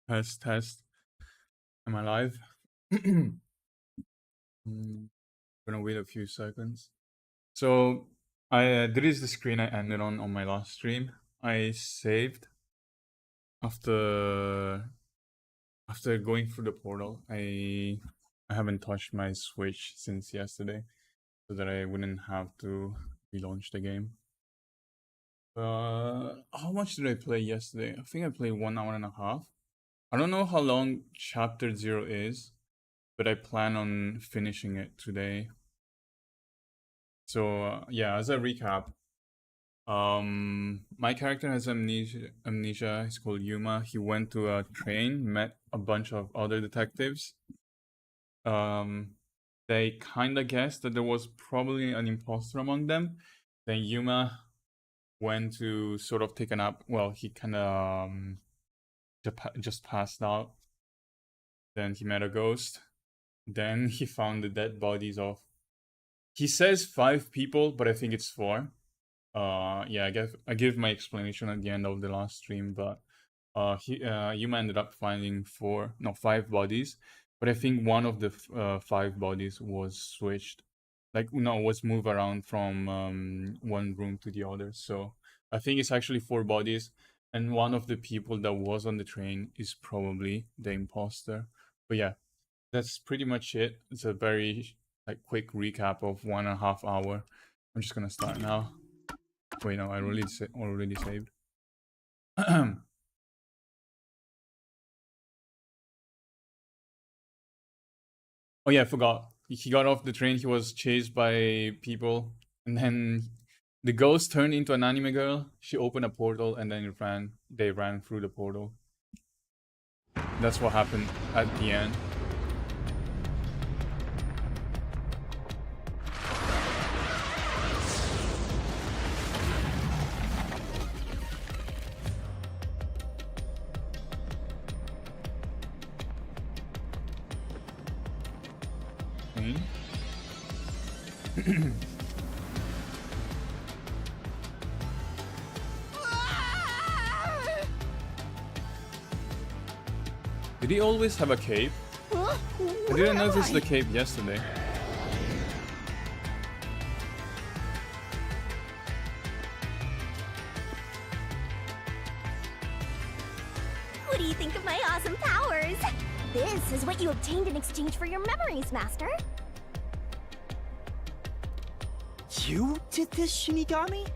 Test, test. Am I live? Gonna wait a few seconds. So, this is the screen I ended on my last stream. I saved after going through the portal. I haven't touched my Switch since yesterday, so that I wouldn't have to relaunch the game. How much did I play yesterday? I think I played 1 hour and a half. I don't know how long Chapter 0 is, but I plan on finishing it today. So yeah, as a recap, my character has amnesia. He's called Yuma. He went to a train, met a bunch of other detectives. They kind of guessed that there was probably an imposter among them. Then Yuma went to sort of take a nap. Well, he kind of just passed out. Then he met a ghost. Then he found the dead bodies of, he says 5 people, but I think it's 4. Yeah, I give my explanation at the end of the last stream, but Yuma ended up finding 5 bodies, but I think one of the 5 bodies was switched, was moved around from one room to the other. So I think it's actually 4 bodies, and one of the people that was on the train is probably the imposter. But yeah, that's pretty much it. It's a very quick recap of 1.5 hour. I'm just gonna start now. Wait, no, I already saved. Oh yeah, I forgot. He got off the train. He was chased by people, and then the ghost turned into an anime girl. She opened a portal, and then they ran through the portal. That's what happened at the end. Did he always have a cape? I didn't notice the cape yesterday. What do you think of my awesome powers? This is what you obtained in exchange for your memories, Master. You did this, Shinigami?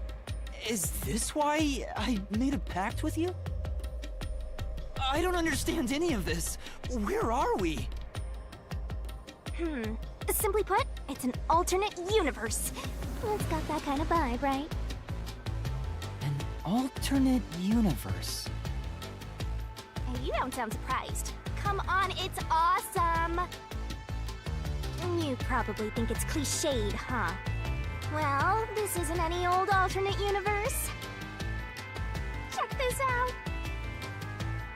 Is this why I made a pact with you? I don't understand any of this. Where are we? Simply put, it's an alternate universe. It's got that kind of vibe, right? An alternate universe? Hey, you don't sound surprised. Come on, it's awesome! You probably think it's cliched, huh? Well, this isn't any old alternate universe. Check this out!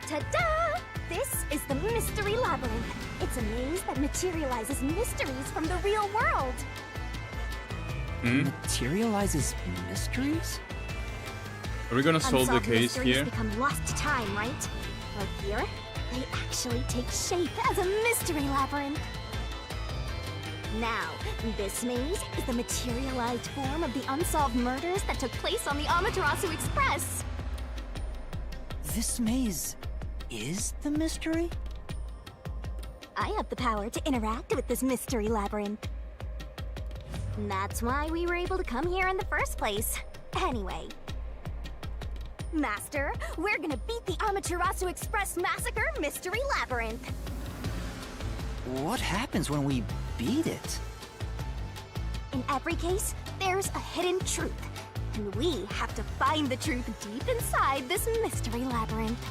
Ta-da! This is the Mystery Labyrinth. It's a maze that materializes mysteries from the real world. Materializes mysteries? Are we gonna solve the case here? Become lost to time, right? Well, here, they actually take shape as a mystery labyrinth. Now, this maze is the materialized form of the unsolved murders that took place on the Amaterasu Express. This maze is the mystery? I have the power to interact with this mystery labyrinth. That's why we were able to come here in the first place. Anyway, Master, we're gonna beat the Amaterasu Express Massacre Mystery Labyrinth. What happens when we beat it? In every case, there's a hidden truth, and we have to find the truth deep inside this mystery labyrinth.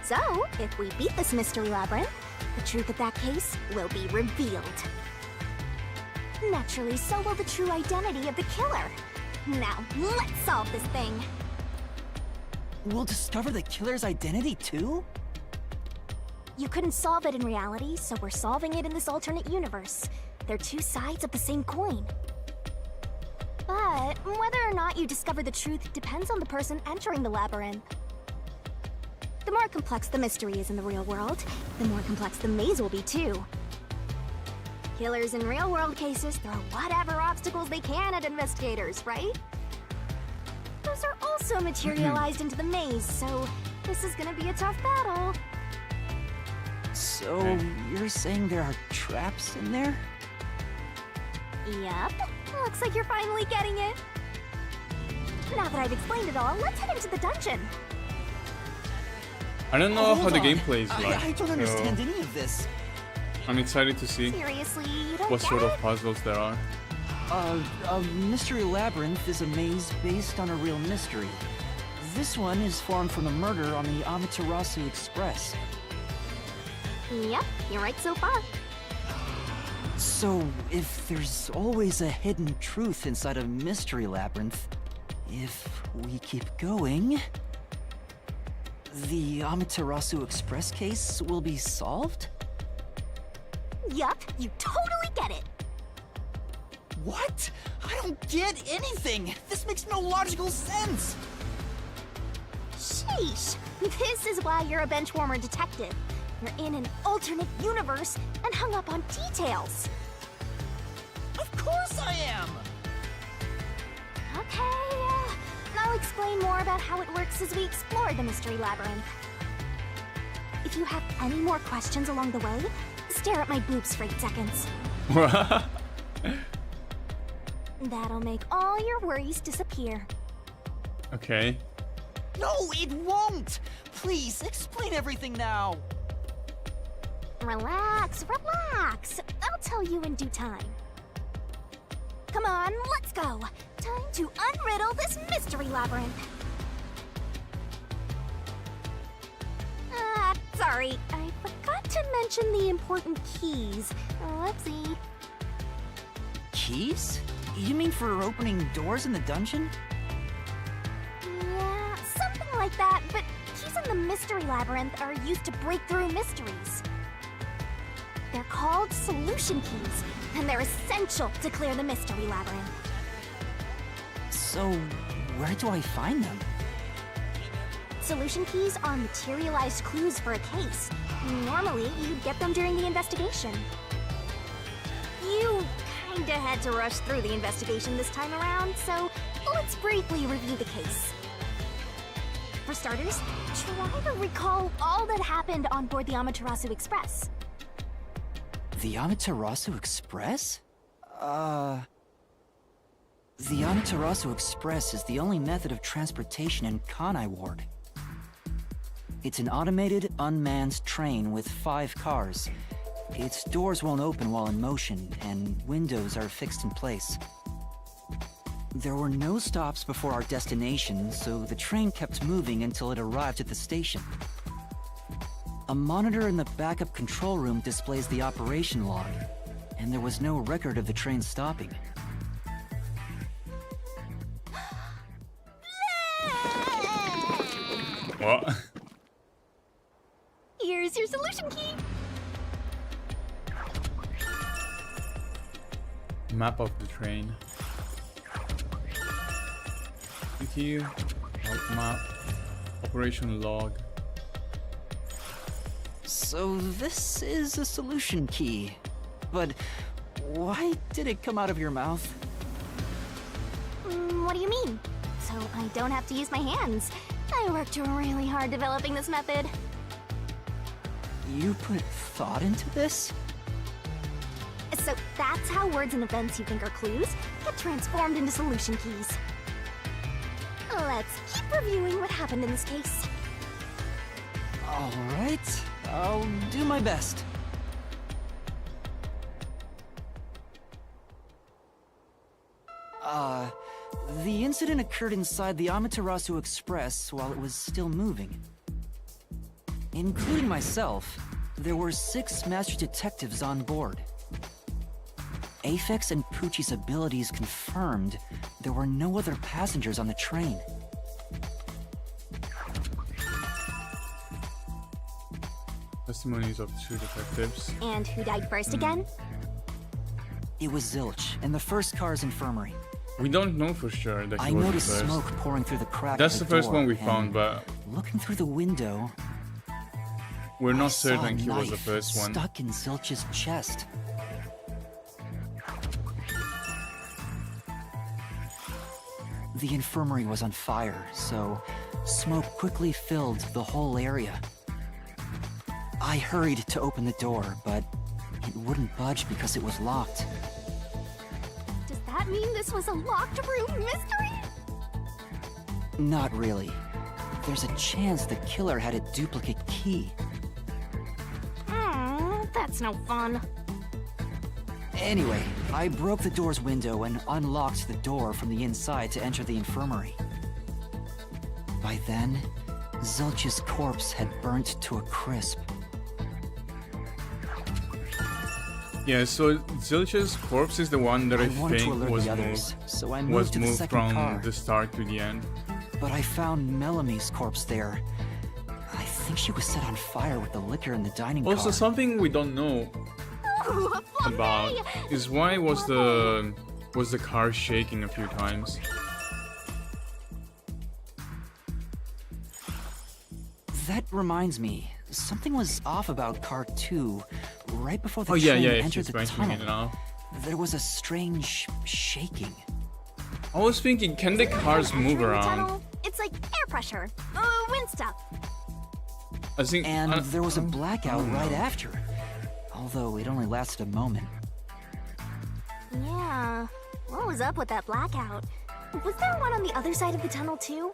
So, if we beat this mystery labyrinth, the truth of that case will be revealed. Naturally, so will the true identity of the killer. Now, let's solve this thing. We'll discover the killer's identity too? You couldn't solve it in reality, so we're solving it in this alternate universe. They're 2 sides of the same coin. But whether or not you discover the truth depends on the person entering the labyrinth. The more more complex the mystery is in the real world, the more complex the maze will be too. Killers in real-world cases throw whatever obstacles they can at investigators, right? Those are also materialized into the maze, so this is gonna be a tough battle. So, you're saying there are traps in there? Yep. Looks like you're finally getting it. Now that I've explained it all, let's head into the dungeon. I don't know how Hold the on. gameplay is like. I don't understand any of this. I'm excited to see Seriously, you don't what get sort it? of puzzles there are. A mystery labyrinth is a maze based on a real mystery. This one is formed from the murder on the Amaterasu Express. Yep, you're right so far. So, if there's always a hidden truth inside a mystery labyrinth, if we keep going, the Amaterasu Express case will be solved? Yup, you totally get it. What? I don't get anything! This makes no logical sense! Sheesh. This is why you're a benchwarmer detective. You're in an alternate universe and hung up on details. Of course I am! Okay, I'll explain more about how it works as we explore the mystery labyrinth. If you have any more questions along the way, stare at my boobs for 8 seconds. That'll make all your worries disappear. Okay. No, it won't! Please, explain everything now! Relax, relax. I'll tell you in due time. Come on, let's go. Time to unriddle this mystery labyrinth. Sorry, I forgot to mention the important keys. Whoopsie. Keys? You mean for opening doors in the dungeon? Yeah, something like that, but keys in the mystery labyrinth are used to break through mysteries. They're called solution keys, and they're essential to clear the mystery labyrinth. So, where do I find them? Solution keys are materialized clues for a case. Normally, you'd get them during the investigation. You kinda had to rush through the investigation this time around, so let's briefly review the case. For starters, try to recall all that happened on board the Amaterasu Express. The Amaterasu Express? The Amaterasu Express is the only method of transportation in Kanai Ward. It's an automated, unmanned train with 5 cars. Its doors won't open while in motion, and windows are fixed in place. There were no stops before our destination, so the train kept moving until it arrived at the station. A monitor in the backup control room displays the operation log, and there was no record of the train stopping. What? Here's your solution key. Map of the train. Thank you. Route map. Operation log. So this is a solution key. But why did it come out of your mouth? What do you mean? So I don't have to use my hands. I worked really hard developing this method. You put thought into this? So that's how words and events you think are clues get transformed into solution keys. Let's keep reviewing what happened in this case. Alright, I'll do my best. The incident occurred inside the Amaterasu Express while it was still moving. Including myself, there were 6 master detectives on board. Aphex and Poochie's abilities confirmed there were no other passengers on the train. Testimonies of 2 detectives. And who died first again? It was Zilch, in the first car's infirmary. We don't know for sure that he I was the noticed first. smoke pouring through the crack That's of the the first door, one we and found, but looking through the window, we're I not saw a certain he was the knife first one. stuck in Zilch's chest. The infirmary was on fire, so smoke quickly filled the whole area. I hurried to open the door, but it wouldn't budge because it was locked. Does that mean this was a locked room mystery? Not really. There's a chance the killer had a duplicate key. That's no fun. Anyway, I broke the door's window and unlocked the door from the inside to enter the infirmary. By then, Zilch's corpse had burnt to a crisp. Yeah, so Zilch's corpse is the one that I wanted to think alert was the others, moved, so I moved to the second from car. the start to the end. But I found Mellamy's corpse there. I think she was set on fire with the liquor in the dining Also, car. something we don't know Ooh, a fluffy! about is why was the car shaking a few times? That reminds me, something was off about car 2. Right before the Oh yeah, train yeah, entered she's the mentioning tunnel, it now. there was a strange shaking. I was thinking, can the cars move Entering the around? tunnel, it's like air pressure. Wind stuff. I think, And there was a I blackout don't right know. after. Although it only lasted a moment. Yeah. What was up with that blackout? Was there one on the other side of the tunnel too?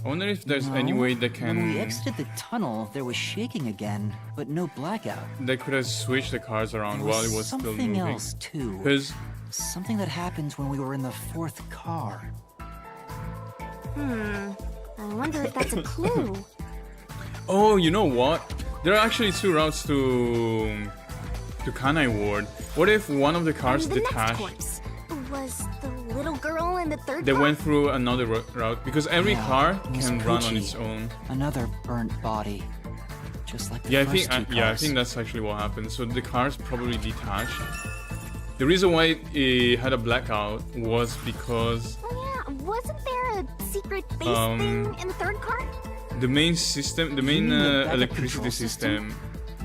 I wonder if there's any No, way they When we can exited the tunnel, there was shaking again, but no blackout. they could have switched the cars around There while was it was still something moving. else too. Because Something that happened when we were in the 4th car. I wonder if that's a clue. oh, you know what? There are actually 2 routes to Kanai Ward. What if one of the cars And the next detached? corpse was the little girl in the third They car? went through another route because every Yeah, car Miss can run on Pucci. its own. Another burnt body. Just like the Yeah, I first think 2 cars. yeah, I think that's actually what happened. So the cars probably detached. The reason why it had a blackout was because Oh yeah, wasn't there a secret base Um, thing in the third car? the main system, the You main mean the backup electricity control system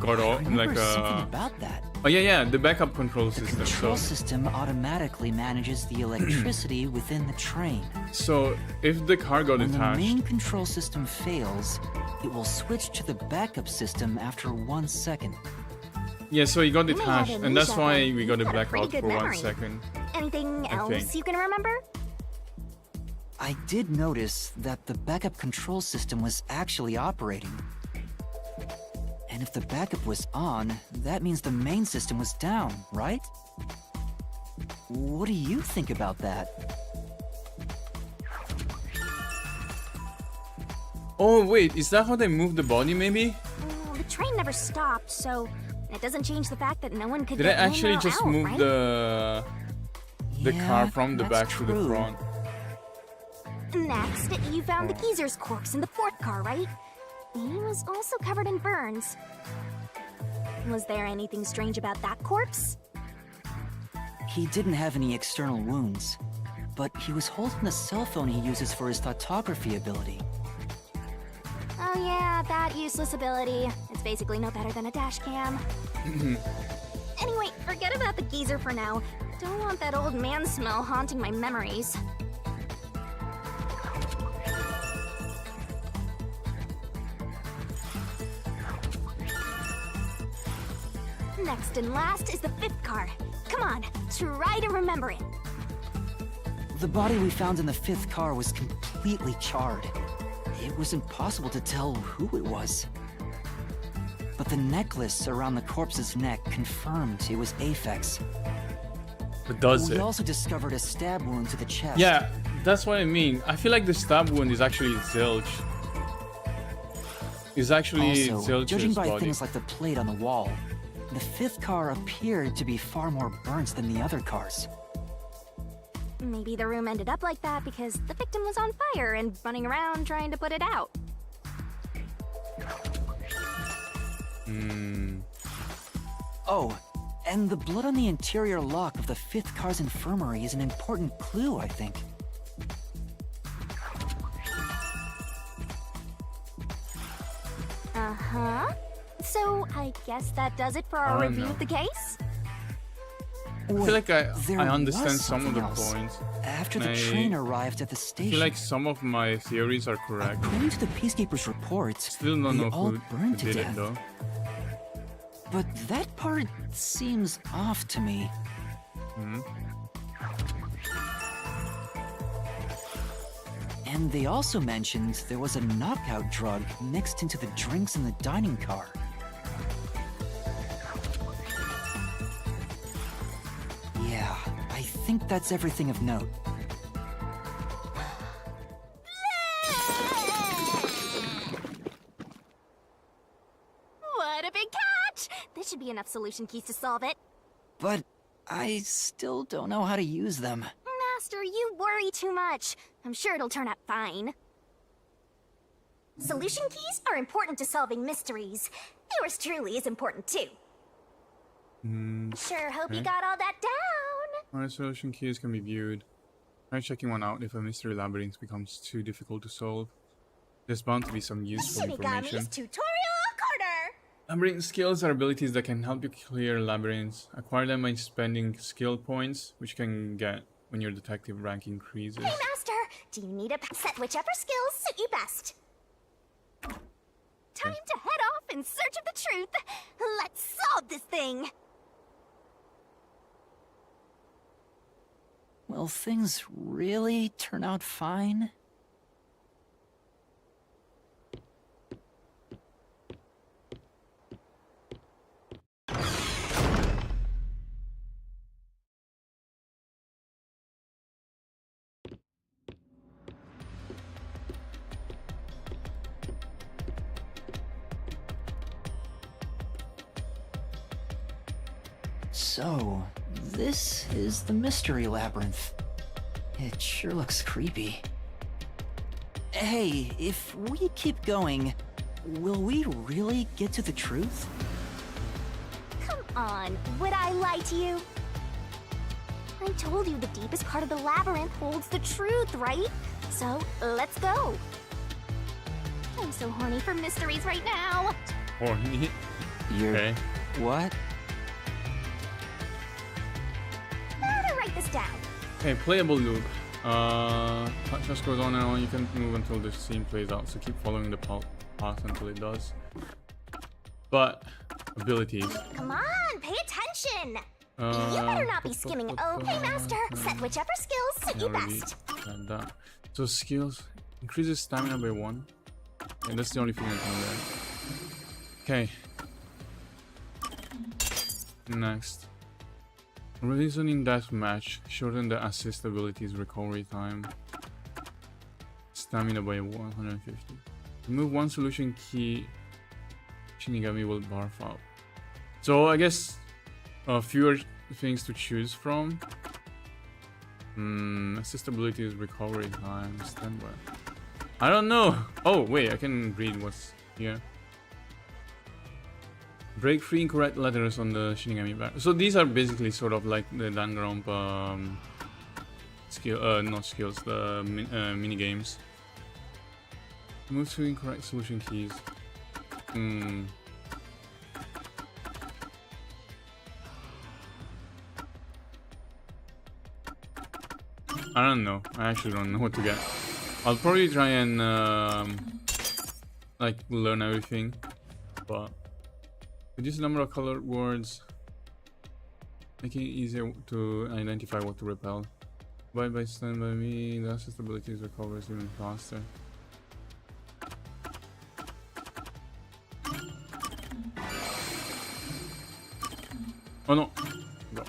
got I off, remember like something about that. oh yeah, the backup control The system. control So system automatically manages the electricity within the train. so if the car got When the detached, main control system fails, it will switch to the backup system after 1 second. yeah, so it got You may have detached, and that's amnesia, why but we you've got a got a pretty blackout good for 1 memory. second. Anything I else think. you can remember? I did notice that the backup control system was actually operating. And if the backup was on, that means the main system was down, right? What do you think about that? Oh wait, is that how they moved the body? Maybe The train never stopped, so it doesn't change the fact that no one could did I get in actually or just out, move right? the Yeah, car from the that's back to the true. front? Next, you found the geezer's corpse in the 4th car, right? He was also covered in burns. Was there anything strange about that corpse? He didn't have any external wounds, but he was holding the cell phone he uses for his photography ability. Oh yeah, that useless ability. It's basically no better than a dash cam. Anyway, forget about the geezer for now. Don't want that old man smell haunting my memories. Next and last is the 5th car. Come on, try to remember it. The body we found in the 5th car was completely charred. It was impossible to tell who it was. But the necklace around the corpse's neck confirmed it was Aphex. But does We it? also discovered a stab wound to the chest. Yeah, that's what I mean. I feel like the stab wound is actually Zilch. It's actually Also, judging Zilch's by body. things like the plate on the wall, the 5th car appeared to be far more burnt than the other cars. Maybe the room ended up like that because the victim was on fire and running around trying to put it out. Oh, and the blood on the interior lock of the 5th car's infirmary is an important clue, I think. Uh-huh. So, I guess that does it for I our don't review know. of the case? I feel like I there understand was some of the something else. points. After the I- train arrived at the I station, feel like some of my theories are correct. according to the peacekeepers' reports, Still don't they know all who burned to did it death. though. But that part seems off to me. Hmm. And they also mentioned there was a knockout drug mixed into the drinks in the dining car. Yeah, I think that's everything of note. What a big catch! This should be enough solution keys to solve it. But I still don't know how to use them. Master, you worry too much. I'm sure it'll turn out fine. Solution keys are important to solving mysteries. Yours truly is important too. Sure hope you okay. got all that down. Alright, solution keys can be viewed. Try checking one out if a mystery labyrinth becomes too difficult to solve. There's bound to be some useful information. Shinigami's tutorial corner. Labyrinth skills are abilities that can help you clear labyrinths. Acquire them by spending skill points, which you can get when your detective rank increases. Hey, Master, do you need a set whichever skills suit you best? Time to head off in search of the truth. Let's solve this thing. Will things really turn out fine? So, this is the mystery labyrinth. It sure looks creepy. Hey, if we keep going, will we really get to the truth? Come on, would I lie to you? I told you the deepest part of the labyrinth holds the truth, right? So, let's go. I'm so horny for mysteries right now. Horny. You're... Okay. What? How to write this down? Okay, playable loop. It just goes on and on. You can move until the scene plays out, so keep following the path until it does. But abilities. Come on, pay attention. You better not be skimming. Okay, Master, set whichever skills suit you Already best. had that. So skills increases stamina by 1. And that's the only thing I can learn. Okay. Next. Reasoning deathmatch. Shorten the assist abilities recovery time. Stamina by 150. Remove one solution key. Shinigami will barf out. So I guess fewer things to choose from. Assist abilities recovery time. Standby. I don't know. Oh wait, I can read what's here. Break 3 incorrect letters on the Shinigami back. So these are basically sort of like the Danganronpa skill, not skills, the mini games. Move 2 incorrect solution keys. I don't know. I actually don't know what to get. I'll probably try and like learn everything, but reduce the number of colored words, making it easier to identify what to repel. By stand by me, the assist abilities recovers even faster. Oh no! Go.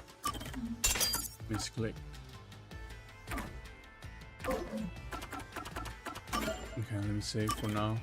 Misclick. Okay, let me save for now.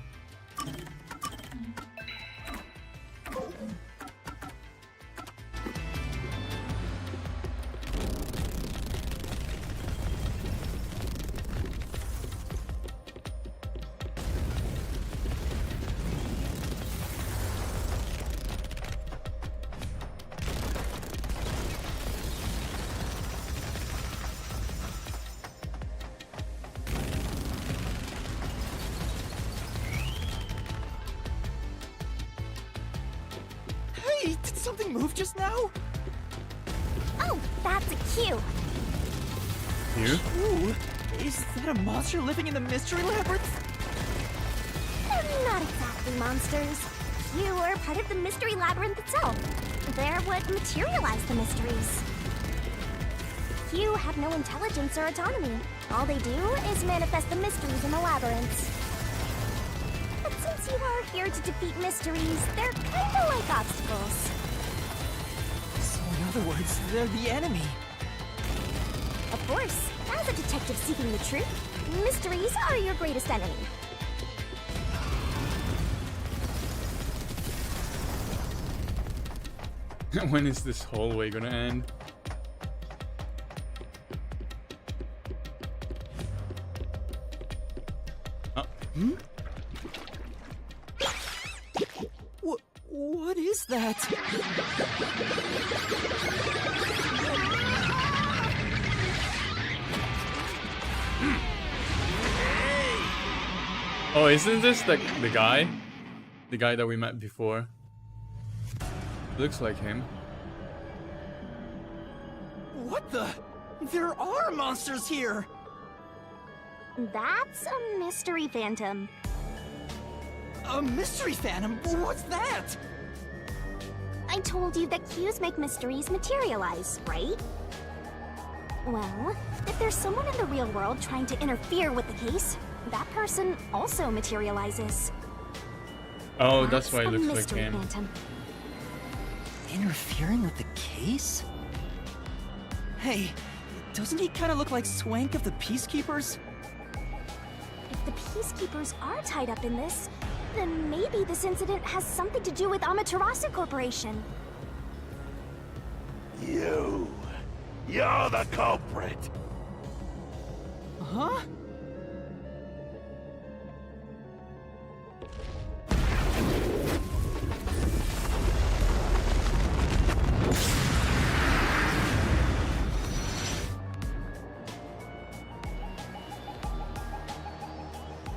Hey, did something move just now? Oh, that's a cue. You? Ooh, is that a monster living in the mystery labyrinth? They're not exactly monsters. You are part of the mystery labyrinth itself. They're what materialize the mysteries. You have no intelligence or autonomy. All they do is manifest the mysteries in the labyrinths. But since you are here to defeat mysteries, they're kinda like obstacles. So in other words, they're the enemy. Of course, as a detective seeking the truth, mysteries are your greatest enemy. When is this hallway gonna end? What is that? Oh, isn't this the guy? The guy that we met before? Looks like him. What the? There are monsters here! That's a mystery phantom. A mystery phantom? What's that? I told you that cues make mysteries materialize, right? Well, if there's someone in the real world trying to interfere with the case, that person also materializes. Oh, that's why it a looks like mystery him. phantom. Interfering with the case? Hey, doesn't he kind of look like Swank of the Peacekeepers? If the Peacekeepers are tied up in this, then maybe this incident has something to do with Amaterasu Corporation. You're the culprit. Huh?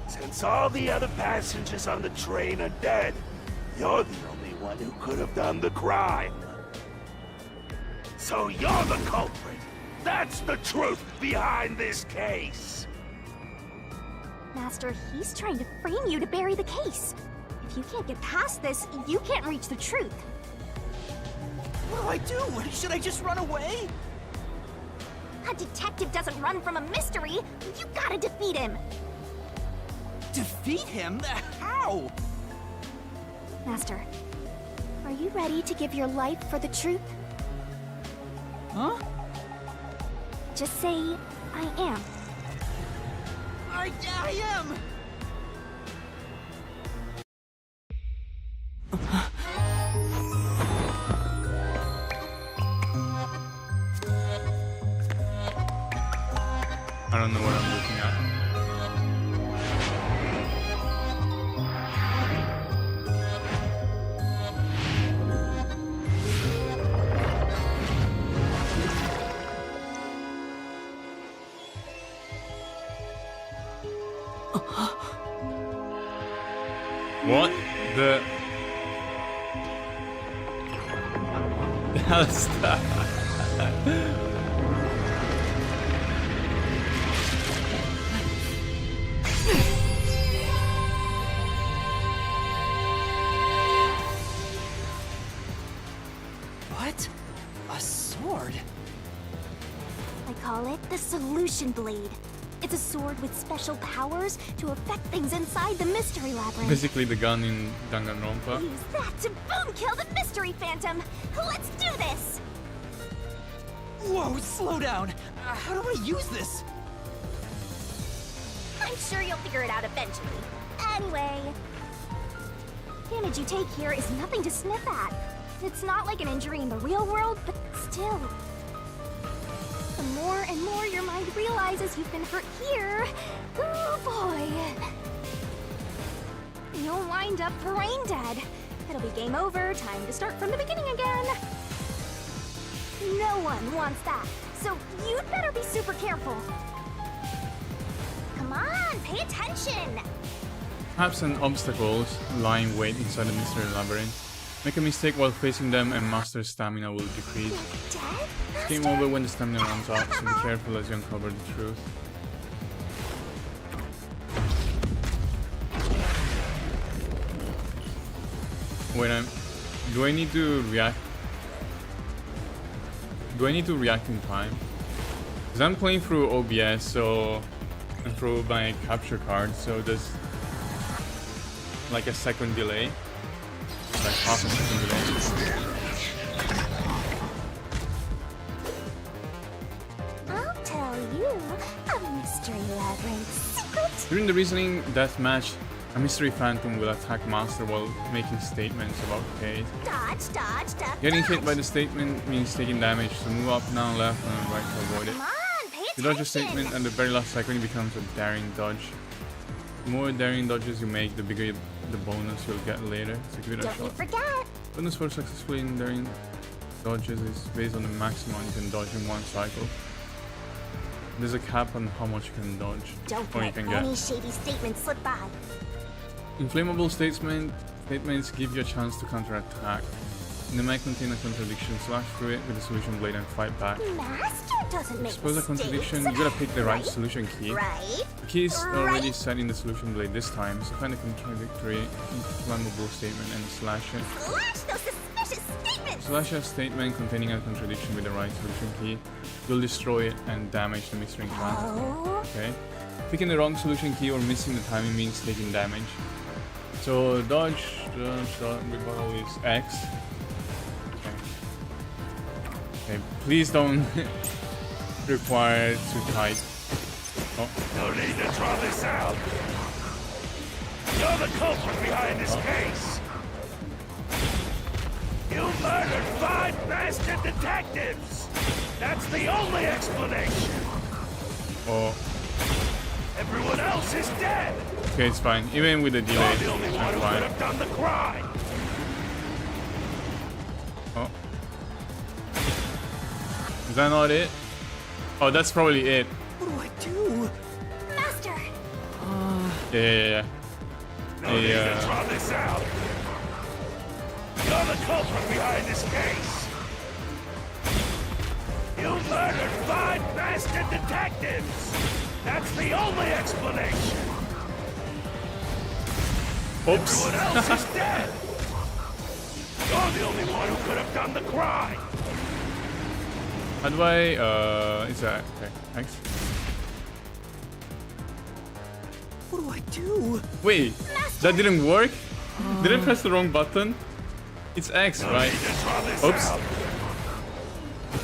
Since all the other passengers on the train are dead, you're the only one who could have done the crime. So you're the culprit. That's the truth behind this case. Master, he's trying to frame you to bury the case. If you can't get past this, you can't reach the truth. What do I do? Should I just run away? A detective doesn't run from a mystery. You gotta defeat him. Defeat him? How? Master, are you ready to give your life for the truth? Huh? Just say, I am. I am! I don't know what I'm looking at. What the hell is that? What? A sword? I call it the Solution Blade. It's a sword with special powers to affect things inside the Mystery Labyrinth. Basically the gun in Danganronpa. Use that to boom kill the Mystery Phantom! Let's do this! Whoa, slow down! How do I use this? I'm sure you'll figure it out eventually. Anyway, damage you take here is nothing to sniff at. It's not like an injury in the real world, but still. The more and more your mind realizes you've been hurt here, oh boy, you'll wind up brain dead. It'll be game over, time to start from the beginning again. No one wants that, so you'd better be super careful. Come on, pay attention! Perhaps an obstacles lying wait inside the mystery labyrinth. Make a mistake while facing them and Master's stamina will decrease. Dead? Game over when the stamina runs out, so be careful as you uncover the truth. Wait, do I need to react? Do I need to react in time? Because I'm playing through OBS, so and through my capture card, so there's like a second delay, like half a second delay. I'll tell you a mystery labyrinth secret. During the reasoning deathmatch, a mystery phantom will attack Master while making statements about Kate. Dodge, dodge, duck, Getting dodge. hit by the statement means taking damage, so move up, down, left, and right to avoid it. Come on, pay You dodge a attention. statement and the very last second it becomes a daring dodge. The more daring dodges you make, the bigger the bonus you'll get later. So give it a Don't you shot. forget. Bonus for successfully in daring dodges is based on the maximum you can dodge in one cycle. There's a cap on how much you can dodge Don't or you let can any get. shady statement slip by. Inflammable statements give you a chance to counterattack. They might contain a contradiction, slash through it with a solution blade and fight back. Master doesn't make Suppose a mistakes. contradiction, you gotta pick the right solution key. Right? The key is already Right. set in the solution blade this time, so find a contradictory, inflammable statement and slash it. Slash those suspicious statements. Slash a statement containing a contradiction with the right solution key. You'll destroy it and damage the mystery class. Oh. Okay. Picking the wrong solution key or missing the timing means taking damage. So dodge, rebuttal is X. Okay. Okay, please don't require to type. Oh, No need to draw this out. You're the culprit behind this case. You murdered 5 bastard detectives. That's the only explanation. oh. Everyone else is dead. Okay, it's fine. Even with the delay, You're it's the only one who could fine. have done the crime. Oh. Is that not it? Oh, that's probably it. What do I do? Master. Yeah. No need Yeah. to draw this out. You're the culprit behind this case. You murdered 5 bastard detectives. That's the only explanation. Oops. Everyone else is dead. You're the only one who could have done the crime. How do I, is that, okay, thanks. What do I do? Wait, that didn't work? Did I press the wrong button? It's X, No right? need to draw this Oops. out.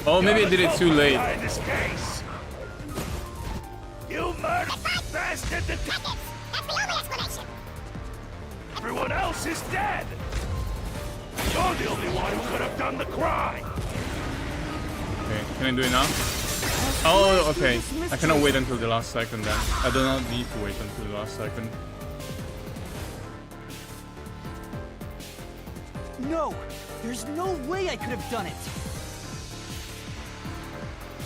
Oh, maybe I did it too late. Behind this case. You murdered bastard detectives. That's the only explanation. Everyone else is dead. You're the only one who could have done the crime. Okay, can I do it now? Oh, okay. I cannot wait until the last second then. I do not need to wait until the last second. No! There's no way I could have done it!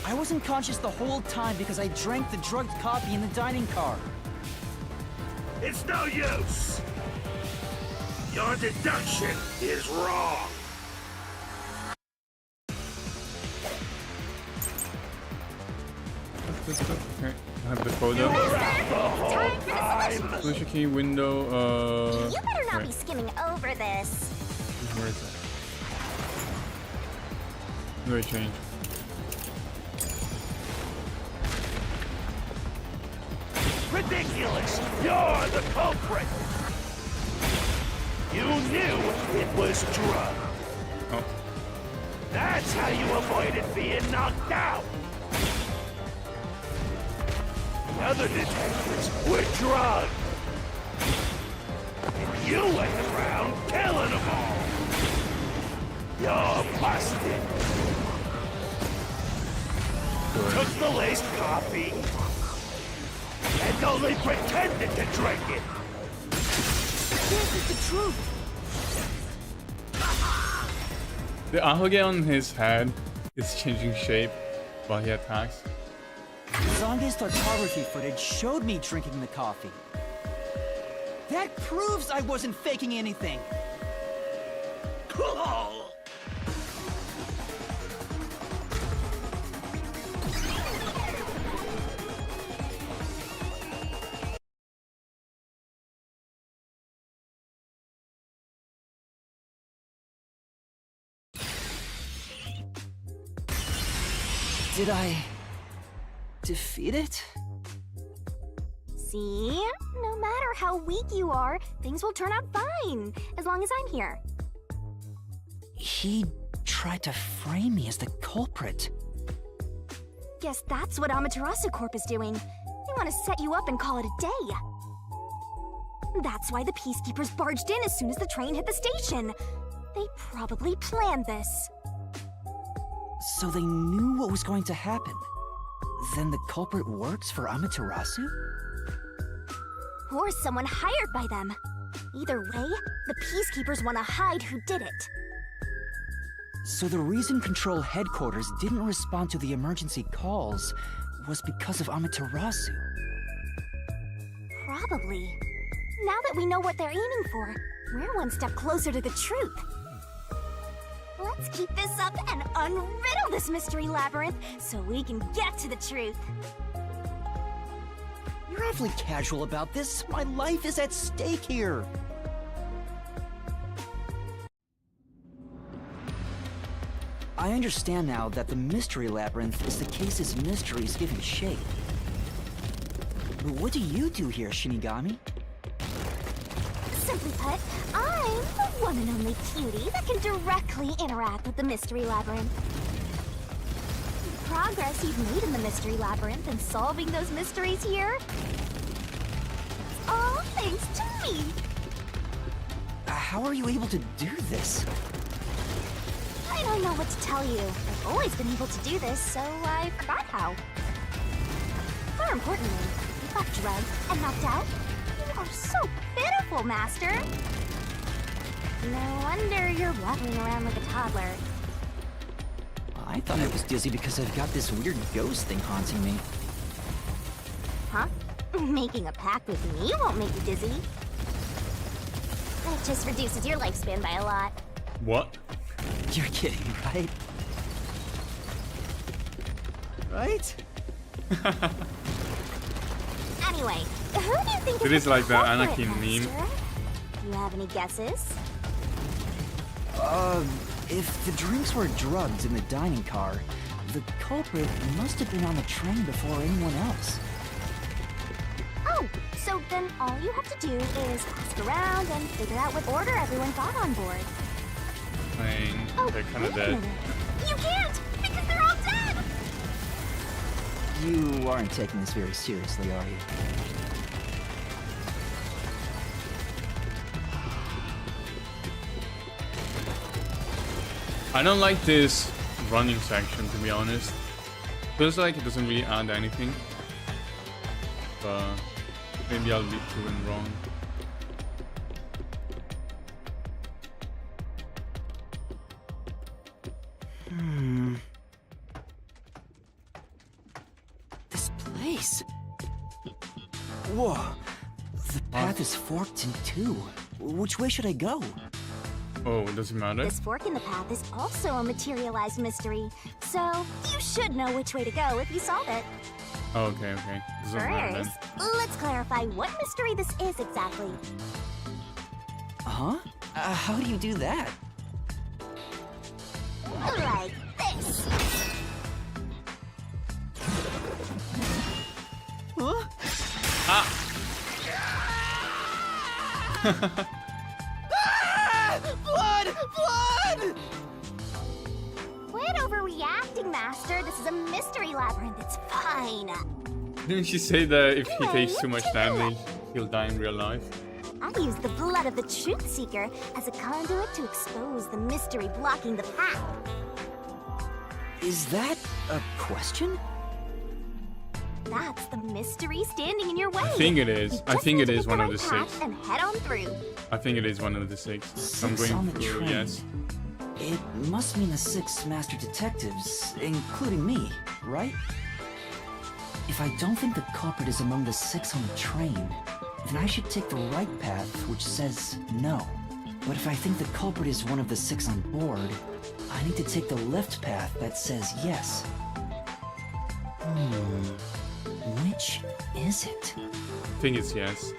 I wasn't conscious the whole time because I drank the drugged coffee in the dining car. It's no use. Your deduction is wrong. Okay, I have the coda. Time for the solution. Solution key window, You better not wait, be skimming over this. where is it? Where it change? Ridiculous. You're the culprit. You knew it was drug. Oh, That's how you avoided being knocked out. The other detectives were drugged. And you went around killing them all. You're busted. good. Took the laced coffee and only pretended to drink it. This is the truth! The ahoge on his head is changing shape while he attacks. Zange's photography footage showed me drinking the coffee. That proves I wasn't faking anything! Did I defeat it? See? No matter how weak you are, things will turn out fine, as long as I'm here. He tried to frame me as the culprit. Guess that's what Amaterasu Corp is doing. They want to set you up and call it a day. That's why the Peacekeepers barged in as soon as the train hit the station. They probably planned this. So they knew what was going to happen. Then the culprit works for Amaterasu? Or someone hired by them. Either way, the Peacekeepers want to hide who did it. So the reason Control Headquarters didn't respond to the emergency calls was because of Amaterasu. Probably. Now that we know what they're aiming for, we're one step closer to the truth. Let's keep this up and unriddle this mystery labyrinth so we can get to the truth. You're awfully casual about this. My life is at stake here. I understand now that the mystery labyrinth is the case's mysteries given shape. But what do you do here, Shinigami? Simply put, I'm the one and only cutie that can directly interact with the mystery labyrinth. The progress you've made in the mystery labyrinth and solving those mysteries here, it's all thanks to me. How are you able to do this? I don't know what to tell you. I've always been able to do this, so I forgot how. More importantly, you got drugged and knocked out. You are so pitiful, Master. No wonder you're waddling around like a toddler. I thought I was dizzy because I've got this weird ghost thing haunting me. Huh? Making a pact with me won't make you dizzy. That just reduces your lifespan by a lot. What? You're kidding, right? Right? Anyway, who do you think It is is like the culprit, Anakin meme. Master? Do you have any guesses? If the drinks were drugged in the dining car, the culprit must have been on the train before anyone else. Oh, so then all you have to do is ask around and figure out what order everyone got on board. I mean, Oh, they're kind of wait a dead. minute. You can't, because they're all dead! You aren't taking this very seriously, are you? I don't like this running section, to be honest. Feels like it doesn't really add anything. But maybe I'll be proven wrong. This place. Whoa. The path is forked in two. Which way should I go? Oh, does it matter? This fork in the path is also a materialized mystery, so you should know which way to go if you solve it. Oh, okay. Doesn't matter First, then. let's clarify what mystery this is exactly. Huh? How do you do that? Like this. Huh? Ah! Blood! Blood! Quit overreacting, Master. This is a mystery labyrinth. It's fine. Didn't she say that if he takes too much damage, he'll die in real life? I use the blood of the Truth Seeker as a conduit to expose the mystery blocking the path. Is that a question? That's the mystery standing in your way. I think it is. You I just think need it to is pick one the of right the path 6. and head on through. I think it is one of the 6. So I'm 6 on going the through, train. yes. It must mean the 6 master detectives, including me, right? If I don't think the culprit is among the 6 on the train, then I should take the right path, which says no. But if I think the culprit is one of the 6 on board, I need to take the left path that says yes. Which is it? I think it's yes.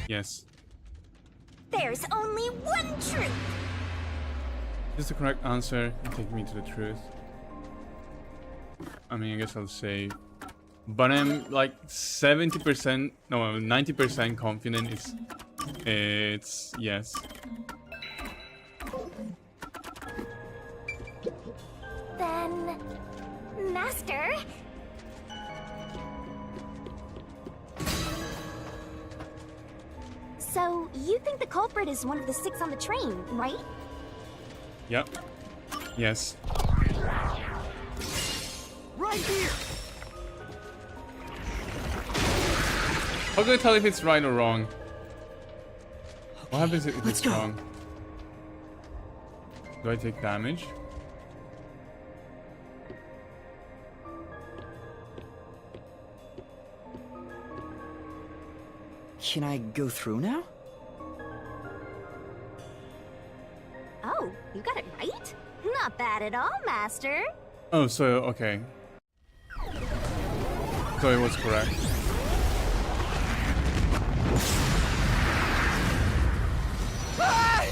Yes. There's only one truth. Is the correct answer and take me to the truth? I mean, I guess I'll say, but I'm like 70%, no, 90% confident it's yes. Then, Master, so you think the culprit is one of the 6 on the train, right? Yep. Yes. Right here! How do I tell if it's right or wrong? What happens if Let's it's go. wrong? Do I take damage? Can I go through now? Oh, you got it right? Not bad at all, Master. Oh, so, okay. So it was correct. Ah!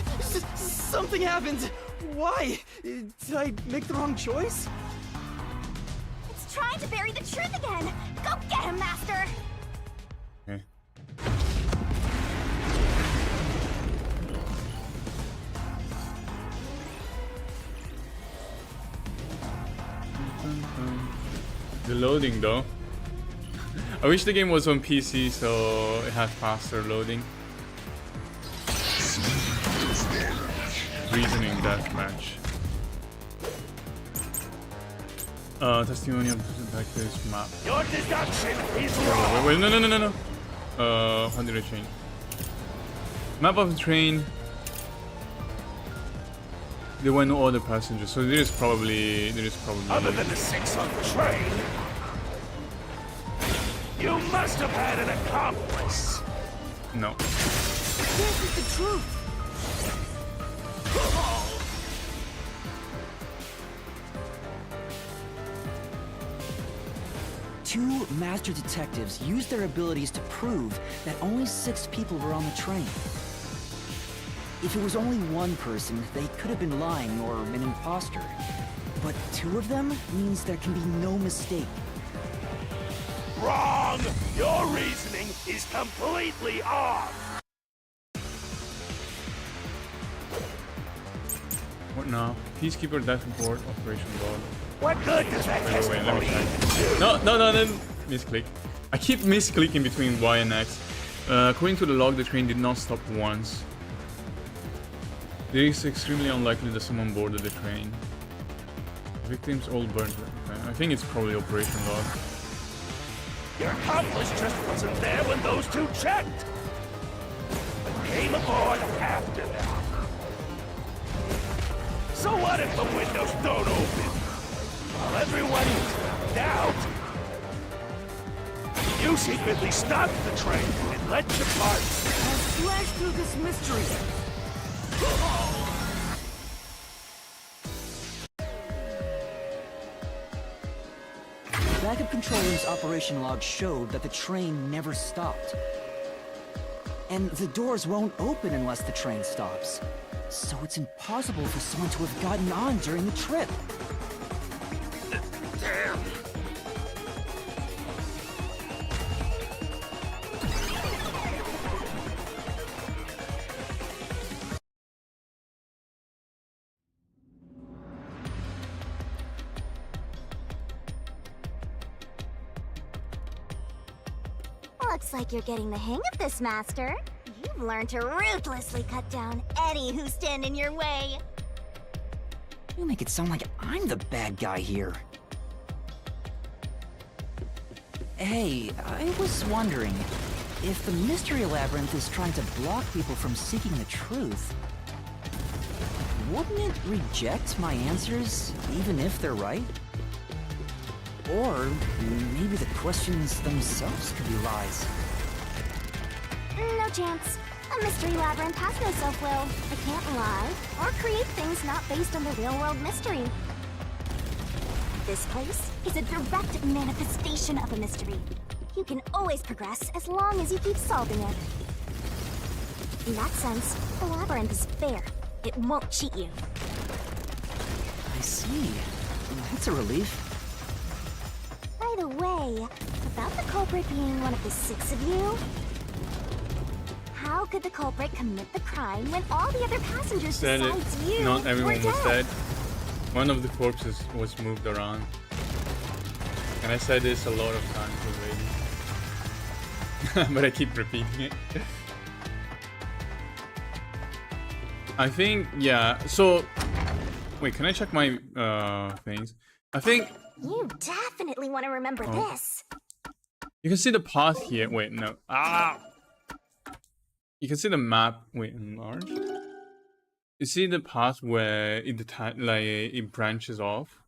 Something happened! Why? Did I make the wrong choice? It's trying to bury the truth again. Go get him, Master. Okay. The loading though. I wish the game was on PC so it had faster loading. Reasoning deathmatch. Testimony of the detective's map. Your deduction is wrong. Wait, no. How did I change? Map of the train. There were no other passengers, so there is probably. Other than the 6 on the train, you must have had an accomplice. No. This is the truth! Two master detectives used their abilities to prove that only 6 people were on the train. If it was only one person, they could have been lying or an imposter. But 2 of them means there can be no mistake. Wrong! Your reasoning is completely off. What now? Peacekeeper death report, operation log. What good does that Wait, let me testimony check. No, misclick. I keep misclicking between Y and X. According to the log, the train did not stop once. It is extremely unlikely that someone boarded the train. Victims all burned. Okay. I think it's probably operation log. Your accomplice just wasn't there when those 2 checked. But came aboard after them. So what if the windows don't open? While everyone is out, you secretly stopped the train and let the party. I'll slash through this mystery! Backup control room's operation log showed that the train never stopped. And the doors won't open unless the train stops. So it's impossible for someone to have gotten on during the trip. Damn. Looks like you're getting the hang of this, Master. You've learned to ruthlessly cut down any who stand in your way. You make it sound like I'm the bad guy here. Hey, I was wondering, if the Mystery Labyrinth is trying to block people from seeking the truth, wouldn't it reject my answers, even if they're right? Or maybe the questions themselves could be lies. No chance. A mystery labyrinth has no self-will. It can't lie. create things not based on the real-world mystery. This place is a direct manifestation of a mystery. You can always progress as long as you keep solving it. In that sense, the labyrinth is fair. It won't cheat you. I see. That's a relief. By the way, about the culprit being one of the 6 of you, how could the culprit commit the crime when all the other passengers Said it. besides you Not were everyone was dead? dead. One of the corpses was moved around. And I said this a lot of times already. But I keep repeating it. I think, yeah, so... Wait, can I check my things? I think... You definitely want to remember this. You can see the path here. Wait, no. Ah! You can see the map. Wait, enlarge? You see the path where it branches off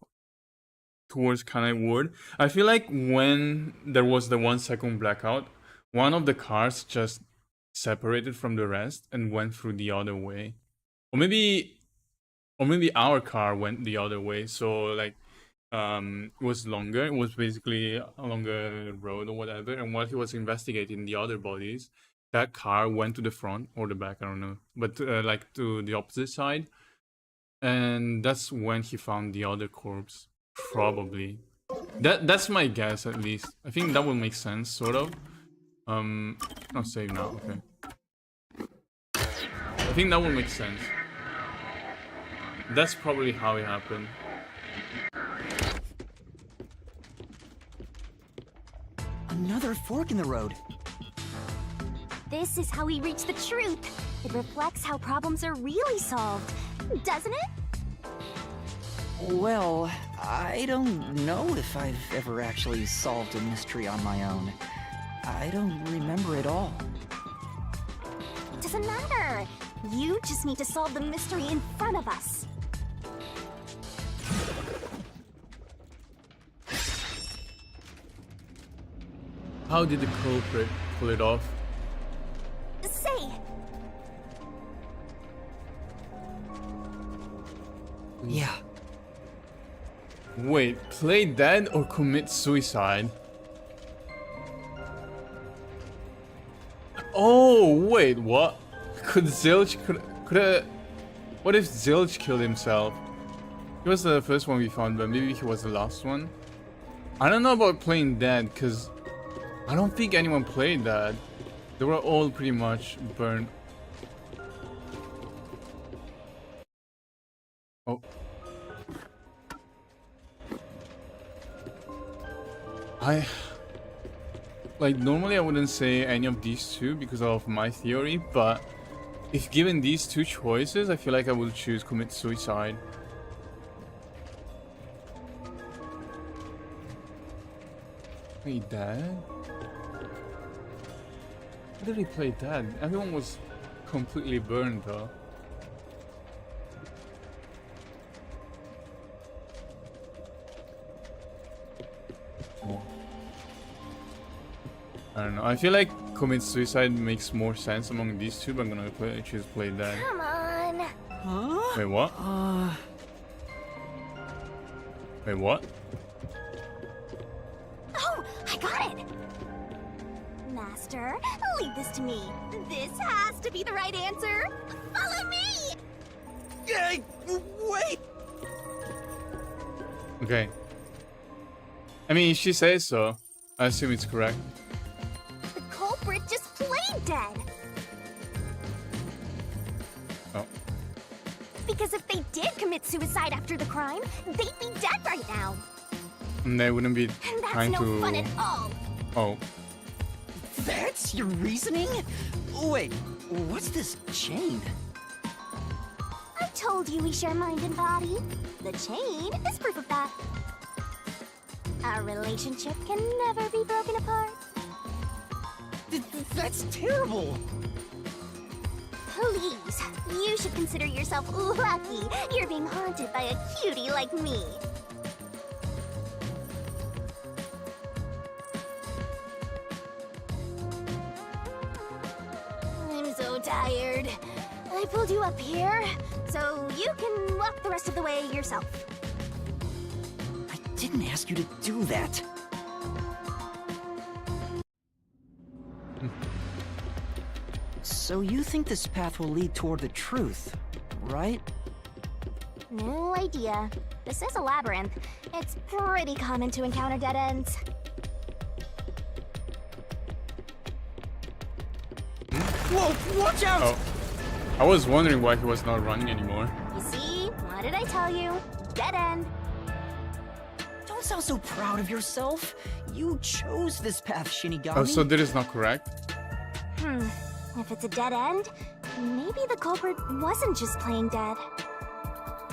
towards Kanai Ward. I feel like when there was the 1 second blackout, one of the cars just separated from the rest and went through the other way. Or maybe our car went the other way. So like it was longer. It was basically a longer road or whatever. And while he was investigating the other bodies, that car went to the front or the back, I don't know, but like to the opposite side, and that's when he found the other corpse. Probably. That's my guess, at least. I think that will make sense, sort of. Not save now. Okay. I think that will make sense. That's probably how it happened. Another fork in the road. This is how we reach the truth. It reflects how problems are really solved, doesn't it? Well, I don't know if I've ever actually solved a mystery on my own. I don't remember it all. Doesn't matter. You just need to solve the mystery in front of us. How did the culprit pull it off? Say, Yeah. Wait, play dead or commit suicide? Oh, wait, what? Could Zilch... What if Zilch killed himself? He was the first one we found, but maybe he was the last one? I don't know about playing dead, because I don't think anyone played that. They were all pretty much burned. Oh. Like, normally I wouldn't say any of these two because of my theory, but if given these two choices, I feel like I would choose commit suicide. Play dead? How did he play dead? Everyone was completely burned though. I don't know. I feel like commit suicide makes more sense among these two, but I'm gonna choose play dead. come on. Huh? Wait, what? Wait, what? Oh, I got it. Master, leave this to me. This has to be the right answer. Follow me. Hey, wait! Okay. I mean, if she says so, I assume it's correct. The culprit just played dead. Oh. Because if they did commit suicide after the crime, they'd be dead right now. And they wouldn't be And that's trying no to... fun at all. Oh. That's your reasoning? Wait, what's this chain? I told you we share mind and body. The chain is proof of that. Our relationship can never be broken apart. That's terrible! Please, you should consider yourself lucky you're being haunted by a cutie like me. I'm so tired. I I pulled you up here, so you can walk the rest of the way yourself. I didn't ask you to do that. So you think this path will lead toward the truth, right? No idea. This is a labyrinth. It's pretty common to encounter dead ends. Whoa, watch out! Oh. I was wondering why he was not running anymore. You see? What did I tell you? Dead end. Don't sound so proud of yourself. You chose this path, Shinigami. Oh, so that is not correct? If it's a dead end, maybe the culprit wasn't just playing dead.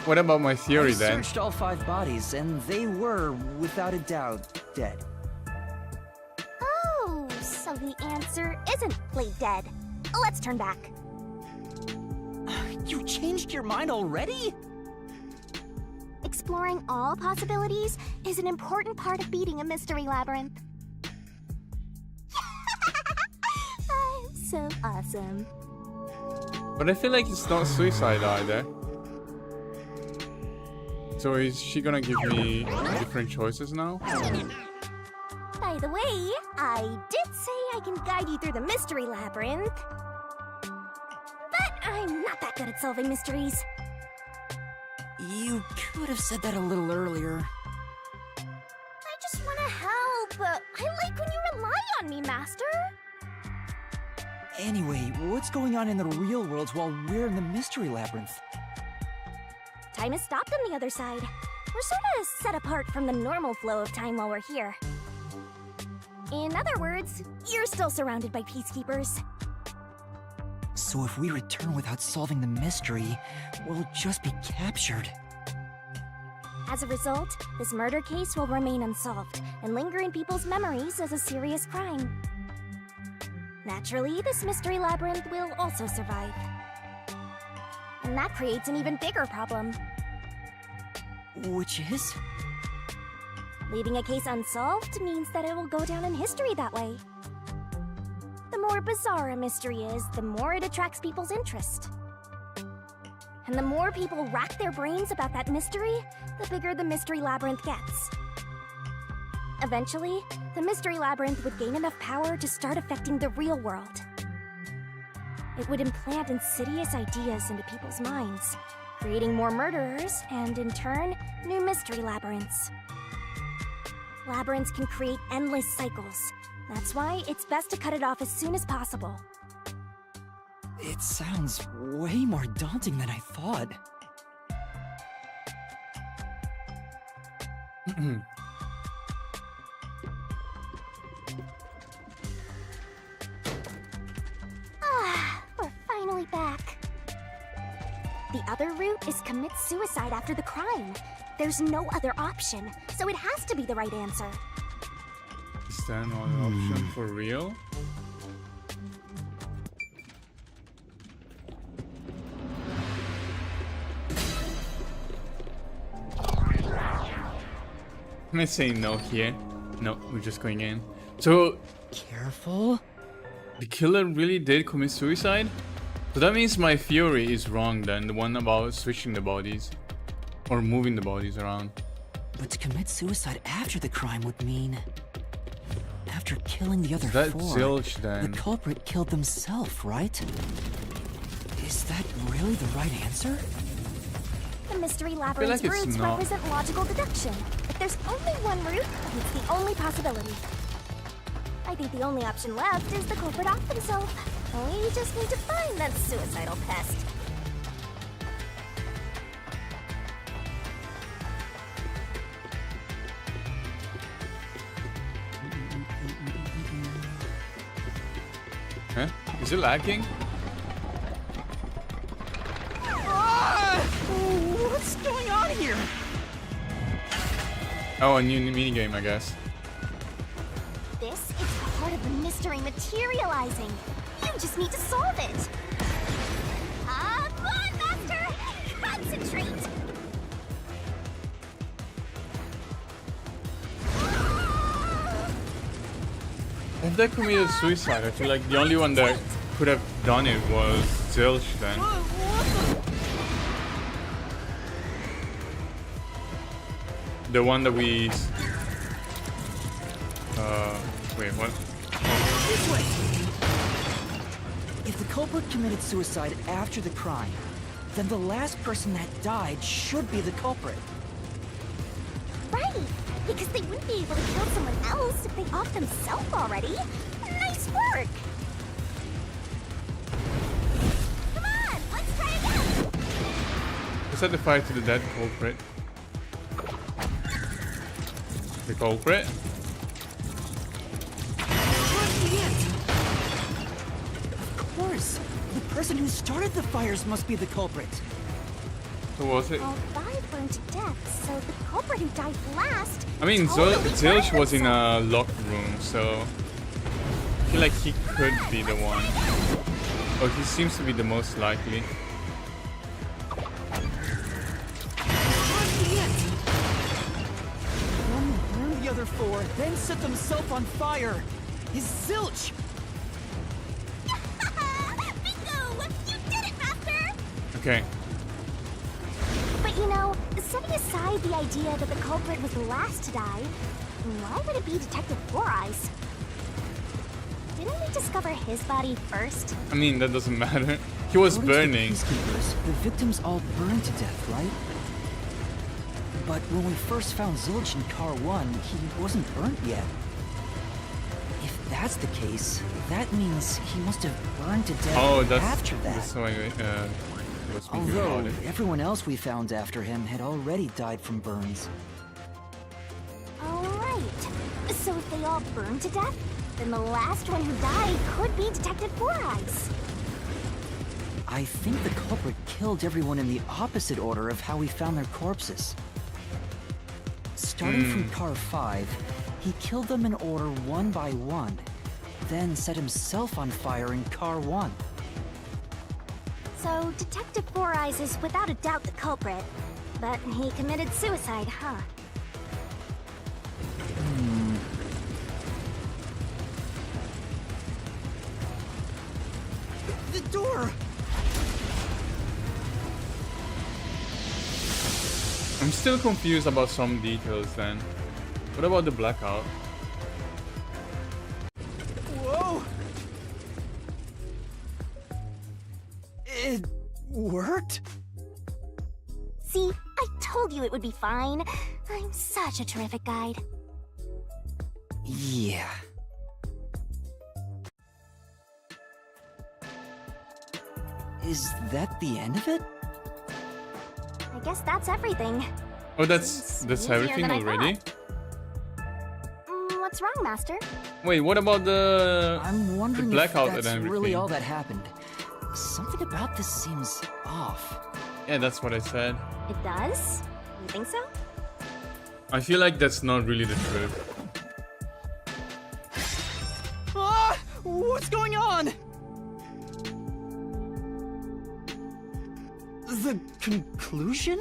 What about my theory I then? searched all 5 bodies, and they were, without a doubt, dead. Oh, so the answer isn't played dead. Let's turn back. You changed your mind already? Exploring all possibilities is an important part of beating a mystery labyrinth. I'm so awesome. But I feel like it's not suicide either. So is she gonna give me different choices now? By the way, I did say I can guide you through the mystery labyrinth. But I'm not that good at solving mysteries. You could have said that a little earlier. I just want to help. I like when you rely on me, Master. Anyway, what's going on in the real world while we're in the mystery labyrinth? Time has stopped on the other side. We're sort of set apart from the normal flow of time while we're here. In other words, you're still surrounded by peacekeepers. So if we return without solving the mystery, we'll just be captured. As a result, this murder case will remain unsolved and linger in people's memories as a serious crime. Naturally, this mystery labyrinth will also survive. And that creates an even bigger problem. Which is? Leaving a case unsolved means that it will go down in history that way. The more bizarre a mystery is, the more it attracts people's interest. And the more people rack their brains about that mystery, the bigger the mystery labyrinth gets. Eventually, the mystery labyrinth would gain enough power to start affecting the real world. It would implant insidious ideas into people's minds, creating more murderers and, in turn, new mystery labyrinths. Labyrinths can create endless cycles. That's why it's best to cut it off as soon as possible. It sounds way more daunting than I thought. We're finally back. The other route is commit suicide after the crime. There's no other option, so it has to be the right answer. Is there no other option for real? I'm gonna say no here. No, we're just going in. So, Careful. the killer really did commit suicide? So that means my theory is wrong then, the one about switching the bodies. Or moving the bodies around. But to commit suicide after the crime would mean... After killing the other That's 4, zilch then. the culprit killed themselves, right? Is that really the right answer? The mystery labyrinth's like it's roots not. represent logical deduction. If there's only one route, it's the only possibility. I think the only option left is the culprit off himself. We just need to find that suicidal pest. Huh? Is it lagging? What's going on here? Oh, a new minigame, I guess. This is part of the mystery materializing. You just need to solve it. Come on, Master! Concentrate! If they committed suicide, I feel like the only one that could have done it was Zilch then. The one that we... wait, what? This way! If the culprit committed suicide after the crime, then the last person that died should be the culprit. Right, because they wouldn't be able to kill someone else if they offed themselves already. Nice work! Come on, let's try again! Set the fire to the dead culprit. The culprit? Of course! The person who started the fires must be the culprit. Who was it? All 5 burned to death, so the culprit who died last... I mean, totally Zilch burned was in himself. a locked room, so... I feel like he could be the one. Or he seems to be the most likely. One who burned the other 4, then set themselves on fire. Is Zilch! Bingo! You did it, Master! Okay. But you know, setting aside the idea that the culprit was the last to die, why would it be Detective Four Eyes? Didn't we discover his body first? I mean, that doesn't matter. He was According to the burning. peacekeepers, the victims all burned to death, right? But when we first found Zilch in Car 1, he wasn't burnt yet. If that's the case, that means he must have burned to death Oh, that's after that. why he was speaking Although about it. everyone else we found after him had already died from burns. Alright. So if they all burned to death, then the last one who died could be Detective Four Eyes. I think the culprit killed everyone in the opposite order of how we found their corpses. Starting from Car 5, he killed them in order one by one, then set himself on fire in Car 1. So Detective Four Eyes is without a doubt the culprit, but he committed suicide, huh? The door! I'm still confused about some details then. What about the blackout? Whoa! It worked? See, I told you it would be fine. I'm such a terrific guide. Yeah. Is that the end of it? I guess that's everything. Oh, Seems that's easier everything than I already? What's wrong, Master? Wait, what about the I'm wondering if blackout and that's everything? really all that happened. Something about this seems off. Yeah, that's what I said. It does? You think so? I feel like that's not really the truth. Ah! What's going on? The conclusion?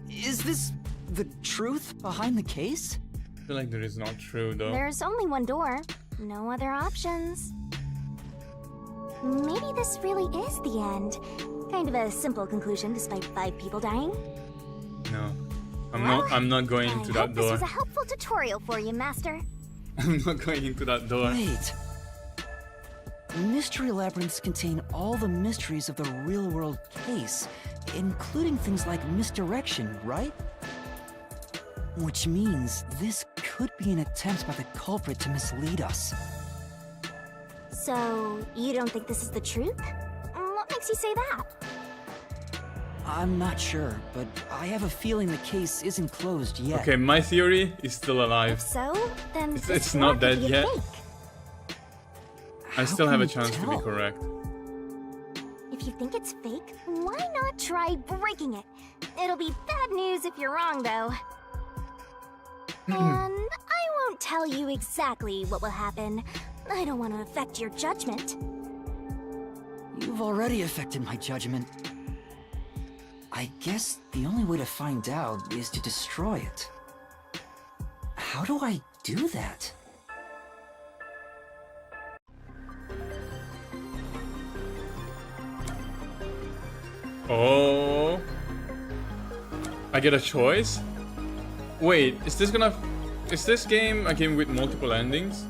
Is this the truth behind the case? I feel like that is not true though. There's only one door. No other options. Maybe this really is the end. Kind of a simple conclusion despite 5 people dying. No. Well, I'm not going I into hope that this door. was a helpful tutorial for you, Master. I'm not going into that door. Wait. Mystery labyrinths contain all the mysteries of the real-world case, including things like misdirection, right? Which means this could be an attempt by the culprit to mislead us. So, you don't think this is the truth? What makes you say that? I'm not sure, but I have a feeling the case isn't closed yet. Okay, my theory is still If alive. so, then It's this not door could dead be a yet. fake. I How still can have a you chance to be tell? correct. If you think it's fake, why not try breaking it? It'll be bad news if you're wrong, though. And I won't tell you exactly what will happen. I don't want to affect your judgment. You've already affected my judgment. I guess the only way to find out is to destroy it. How do I do that? Oh. I get a choice? Wait, is this game a game with multiple endings?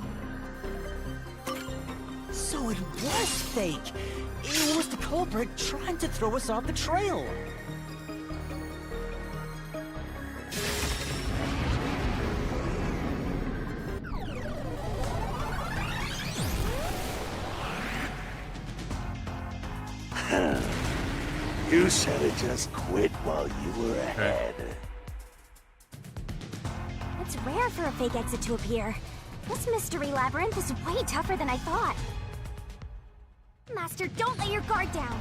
So it was fake. It was the culprit trying to throw us off the trail. You should have just quit while you were ahead. It's rare for a fake exit to appear. This mystery labyrinth is way tougher than I thought. Master, don't lay your guard down.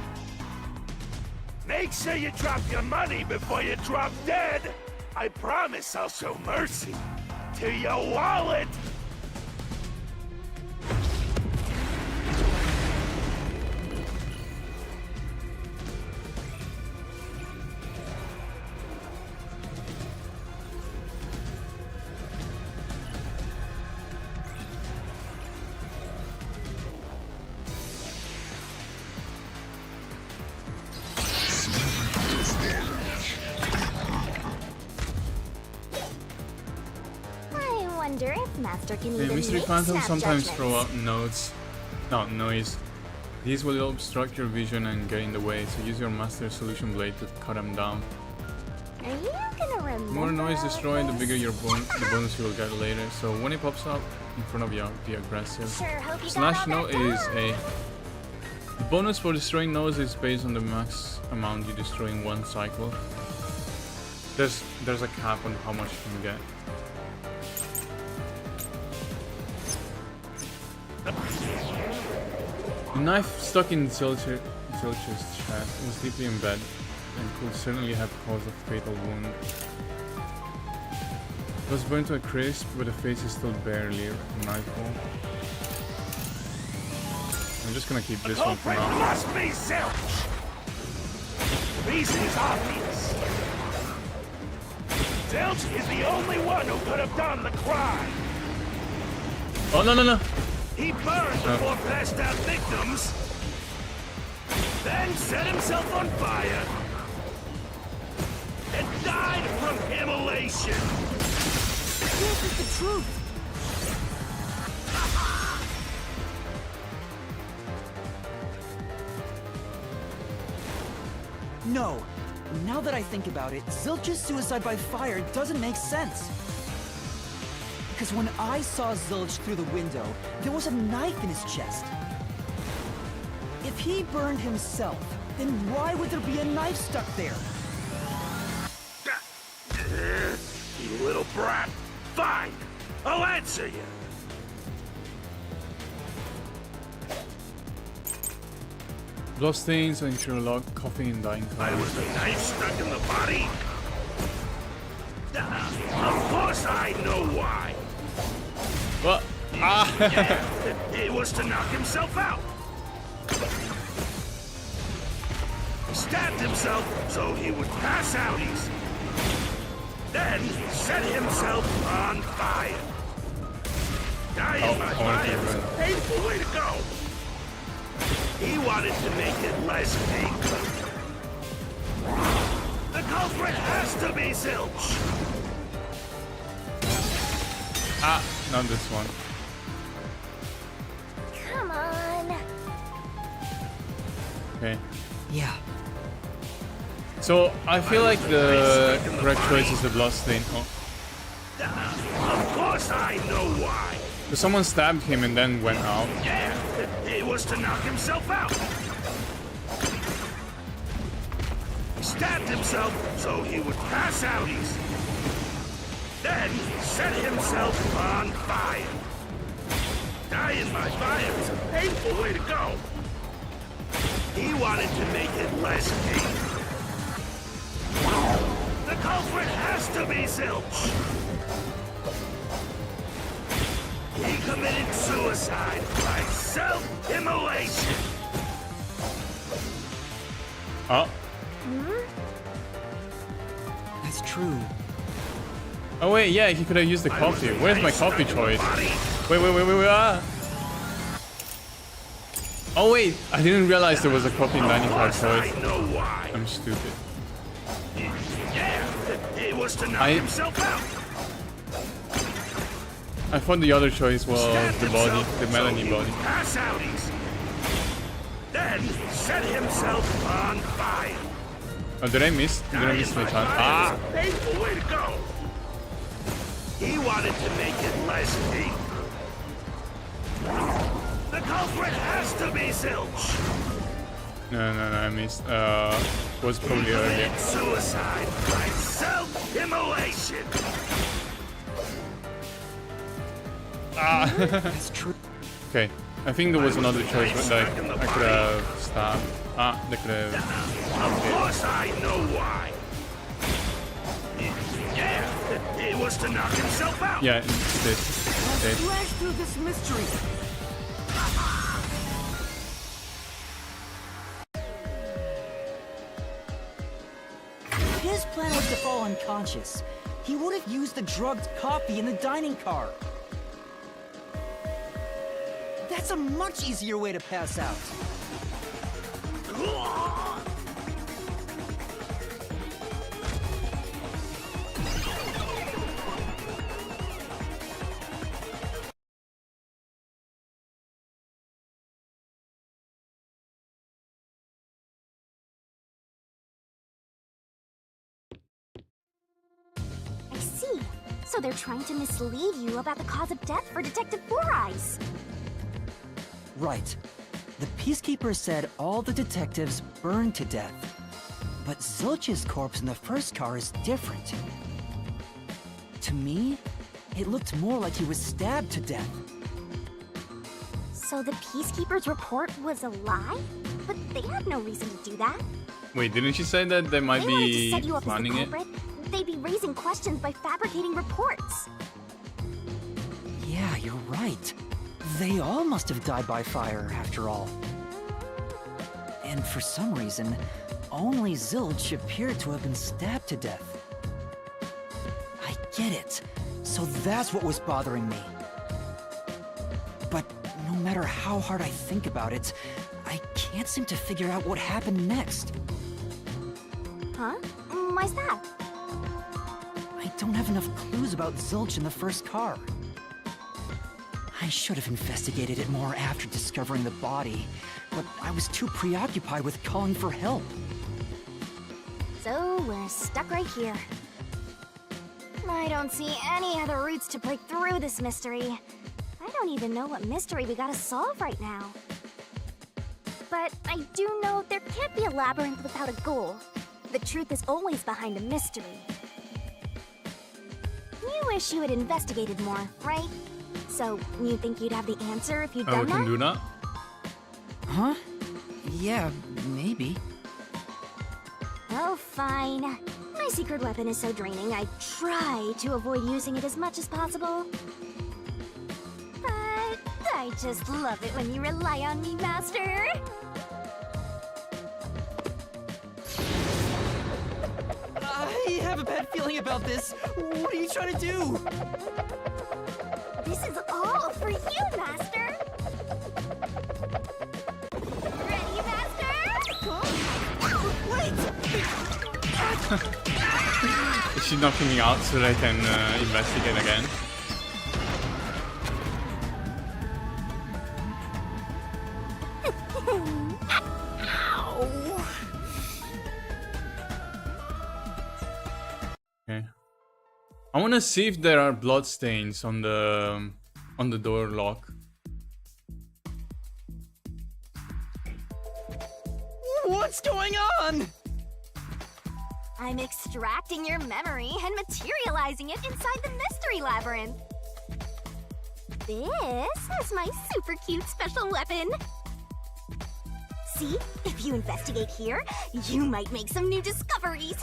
Make sure you drop your money before you drop dead. I promise I'll show mercy to your wallet. I wonder if Master can The even mystery make phantoms snap sometimes judgments. throw out noise. These will obstruct your vision and get in the way, so use your master solution blade to cut them down. Are you gonna remember? The more noise all destroyed, the this? bigger the bonus you will get later. So when it pops up in front of you, be aggressive. Sure hope you got Slash all no that is down. the bonus for destroying nodes is based on the max amount you destroy in one cycle. There's a cap on how much you can get. The knife stuck in Zilch's chest was deeply embedded and could certainly have caused a fatal wound. It was burned to a crisp, but the face is still barely recognizable. I'm just gonna keep this one for Culprit now. must be Zilch. The reason is obvious. Zilch is the only one who could have done the crime. Oh no! He burned the four passed out victims, then set himself on fire, and died from immolation. This is the truth. No. Now that I think about it, Zilch's suicide by fire doesn't make sense. Because when I saw Zilch through the window, there was a knife in his chest. If he burned himself, then why would there be a knife stuck there? You little brat. Fine. I'll answer you. Bloodstains on your log, coffee and dying Why time. was the knife stuck in the body? Of course I know why. What? Ah! Yeah, it was to knock himself out. He stabbed himself so he would pass out easy. Then set himself on fire. Dying by fire was a painful way to go. He wanted to make it less painful. The culprit has to be Zilch. Ah, not this one. Come on. Okay. Yeah. So I feel like the correct choice is the bloodstain. Oh. Of course I know why. So someone stabbed him and then went out. Yeah, it was to knock himself out. He stabbed himself so he would pass out easy. Then set himself on fire. Dying by fire is a painful way to go. He wanted to make it less painful. The culprit has to be Zilch. He committed suicide by self-immolation. Oh. That's true. Oh wait, yeah, he could have used the Why was coffee. the Where's my knife coffee stuck in the choice? body? Wait, ah! Oh wait, I didn't realize there was a copy in dining car Of course choice. I know why. I'm stupid. Yeah, it was to knock I- himself out. I thought the other choice was Stabbed the body, himself the so Melanie he would body. pass out easy. Then set himself on fire. Oh, did I miss my Dying chance? by fire Ah! is a painful way to go. He wanted to make it less painful. The culprit has to be Zilch. No, I missed. Was probably earlier. Committed suicide by self-immolation. That's true. Okay, I think there was another choice that I could have stopped. They could have. Of course I know why. Yeah, it was to knock himself out. Yeah, it's this. Okay. Slash through this mystery. His plan was to fall unconscious. He would have used the drugged coffee in the dining car. That's a much easier way to pass out. I see. So they're trying to mislead you about the cause of death for Detective Four Eyes. Right. The Peacekeeper said all the detectives burned to death. But Zilch's corpse in the first car is different. To me, it looked more like he was stabbed to death. So the Peacekeeper's report was a lie? But they had no reason to do that. Wait, didn't she say that they might They wanted to be set you up as the planning it? culprit. They'd be raising questions by fabricating reports. Yeah, you're right. They all must have died by fire, after all. And for some reason, only Zilch appeared to have been stabbed to death. I get it. So that's what was bothering me. But no matter how hard I think about it, I can't seem to figure out what happened next. Huh? Why's that? I don't have enough clues about Zilch in the first car. I should have investigated it more after discovering the body, but I was too preoccupied with calling for help. So we're stuck right here. I don't see any other routes to break through this mystery. I don't even know what mystery we gotta solve right now. But I do know there can't be a labyrinth without a goal. The truth is always behind a mystery. You wish you had investigated more, right? So, you think you'd have the answer if you'd Oh, we done can that? do that? Huh? Yeah, maybe. Oh, fine. My secret weapon is so draining, I try to avoid using it as much as possible. But I just love it when you rely on me, Master. I have a bad feeling about this. What are you trying to do? This is all for you, Master. Ready, Master? Wait! Is she knocking me out so that I can investigate again? Okay. I want to see if there are blood stains on the door lock. What's going on? I'm extracting your memory and materializing it inside the mystery labyrinth. This is my super cute special weapon. See, if you investigate here, you might make some new discoveries.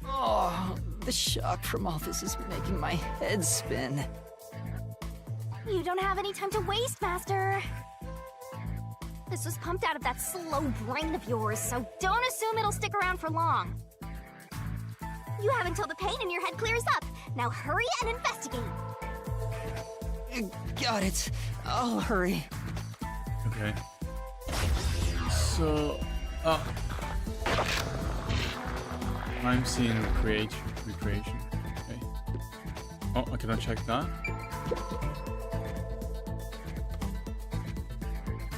Oh, the shock from all this is making my head spin. You don't have any time to waste, Master. This was pumped out of that slow brain of yours, so don't assume it'll stick around for long. You have until the pain in your head clears up. Now hurry and investigate. Got it. I'll hurry. Okay. So, I'm seeing recreation. Okay. Oh, I cannot check that.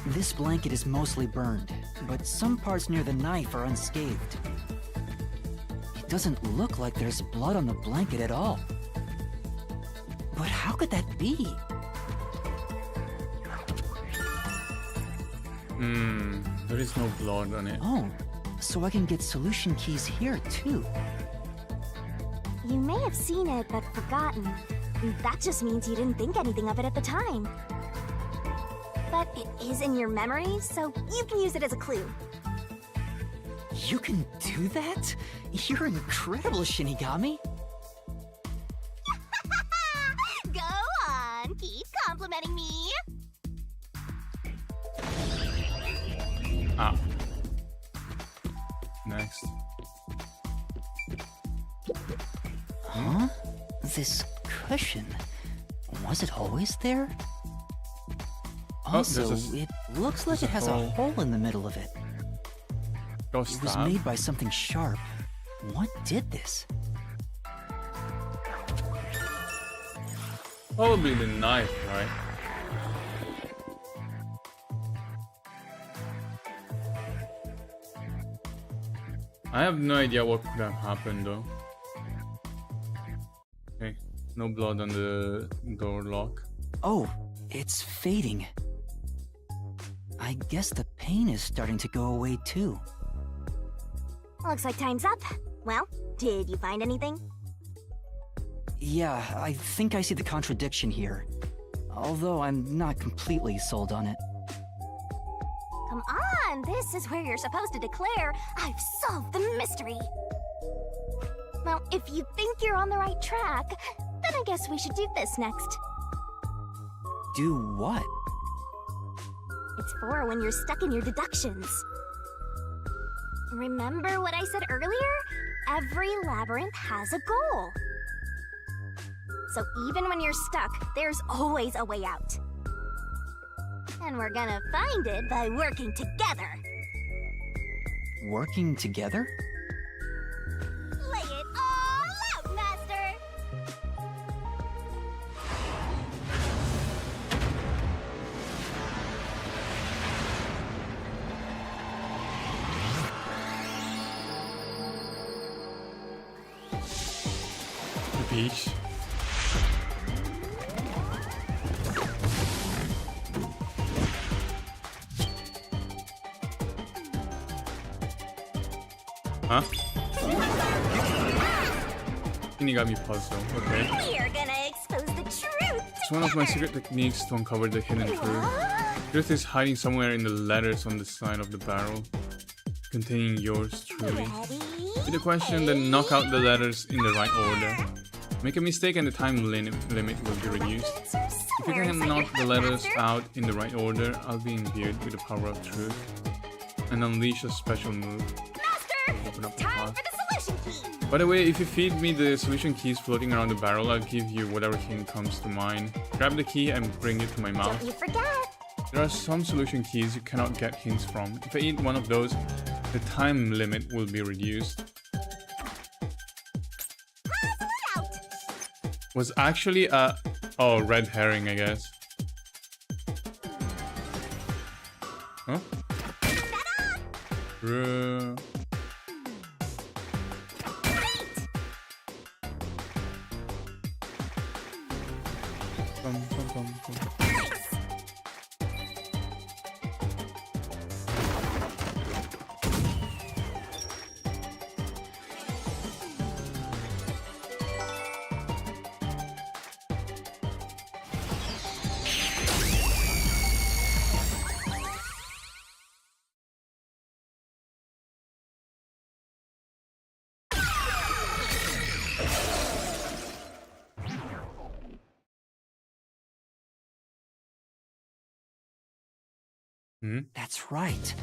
This blanket is mostly burned, but some parts near the knife are unscathed. It doesn't look like there's blood on the blanket at all. But how could that be? There is no blood on it. Oh, so I can get solution keys here too. You may have seen it, but forgotten. That just means you didn't think anything of it at the time. But it is in your memory, so you can use it as a clue. You can do that? You're incredible, Shinigami. Go on, keep complimenting me. Ah. Next. Huh? This cushion, was it always there? Also, it looks like it has a hole in the middle of it. Go It was stab. made by something sharp. What did this? Probably the knife, right? I have no idea what could have happened though. Okay, no blood on the door lock. Oh, it's fading. I guess the pain is starting to go away too. Looks like time's up. Well, did you find anything? Yeah, I think I see the contradiction here. Although I'm not completely sold on it. Come on, this is where you're supposed to declare, I've solved the mystery. Well, if you think you're on the right track, then I guess we should do this next. Do what? It's for when you're stuck in your deductions. Remember what I said earlier? Every labyrinth has a goal. So even when you're stuck, there's always a way out. And we're gonna find it by working together. Working together? Lay it all out, Master! The beach. Huh? Shinigami puzzle, okay. We're gonna expose the truth It's one of my secret techniques to uncover the hidden truth. Truth is hiding somewhere in the letters on the side of the barrel, containing yours truly. With the question, then knock out the letters in the right order. Make a mistake and the time limit will be reduced. If you can knock the letters out in the right order, I'll be imbued with the power of truth and unleash a special move. Open up the Time path. for the solution key! By the way, if you feed me the solution keys floating around the barrel, I'll give you whatever hint comes to mind. Grab the key and bring it to my mouth. Don't you forget! There are some solution keys you cannot get hints from. If I eat one of those, the time limit will be reduced. Out! Was actually a... oh, red herring, I guess. Huh? Bum, bum, bum, bum. That's right.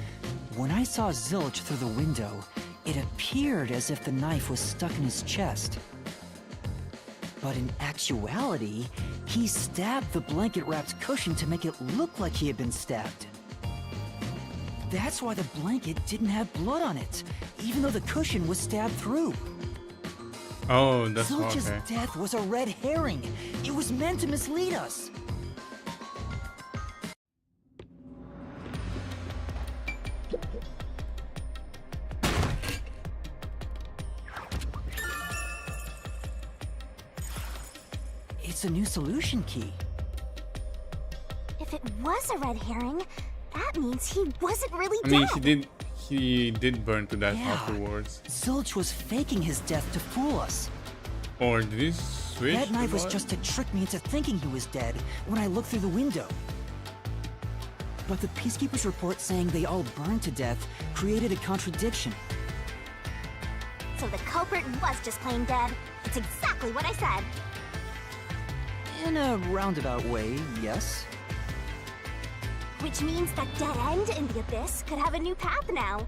When I saw Zilch through the window, it appeared as if the knife was stuck in his chest. But in actuality, he stabbed the blanket-wrapped cushion to make it look like he had been stabbed. That's why the blanket didn't have blood on it, even though the cushion was stabbed through. Oh, that's Zilch's okay. death was a red herring. It was meant to mislead us. It's a new solution key. If it was a red herring, that means he wasn't really I dead. mean, he did burn to death Yeah. afterwards. Zilch was faking his death to fool us. Or did he switch? That to knife was blood? just to trick me into thinking he was dead when I looked through the window. But the Peacekeeper's report saying they all burned to death created a contradiction. So the culprit was just plain dead. It's exactly what I said. In a roundabout way, yes. Which means that dead end in the abyss could have a new path now.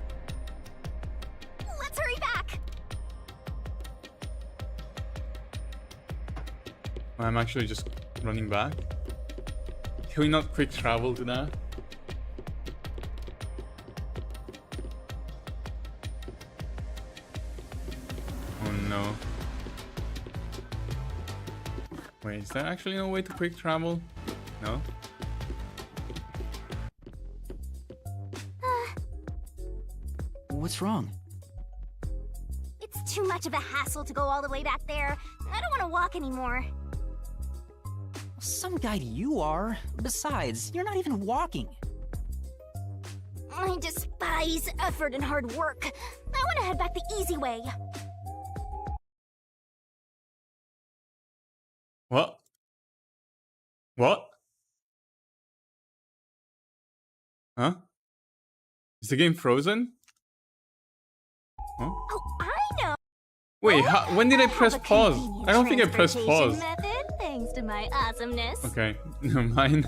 Let's hurry back! I'm actually just running back. Can we not quick travel to that? Oh no. Wait, is there actually no way to quick travel? No? What's wrong? It's too much of a hassle to go all the way back there. I don't want to walk anymore. Some guide you are. Besides, you're not even walking. I despise effort and hard work. I want to head back the easy way. What? What? Huh? Is the game frozen? Huh? Oh, I know! Wait, when did I have press a pause? convenient I don't think I pressed transportation pause. method, thanks to my awesomeness. Okay, never mind.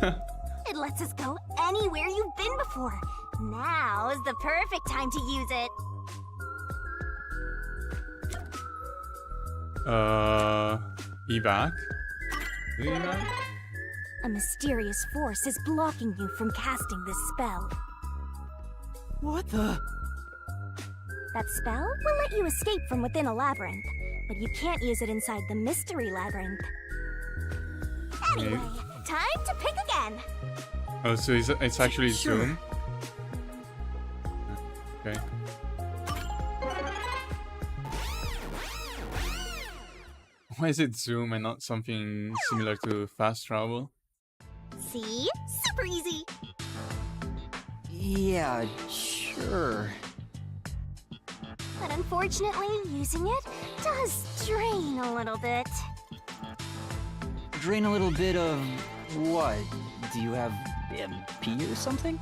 It lets us go anywhere you've been before. Now is the perfect time to use it. Evac? Is it evac? A mysterious force is blocking you from casting this spell. What the? That spell will let you escape from within a labyrinth, but you can't use it inside the mystery labyrinth. Anyway, time to pick again. Oh, so it's actually Sure. Zoom? Okay. Why is it Zoom and not something similar to fast travel? See? Super easy. Yeah, sure. But unfortunately, using it does drain a little bit. Drain a little bit of what? Do you have MP or something?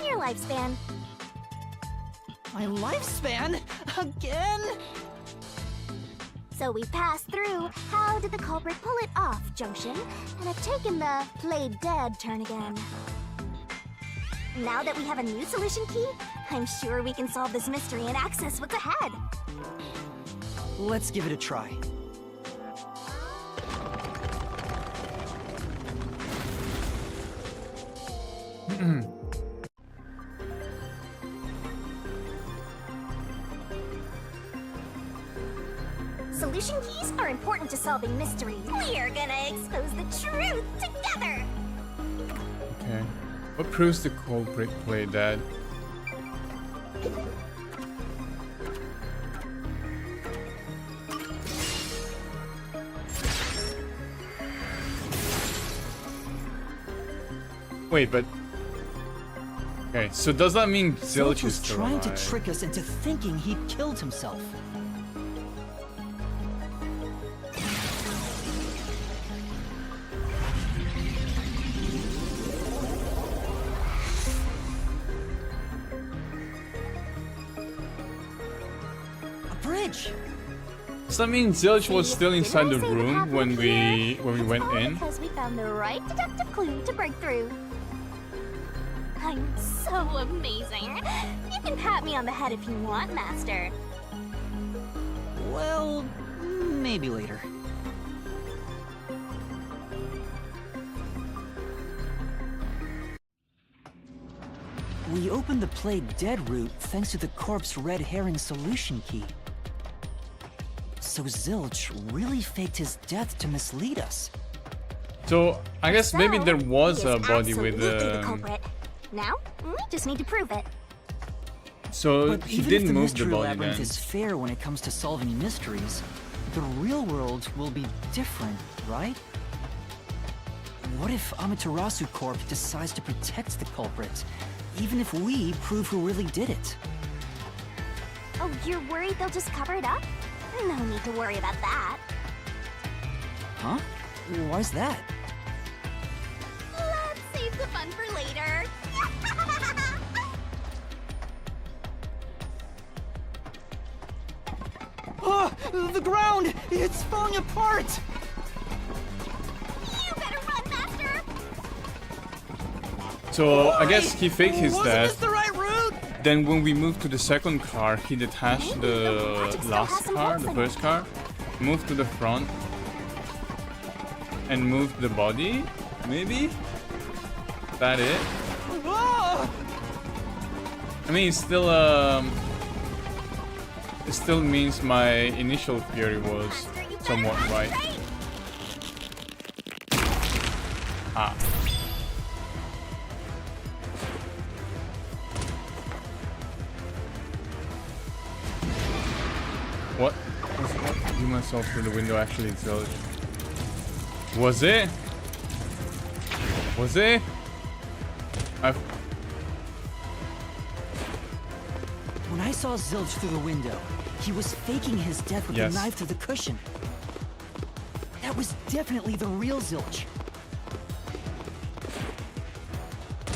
Your lifespan. My lifespan? Again? So we passed through how did the culprit pull it off junction, and have taken the played dead turn again. Now that we have a new solution key, I'm sure we can solve this mystery and access what's ahead. Let's give it a try. Solution keys are important to solving mysteries. We're gonna expose the truth together! Okay. What proves the culprit played dead? Wait, but... Okay, so does that mean Zilch is was still trying to alive? trick us into thinking he'd killed himself. A bridge! Does that mean Zilch was See, still didn't inside I the say the room path when would we clear? It's went all in? because we found the right deductive clue to break through. I'm so amazing. You can pat me on the head if you want, Master. Well, maybe later. opened the play dead route thanks to the corpse red herring solution key. So Zilch really faked his death to mislead us. So I guess maybe there was he a is body with absolutely the culprit. Now, we just need to prove it. So But he even if didn't the move the mystery body labyrinth then. is fair when it comes to solving mysteries, the real world will be different, right? What if Amaterasu Corp decides to protect the culprit, even if we prove who really did it? Oh, you're worried they'll just cover it up? No need to worry about that. Huh? Why's that? Let's save the fun for later. Oh, the ground! It's falling apart! You better run, Master! So I guess he faked his Wasn't this death. the right route? Then when we moved to the second car, he detached the last car, the first car, moved to the front, and moved the body. Maybe? That it? Oh! I mean, it's still it still means my initial theory was somewhat right. Ah. What? What? Do myself through the window actually Zilch. Was it? Was it? When I saw Zilch through the window, he was faking his death with Yes. the knife to the cushion. That was definitely the real Zilch.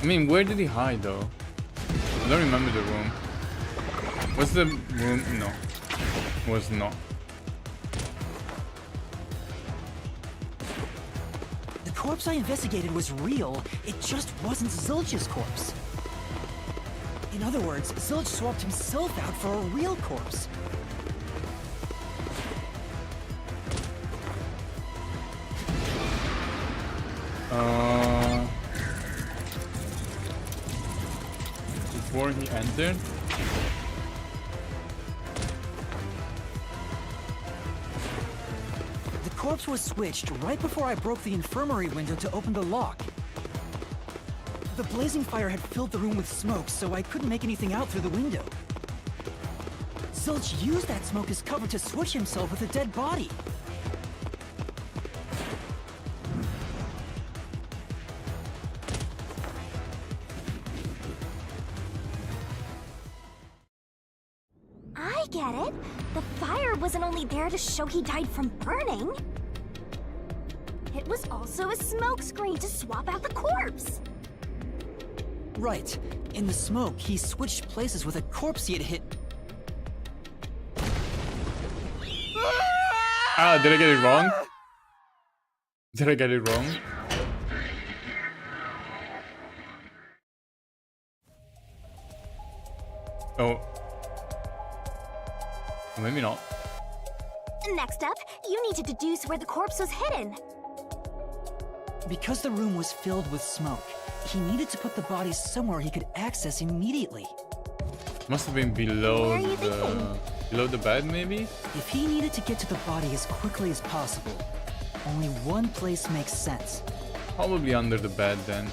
I mean, where did he hide though? I don't remember the room. Was the room? No. Was not. The corpse I investigated was real, it just wasn't Zilch's corpse. In other words, Zilch swapped himself out for a real corpse. Before he entered? The corpse was switched right before I broke the infirmary window to open the lock. The blazing fire had filled the room with smoke, so I couldn't make anything out through the window. Zilch used that smoke as cover to switch himself with a dead body. I get it. The fire wasn't only there to show he died from burning. It was also a smokescreen to swap out the corpse. Right. In the smoke, he switched places with a corpse he had hit. Ah, did I get it wrong? Did I get it wrong? Oh. Maybe not. Next up, you need to deduce where the corpse was hidden. Because the room was filled with smoke, he needed to put the body somewhere he could access immediately. Must have been below Where are you the thinking? below the bed, maybe. If he needed to get to the body as quickly as possible, only one place makes sense. Probably under the bed then.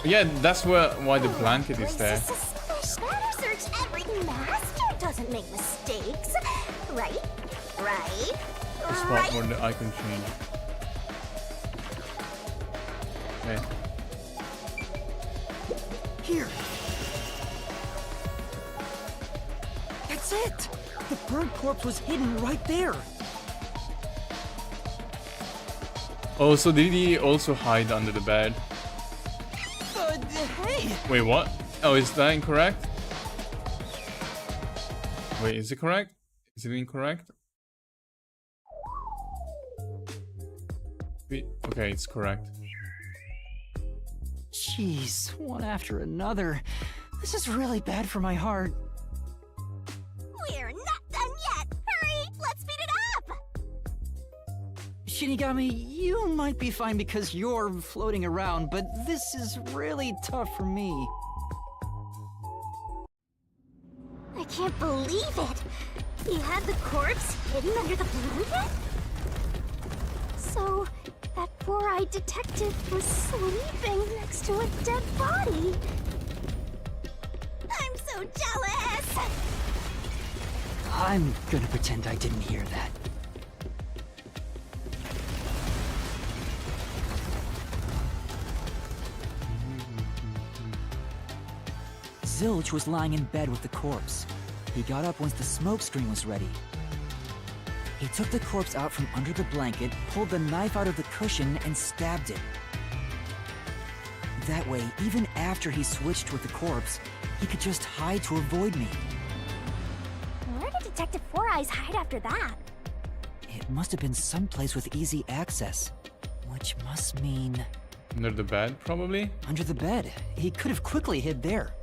Yeah, that's why the blanket is there. Better search everything. Master doesn't make mistakes. Right? Right? The spot Right? where the icon change. Okay. Here! That's it! The bird corpse was hidden right there! Oh, so did he also hide under the bed? Hey! Wait, what? Oh, is that incorrect? Wait, is it correct? Is it incorrect? Wait, okay, it's correct. Jeez, one after another. This is really bad for my heart. We're not done yet. Hurry! Let's speed it up! Shinigami, you might be fine because you're floating around, but this is really tough for me. I can't believe it! He had the corpse hidden under the blanket? So, that four-eyed detective was sleeping next to a dead body. I'm so jealous! I'm gonna pretend I didn't hear that. Zilch was lying in bed with the corpse. He got up once the smoke screen was ready. He took the corpse out from under the blanket, pulled the knife out of the cushion, and stabbed it. That way, even after he switched with the corpse, he could just hide to avoid me. Where did Detective Four Eyes hide after that? It must have been someplace with easy access. Which must mean... Under the bed, probably? under the bed. He could have quickly hid there.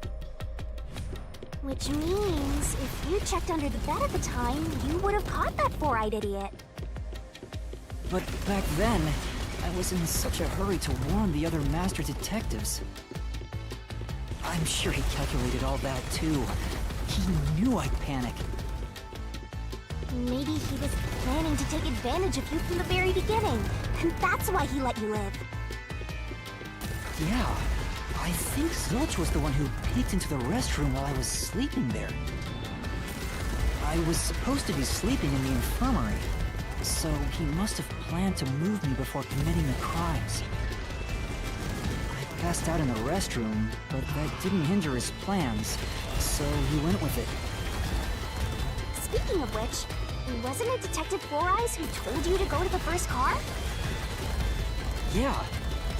Which means, if you checked under the bed at the time, you would have caught that four-eyed idiot. But back then, I was in such a hurry to warn the other master detectives. I'm sure he calculated all that too. He knew I'd panic. Maybe he was planning to take advantage of you from the very beginning, and that's why he let you live. Yeah, I think Zilch was the one who peeked into the restroom while I was sleeping there. I was supposed to be sleeping in the infirmary, so he must have planned to move me before committing the crimes. I passed out in the restroom, but that didn't hinder his plans, so he went with it. Speaking of which, wasn't it Detective Four Eyes who told you to go to the first car? Yeah,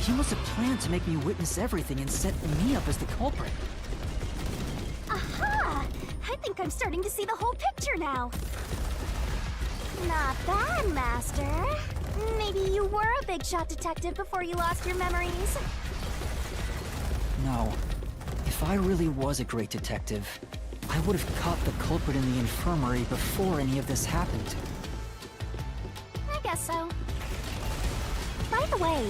he must have planned to make me witness everything and set me up as the culprit. Aha! I think I'm starting to see the whole picture now. Not bad, Master. Maybe you were a big shot detective before you lost your memories. No. If I really was a great detective, I would have caught the culprit in the infirmary before any of this happened. I guess so. By the way,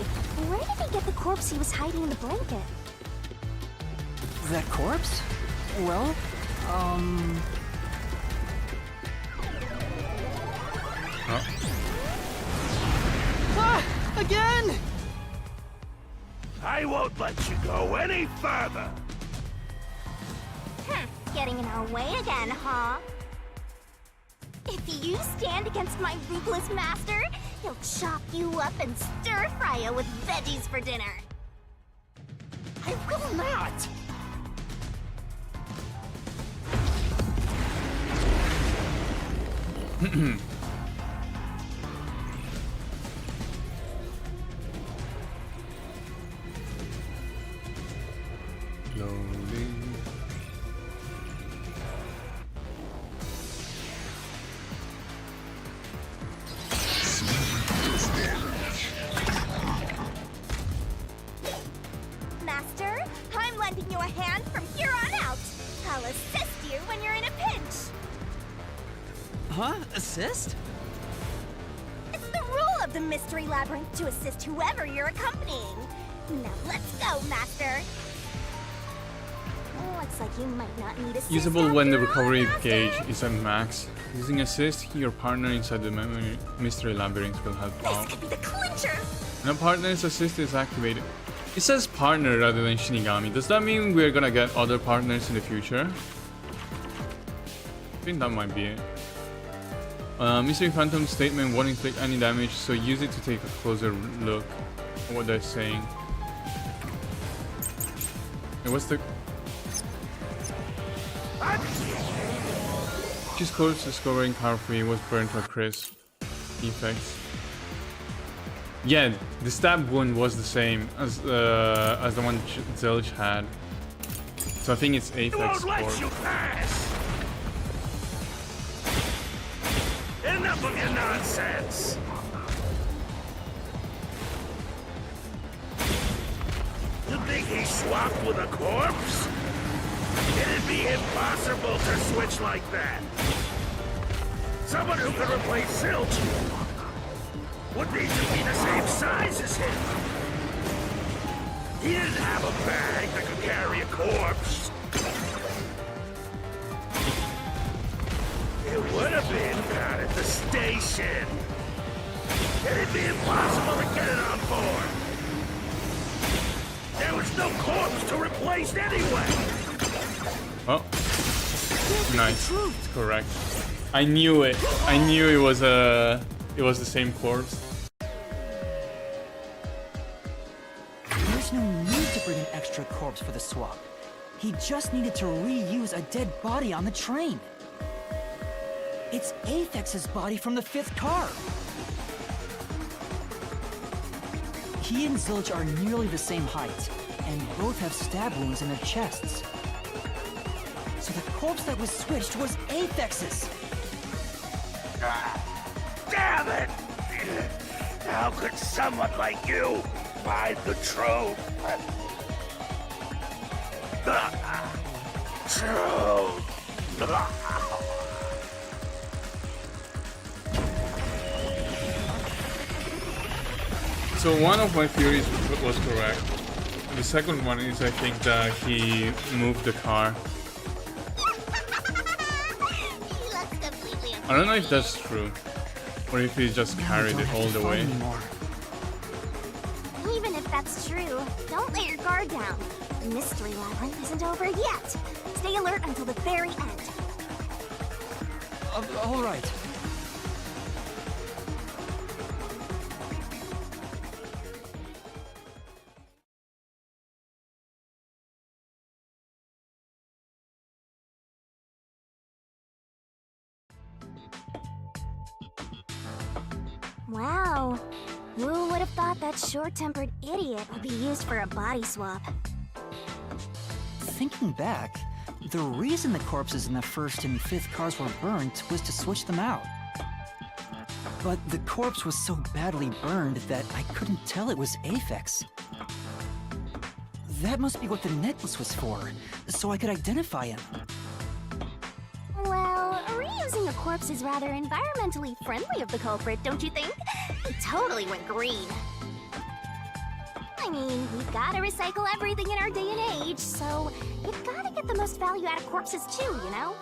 where did he get the corpse he was hiding in the blanket? That corpse? Well, Ah! Again! I won't let you go any further. Getting in our way again, huh? If you stand against my ruthless master, he'll chop you up and stir-fry you with veggies for dinner. I will not! Slowly. Master, I'm lending you a hand from here on out. I'll assist you when you're in a pinch. Huh? Assist? It's the rule of the Mystery Labyrinth to assist whoever you're accompanying. Now let's go, Master. Looks like you might not need assist. Usable when the after all, recovery Master. gauge is at max. Using assist, your partner inside the mystery labyrinth will help This out. could be the clincher. When a partner's assist is activated. It says partner rather than Shinigami. Does that mean we're gonna get other partners in the future? I think that might be it. Mystery Phantom statement won't inflict any damage, so use it to take a closer look at what they're saying. And what's the... She's close to discovering Carfree was burned to a crisp. Effects. Yeah, the stab wound was the same as the one Zilch had. So I think it's He Aphex won't let you Corp. pass. Enough of your nonsense. You think he swapped with a corpse? It'd be impossible to switch like that. Someone who could replace Zilch would need to be the same size as him. He didn't have a bag that could carry a corpse. It would have been down at the station. It'd be impossible to get it on board. There was no corpse to replace anyway. Oh, nice. It's correct. I knew it. I knew it was the same corpse. There's no need to bring an extra corpse for the swap. He just needed to reuse a dead body on the train. It's Aphex's body from the 5th car. He and Zilch are nearly the same height, and both have stab wounds in their chests. So the corpse that was switched was Aphex's. Damn it! How could someone like you find the truth? Truth! So one of my theories was correct. The second one is I think that he moved the car. I don't know if that's true, or if he just carried it all the way. Even if that's true, don't let your guard down. The mystery labyrinth isn't over yet. Stay alert until the very end. All right. Wow. Who would have thought that short-tempered idiot would be used for a body swap? Thinking back, the reason the corpses in the 1st and 5th cars were burnt was to switch them out. But the corpse was so badly burned that I couldn't tell it was Aphex. That must be what the necklace was for, so I could identify him. Well, reusing a corpse is rather environmentally friendly of the culprit, don't you think? It totally went green. I mean, we've gotta recycle everything in our day and age, so you've gotta get the most value out of corpses too, you know?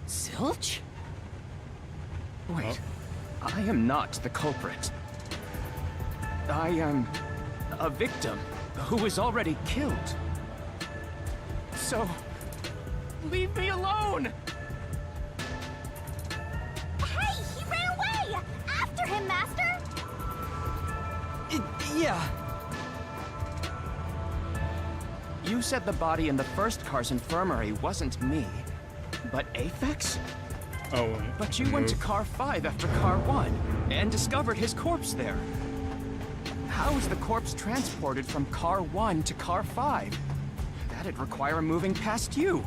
Zilch? Wait, I am not the culprit. I am a victim who is already killed. So, leave me alone! Hey, he ran away! After him, Master! Yeah. You said the body in the 1st car's infirmary wasn't me, but Aphex? Oh, But you went to car 5 after car 1 and discovered his corpse there. How is the corpse transported from car 1 to car 5? That'd require moving past you.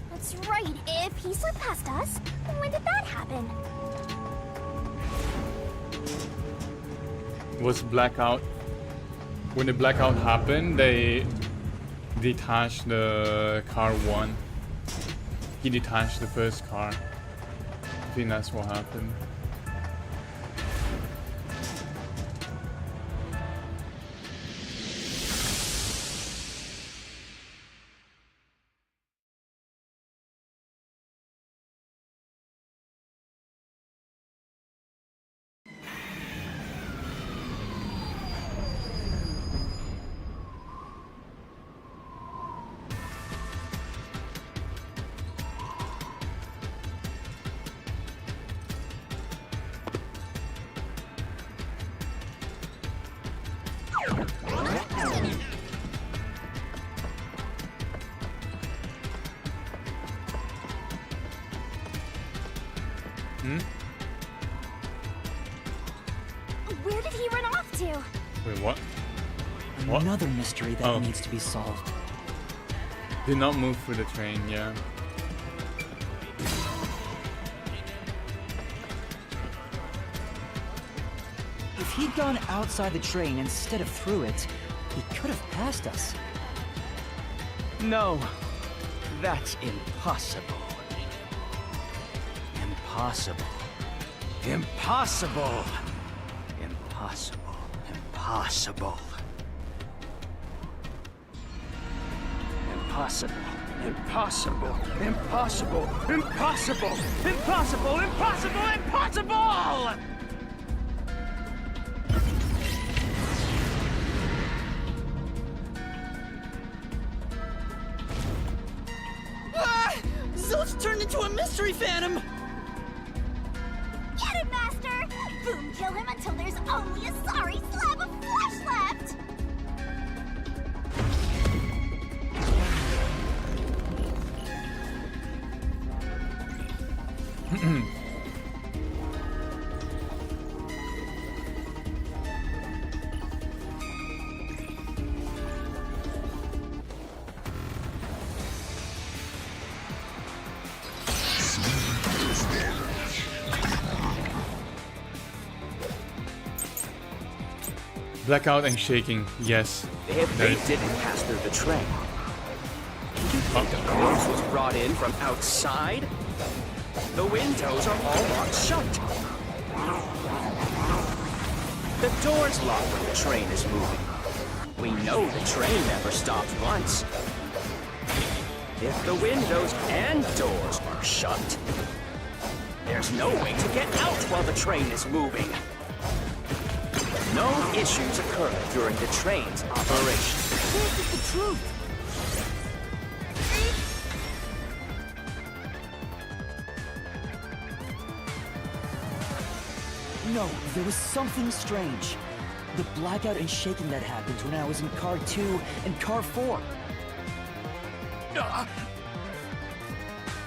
That's right, if he slipped past us, when did that happen? was blackout. When the blackout happened, they detached the car 1. He detached the 1st car. I think that's what happened. Where did he run off to? Wait, what? What? Another mystery that Oh. needs to be solved. Did not move through the train, yeah. If he'd gone outside the train instead of through it, he could have passed us. No, that's impossible. Impossible. Impossible. Impossible. Impossible. Impossible. Impossible. Impossible. Impossible. Impossible. Impossible. Impossible! Zilch turned into a mystery phantom! Get him, Master! Boom, kill him until there's only a sorry slab of flesh left! Blackout and shaking, yes. If they didn't pass through the train, you think the corpse was brought in from outside? The windows are all locked shut. The door's locked when the train is moving. We know the train never stops once. If the windows and doors are shut, there's no way to get out while the train is moving. No issues occur during the train's operation. This is the truth! No, there was something strange. The blackout and shaking that happened when I was in car 2 and car 4.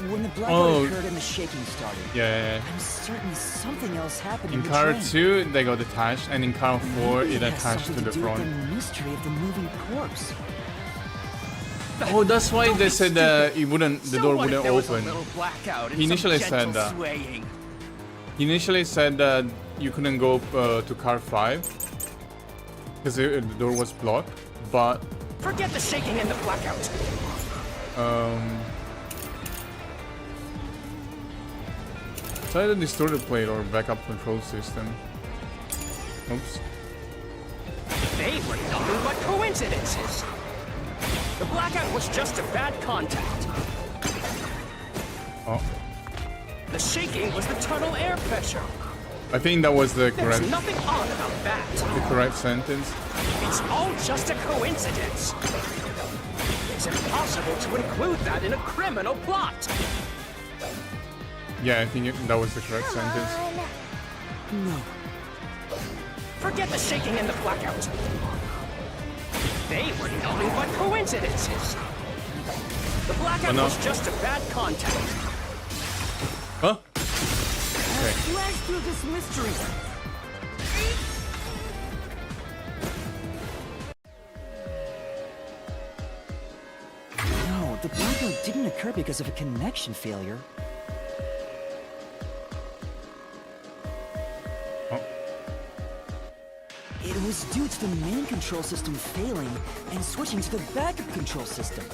When the blackout occurred and the shaking started, Yeah. I'm certain something else happened In the car train. 2, they got attached, and in car 4, Maybe it has attached to something the do with front. the mystery of the moving corpse. Oh, that's why Don't they be said stupid. it wouldn't. The So door what if wouldn't there was a open. little blackout and He initially some said gentle that. swaying? He initially said that you couldn't go to car 5 because the door was blocked, but Forget the shaking and the blackout. try the distorted plate or backup control system. Oops. They were nothing but coincidences. The blackout was just a bad contact. Oh, The shaking was the tunnel air pressure. I think that was the There's correct nothing odd about that. sentence. It's all just a coincidence. It's impossible to include that in a criminal plot. Yeah, I think that was the correct Come sentence. on. No. Forget the shaking and the blackout. They were nothing but coincidences. The blackout Oh, no. was just a bad contact. Huh? Flash through this mystery! No, the blackout didn't occur because of a connection failure. Oh. It was due to the main control system failing and switching to the backup control system.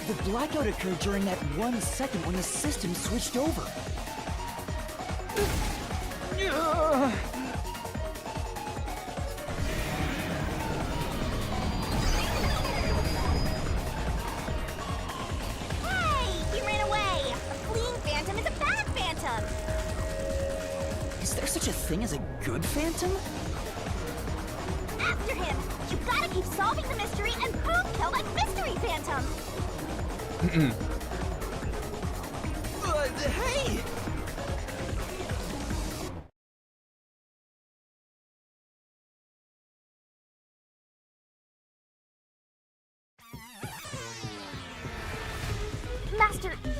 The blackout occurred during that 1 second when the system switched over. Hey! He ran away! A fleeing phantom is a bad phantom! Is there such a thing as a good phantom? After him! You gotta keep solving the mystery and boom, kill that mystery phantom! Hey!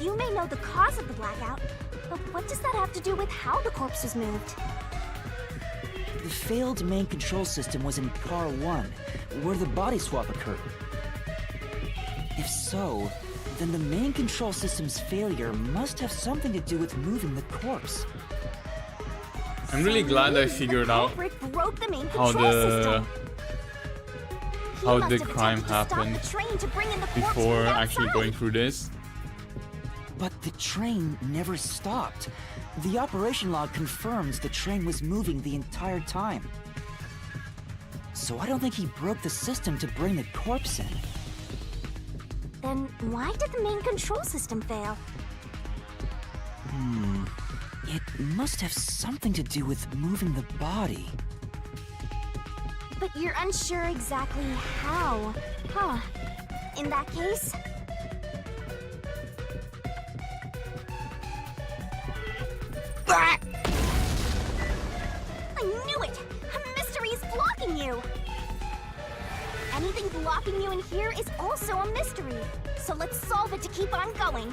You may know the cause of the blackout, but what does that have to do with how the corpse was moved? The failed main control system was in Car 1, where the body swap occurred. If so, then the main control system's failure must have something to do with moving the corpse. I'm really glad I figured out Broke the main how control system. how He the must have crime attempted to stop happened the train to bring in the corpse before from actually outside. going through this. But the train never stopped. The operation log confirms the train was moving the entire time. So I don't think he broke the system to bring the corpse in. Then why did the main control system fail? It must have something to do with moving the body. But you're unsure exactly how. Huh. In that case, I knew it! A mystery is blocking you! Anything blocking you in here is also a mystery. So let's solve it to keep on going.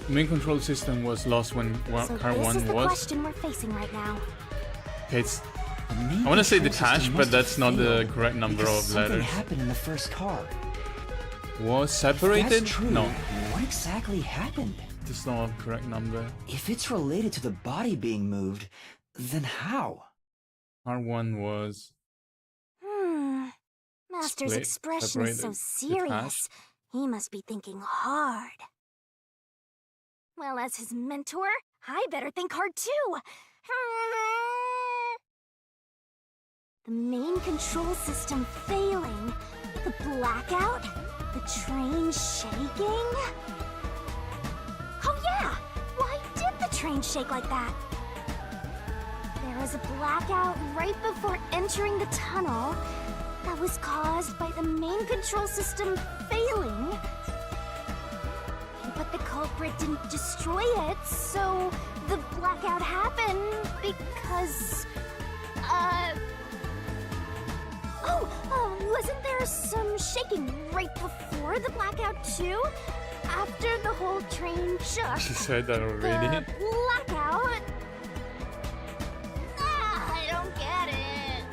Main control system was lost when So car this 1 is the was. question we're facing right now. Okay, it's, The main I want to say control detached, system but must have that's not the failed correct number because of something letters. happened in the first car. Was If separated? that's true, No, what exactly happened? it's not the correct number. If it's related to the body being moved, then how? Car 1 was Master's Split, expression is so separated, serious. detached. He must be thinking hard. Well, as his mentor, I better think hard too. The main control system failing, the blackout, the train shaking. Oh yeah! Why did the train shake like that? There was a blackout right before entering the tunnel that was caused by the main control system failing. But the culprit didn't destroy it, so the blackout happened because... wasn't there some shaking right before the blackout too? After the whole train shook. She said that already. The blackout? I don't get it.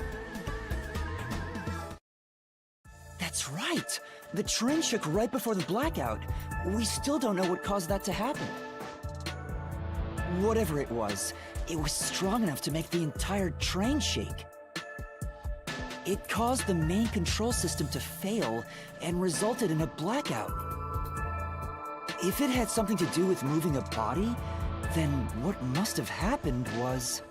That's right! The train shook right before the blackout. We still don't know what caused that to happen. Whatever it was strong enough to make the entire train shake. It caused the main control system to fail and resulted in a blackout. If it had something to do with moving a body, then what must have happened was...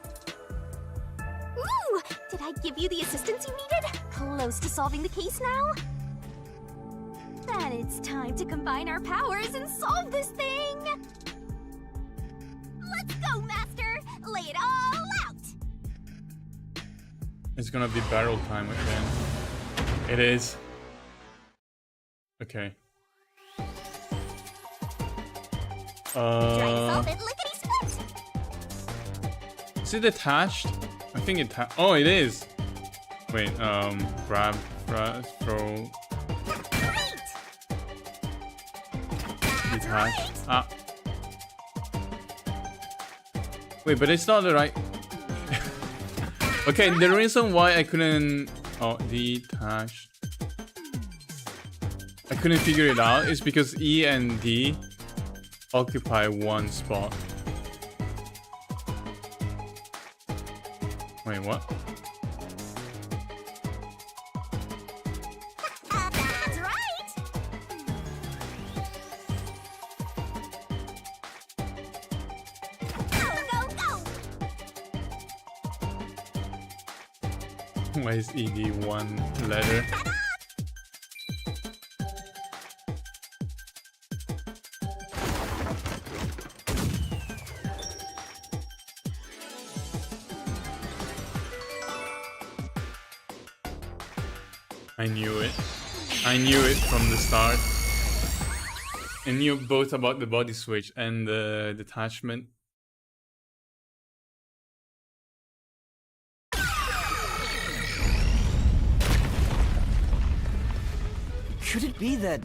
Ooh! Did I give you the assistance you needed? Close to solving the case now? Then it's time to combine our powers and solve this thing! Let's go, Master! Lay it all out! It's gonna be barrel time again. It is. Okay. Try to solve it lickety-split! Is it attached? I think it oh, it is. Wait, grab, throw, Great! detach. Ah. Wait, but it's not the right... Okay, the reason why I couldn't... Oh, detach. I couldn't figure it out is because E and D occupy one spot. Wait, what? That's right! Go, go, go! Why is ED one letter? I knew it. I knew it from the start. I knew both about the body switch and the detachment. Could it be that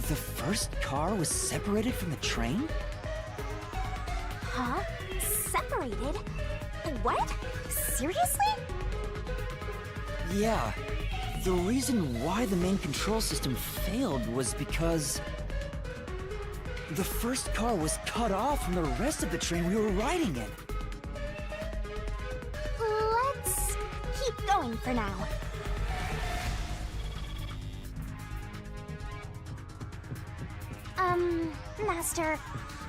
the first car was separated from the train? Huh? Separated? What? Seriously? Yeah. The reason why the main control system failed was because the first car was cut off from the rest of the train we were riding in. Let's keep going for now. Master,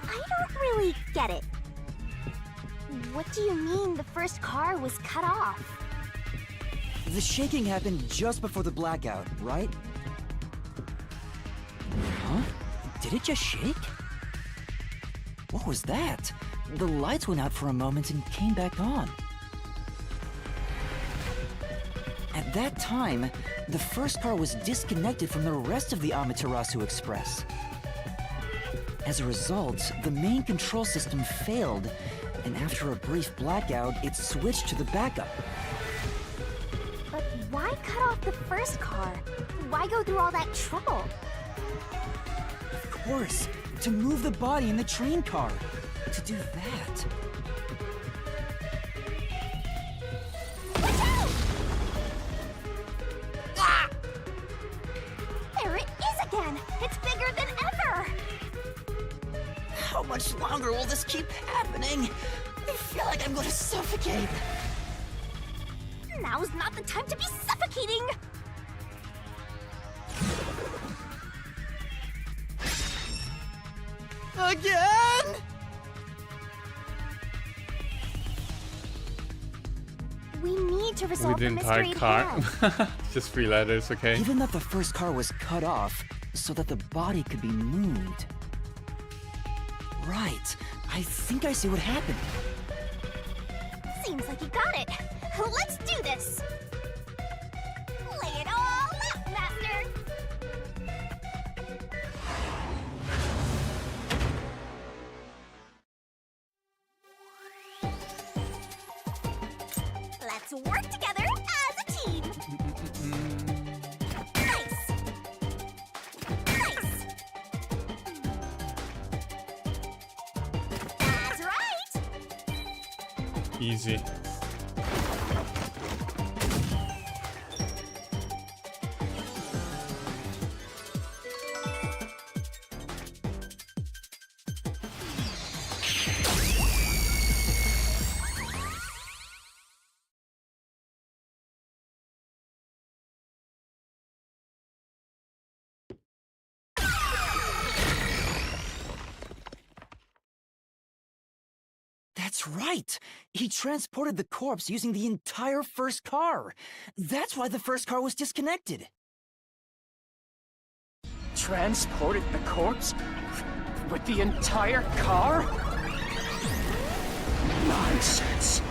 I don't really get it. What do you mean the first car was cut off? The shaking happened just before the blackout, right? Huh? Did it just shake? What was that? The lights went out for a moment and came back on. At that time, the first car was disconnected from the rest of the Amaterasu Express. As a result, the main control system failed, and after a brief blackout, it switched to the backup. But why cut off the first car? Why go through all that trouble? Of course, to move the body in the train car. To do that. Watch out! Ah! There it is again! It's bigger than ever! How much longer will this keep happening? I feel like I'm going to suffocate. Now's not the time to be suffocating! Again? We need to resolve With the the entire mystery car. at hand. Just 3 letters, okay? Given that the first car was cut off so that the body could be moved. Right. I think I see what happened. Seems like you got it. Let's do this. Lay it all out, Master. Let's work together as a team. Nice. Nice. That's right. Easy. That's right! He transported the corpse using the entire first car. That's why the first car was disconnected. Transported the corpse? With the entire car? Nonsense.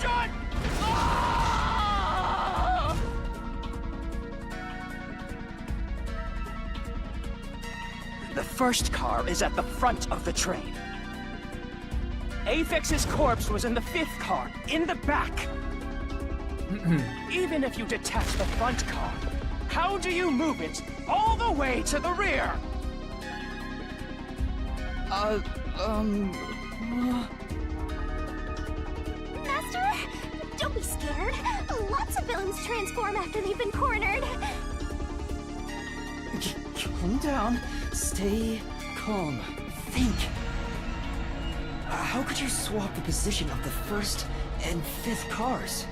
Shut up! The first car is at the front of the train. Apex's corpse was in the 5th car, in the back. Even if you detach the front car, how do you move it all the way to the rear? Master, don't be scared. Lots of villains transform after they've been cornered. Calm down. Stay calm. Think. How could you swap the position of the 1st and 5th cars?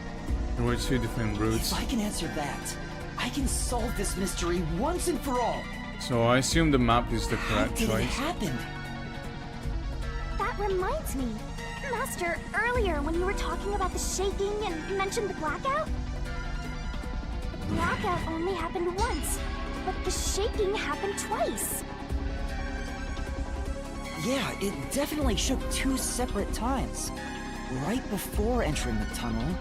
There were 2 different routes. If I can answer that, I can solve this mystery once and for all. So I assume the map is the How correct did it choice. happen? That reminds me. Master, earlier when you were talking about the shaking and mentioned the blackout? The blackout only happened once, but the shaking happened twice. Yeah, it definitely shook 2 separate times. Right before entering the tunnel,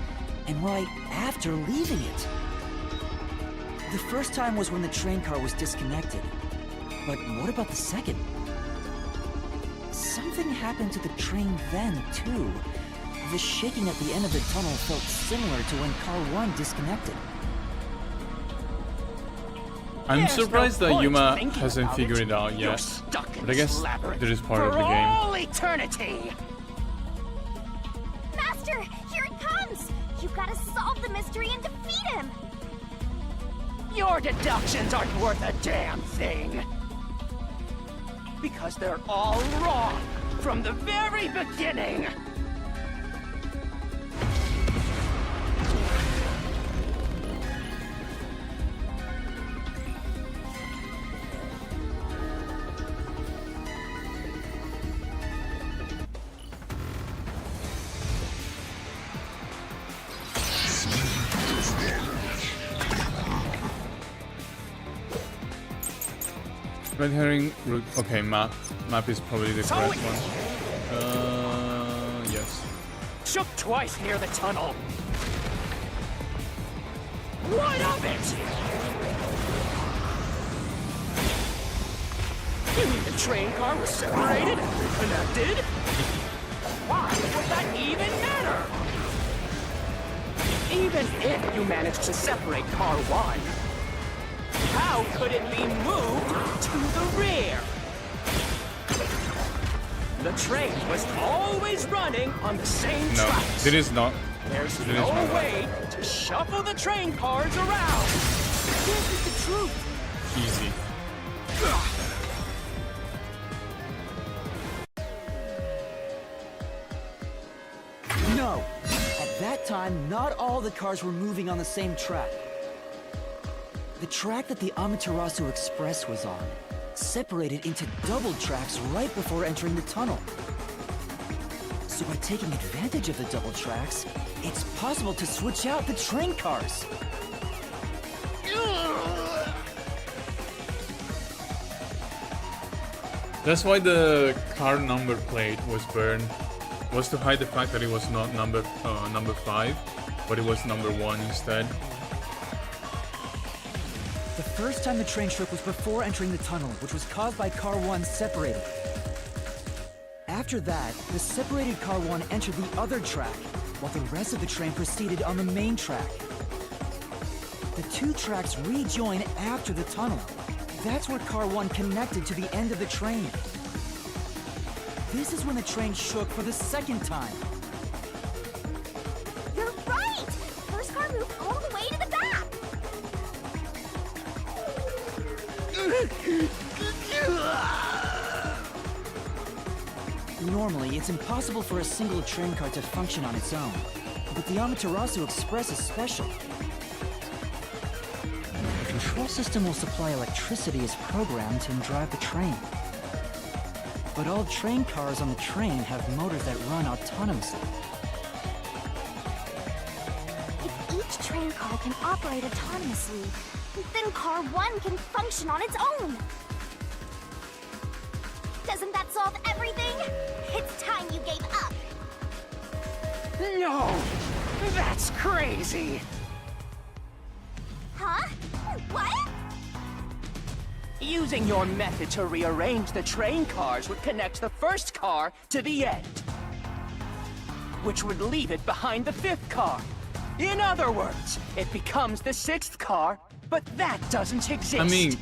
and right after leaving it. The first time was when the train car was disconnected. But what about the second? Something happened to the train then, too. The shaking at the end of the tunnel felt similar to when Car 1 disconnected. I'm There's surprised no that point Yuma thinking hasn't about figured it out You're yet. stuck in But I guess this labyrinth that is part for of the game. all eternity. Master, here it comes! You gotta solve the mystery and defeat him! Your deductions aren't worth a damn thing. Because they're all wrong from the very beginning. Red herring route. Okay, map. Map is probably the So correct it- one. Yes. Shook twice near the tunnel. What of it? You mean the train car was separated and reconnected? Why would that even matter? Even if you managed to separate car 1, how could it be moved to the rear? The train was always running on the same No, tracks. it is not. There's It is no not. way to shuffle the train cars around. This is the truth. Easy. No! At that time, not all the cars were moving on the same track. The track that the Amaterasu Express was on separated into double tracks right before entering the tunnel. So by taking advantage of the double tracks, it's possible to switch out the train cars. That's why the car number plate was burned. Was to hide the fact that it was not number 5, but it was number 1 instead. The first time the train shook was before entering the tunnel, which was caused by car 1 separating. After that, the separated car 1 entered the other track, while the rest of the train proceeded on the main track. The two tracks rejoin after the tunnel. That's where car 1 connected to the end of the train. This is when the train shook for the second time. You're right! First car moved all the way to the back! Normally, it's impossible for a single train car to function on its own. But the Amaterasu Express is special. The control system will supply electricity as programmed and drive the train. But all train cars on the train have motors that run autonomously. If each train car can operate autonomously, then car 1 can function on its own! Doesn't that solve everything? It's time you gave up! No! That's crazy! Huh? What? Using your method to rearrange the train cars would connect the first car to the end, which would leave it behind the fifth car. In other words, it becomes the sixth car, but that doesn't exist. I mean,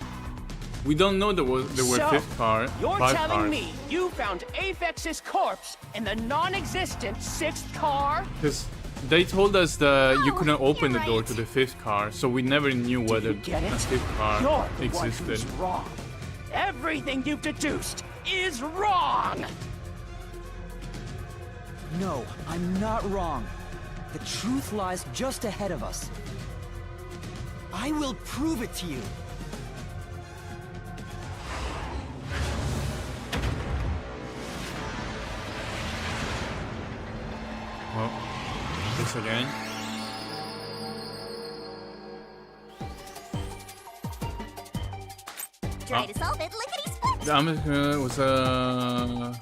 we don't know there were So, 5th car. You're 5 telling cars. me you found Aphex's corpse in the non-existent sixth car? Because they told us that you Oh, couldn't open the you're door right. to the 5th car, so we never knew whether You get it? a 5th car You're the one existed. who's wrong. Everything you've deduced is wrong! No, I'm not wrong. The truth lies just ahead of us. I will prove it to you. Well, this again. Try to solve it, lickety-split! The America was a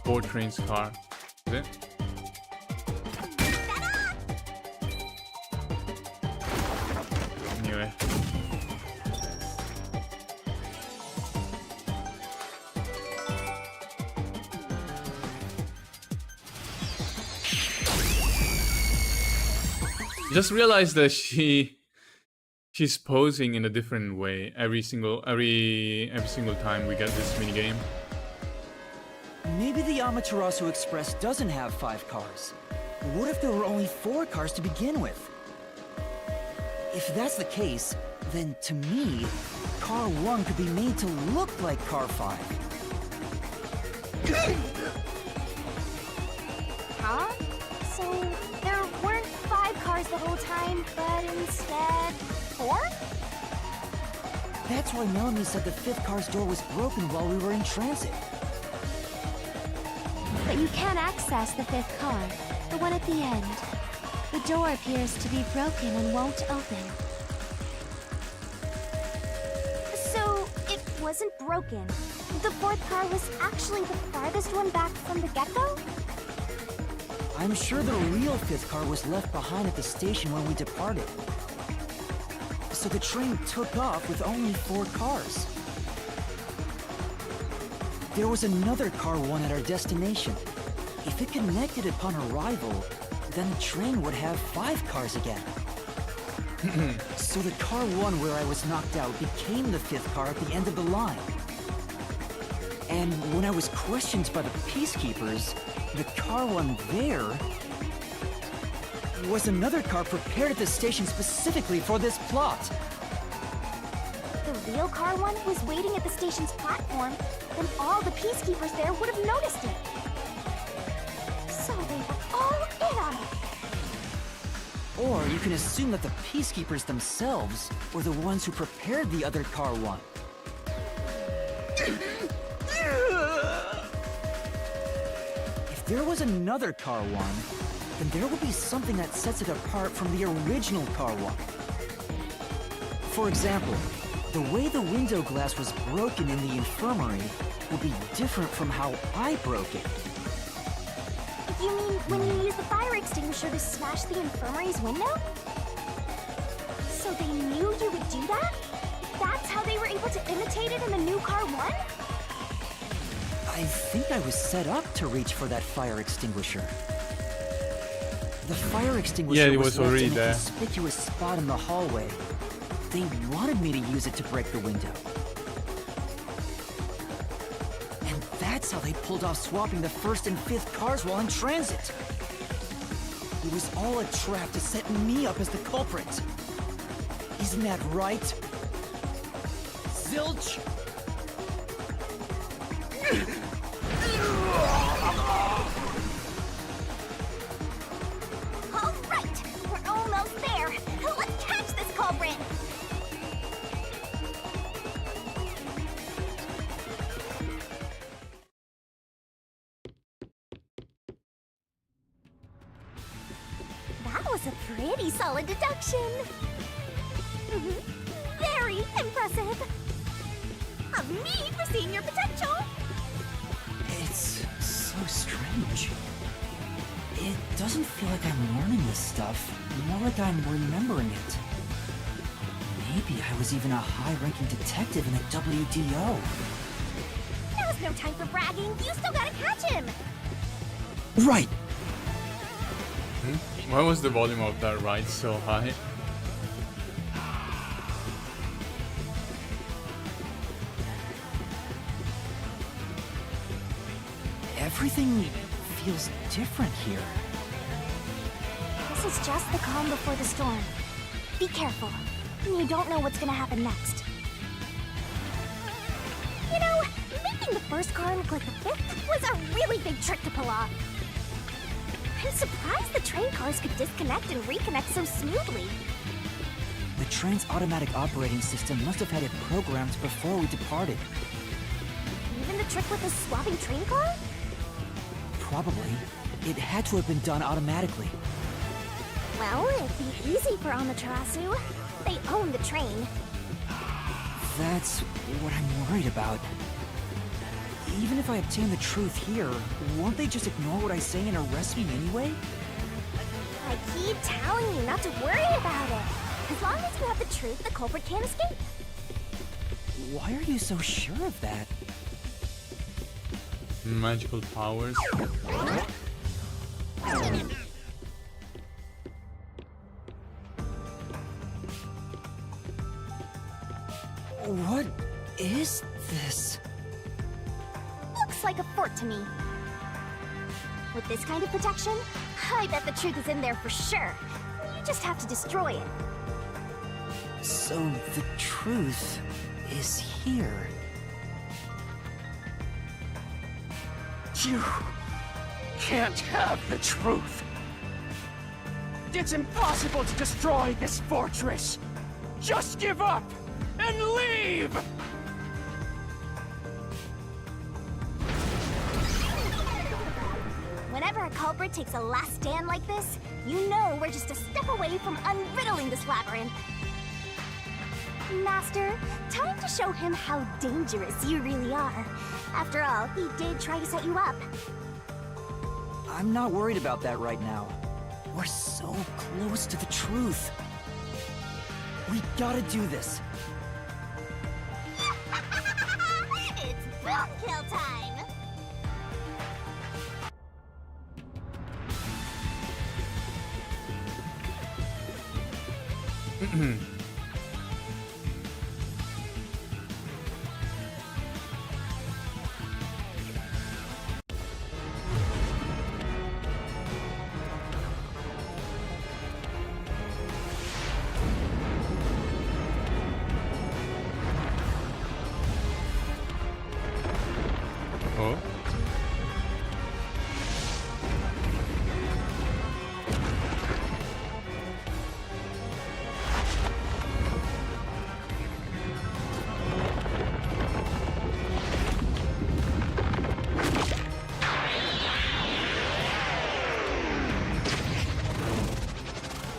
4 trains car. Is it? Anyway. Just realized that she she's posing in a different way every single time we get this minigame. Maybe the Amaterasu Express doesn't have 5 cars. What if there were only 4 cars to begin with? If that's the case, then to me, Car 1 could be made to look like Car 5. Huh? So there weren't 5 cars the whole time, but instead 4? That's why Melanie said the 5th car's door was broken while we were in transit. But you can't access the 5th car, the one at the end. The door appears to be broken and won't open. So it wasn't broken. The 4th car was actually the farthest one back from the get-go? I'm sure the real 5th car was left behind at the station when we departed. So the train took off with only 4 cars. There was another Car 1 at our destination. If it connected upon arrival, then the train would have 5 cars again. So the Car 1 where I was knocked out became the 5th car at the end of the line. And when I was questioned by the Peacekeepers, the Car 1 there was another car prepared at the station specifically for this plot. The real Car 1 was waiting at the station's platform, then all the Peacekeepers there would have noticed it. So they were all in on it. Or you can assume that the Peacekeepers themselves were the ones who prepared the other Car 1. If there was another Car 1, then there will be something that sets it apart from the original Car 1. For example, the way the window glass was broken in the infirmary will be different from how I broke it. You mean when you used the fire extinguisher to smash the infirmary's window? So they knew you would do that? That's how they were able to imitate it in the new Car 1? I think I was set up to reach for that fire extinguisher. The fire extinguisher it was was already left in a there. conspicuous spot in the hallway. They wanted me to use it to break the window. And that's how they pulled off swapping the 1st and 5th cars while in transit. It was all a trap to set me up as the culprit. Isn't that right? Zilch? All right, we're almost there. Let's catch this culprit. That was a pretty solid deduction. Very impressive. Of me foreseeing your potential. It's so strange. It doesn't feel like I'm learning this stuff, more like I'm remembering it. Maybe I was even a high-ranking detective in the WDO. Now's no time for bragging. You still gotta catch him. Right! Why was the volume of that ride so high? Everything feels different here. This is just the calm before the storm. Be careful. You don't know what's gonna happen next. You know, making the 1st car look like the 5th was a really big trick to pull off. I'm surprised the train cars could disconnect and reconnect so smoothly. The train's automatic operating system must have had it programmed before we departed. Even the trick with the swapping train car? Probably. It had to have been done automatically. Well, it'd be easy for Amaterasu. They own the train. That's what I'm worried about. Even if I obtain the truth here, won't they just ignore what I say and arrest me anyway? I keep telling you not to worry about it. As long as you have the truth, the culprit can't escape. Why are you so sure of that? Magical powers. looks like a fort to me. With this kind of protection, I bet the truth is in there for sure. You just have to destroy it. So the truth is here. You can't have the truth. It's impossible to destroy this fortress. Just give up and leave! Whenever a culprit takes a last stand like this, you know we're just a step away from unriddling this labyrinth. Master, time to show him how dangerous you really are. After all, he did try to set you up. I'm not worried about that right now. We're so close to the truth. We gotta do this. It's boom kill time! Oh.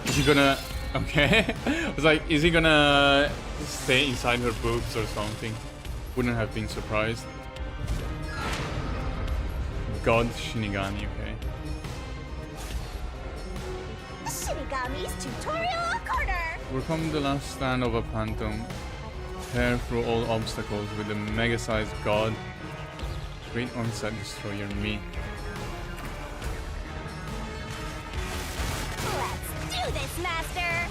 Is he gonna... Okay. I was like, is he gonna stay inside her boobs or something? Wouldn't have been surprised. God Shinigami, okay. Shinigami's tutorial corner! Overcome the last stand of a phantom. Tear through all obstacles with the mega-sized god. Great onset destroyer me. Let's do this, Master!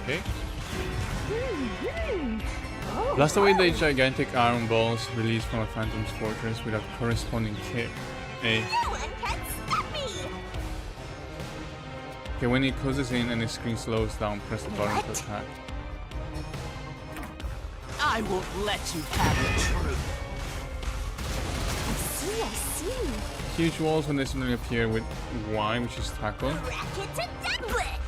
Okay. Oh, Blast away the gigantic iron balls released from a phantom's fortress with a corresponding kick. A. no one can stop me! Okay, when it closes in and the screen slows down, press the button to What? attack. I won't let you have the truth. I see. Huge walls will necessarily appear with Y, which is tackle. Racket to Dumblet!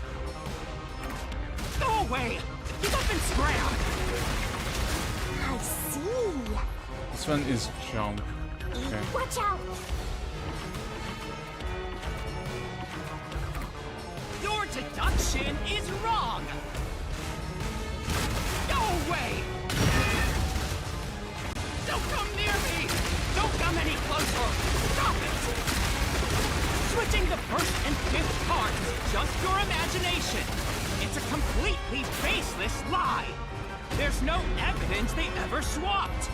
Go away! Get up and scram! I see. This one is jump. Okay. Watch out! Your deduction is wrong! Go away! Don't come near me! Don't come any closer! Stop it! Switching the first and fifth cards is just your imagination. It's a completely baseless lie. There's no evidence they ever swapped.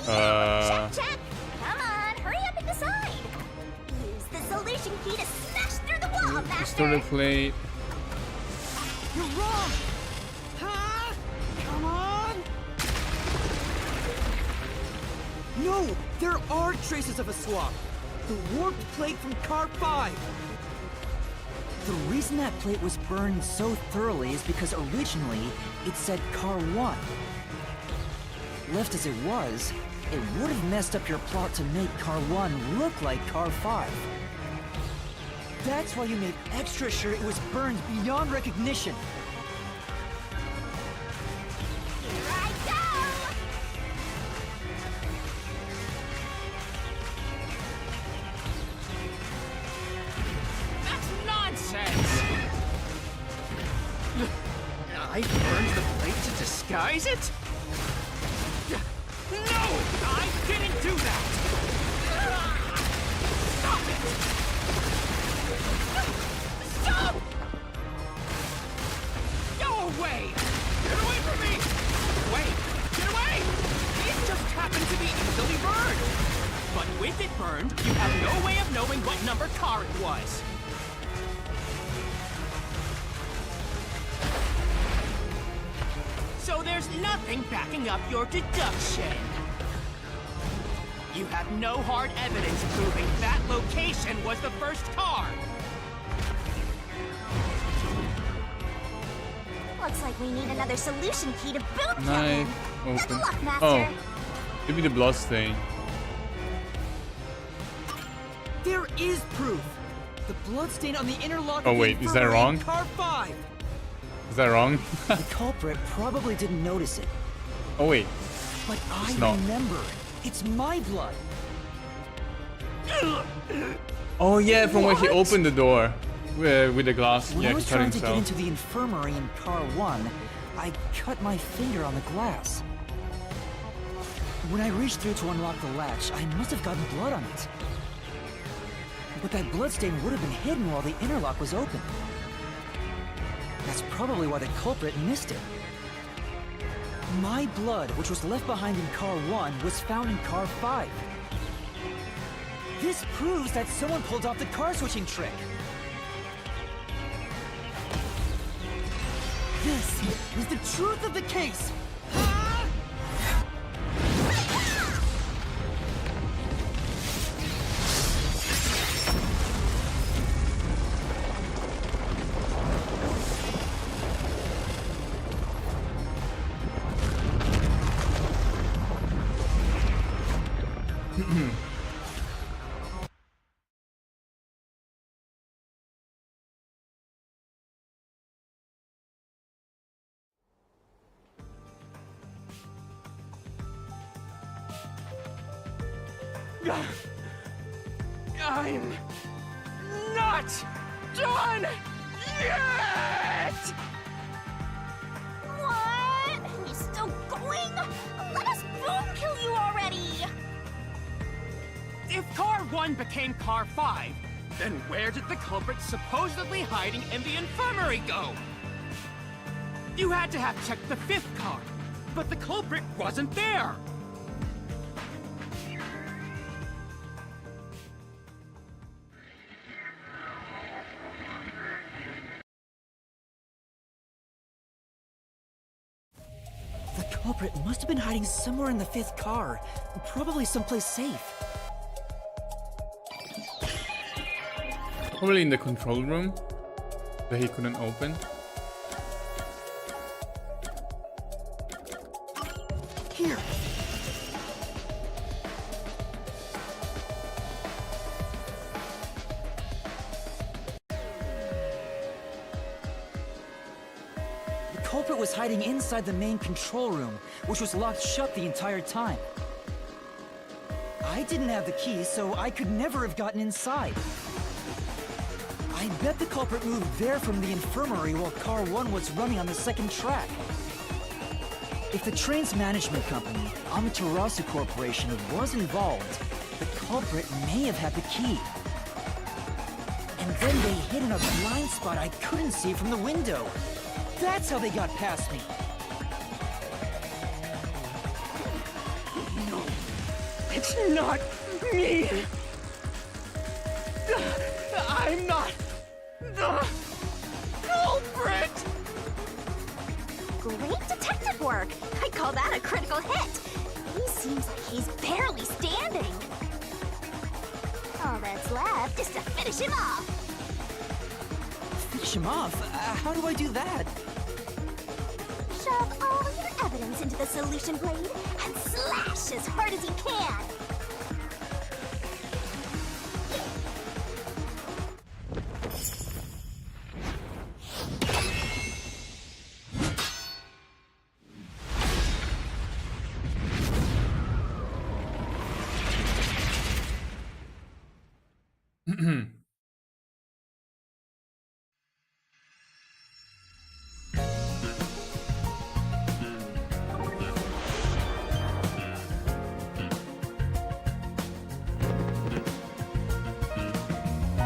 Check, check! Come on, hurry up and decide! Use the solution key to smash through the wall, Master! Starter plate. You're wrong! Huh? Come on! No! There are traces of a swap! The warped plate from Car 5! The reason that plate was burned so thoroughly is because originally it said Car 1. Left as it was, it would have messed up your plot to make Car 1 look like Car 5. That's why you made extra sure it was burned beyond recognition. Here I go! That's nonsense! I burned the plate to disguise it? No! I didn't do that! Stop it! Stop! Go away! Get away from me! Wait! Get away! It just happened to be easily burned! But with it burned, you have no way of knowing what number car it was. there's nothing backing up your deduction. You have no hard evidence proving that location was the first car. Looks like we need another solution key to boot kill Knife him. open. Good luck, Master. Oh, maybe the blood stain. There is proof. The bloodstain on the interlock. Oh, of the wait, is that infirmary in wrong? Car 5. Is that wrong? The culprit probably didn't notice it. Oh wait, But I not. remember. It's my blood. oh yeah, from when he What? opened the door with the glass. When Yeah, I he was cut trying to get himself. into the infirmary in Car 1, I cut my finger on the glass. When I reached through to unlock the latch, I must have gotten blood on it. But that bloodstain would have been hidden while the interlock was open. That's probably why the culprit missed it. My blood, which was left behind in Car 1, was found in Car 5. This proves that someone pulled off the car switching trick. This is the truth of the case. I'm not done yet! What? He's still going? Let us boom kill you already! If Car 1 became Car 5, then where did the culprit supposedly hiding in the infirmary go? You had to have checked the 5th car, but the culprit wasn't there! The culprit must have been hiding somewhere in the 5th car, probably someplace safe. Probably in the control room that he couldn't open. Here. The culprit was hiding inside the main control room, which was locked shut the entire time. I didn't have the key, so I could never have gotten inside. I bet the culprit moved there from the infirmary while Car 1 was running on the 2nd track. If the train's management company, Amaterasu Corporation, was involved, the culprit may have had the key. And then they hid in a blind spot I couldn't see from the window. That's how they got past me. No, it's not me! I'm not the culprit! Great detective work! I call that a critical hit! He seems like he's barely standing. All that's left is to finish him off. Finish him off? How do I do that? Shove all your evidence into the solution blade and slash as hard as you can.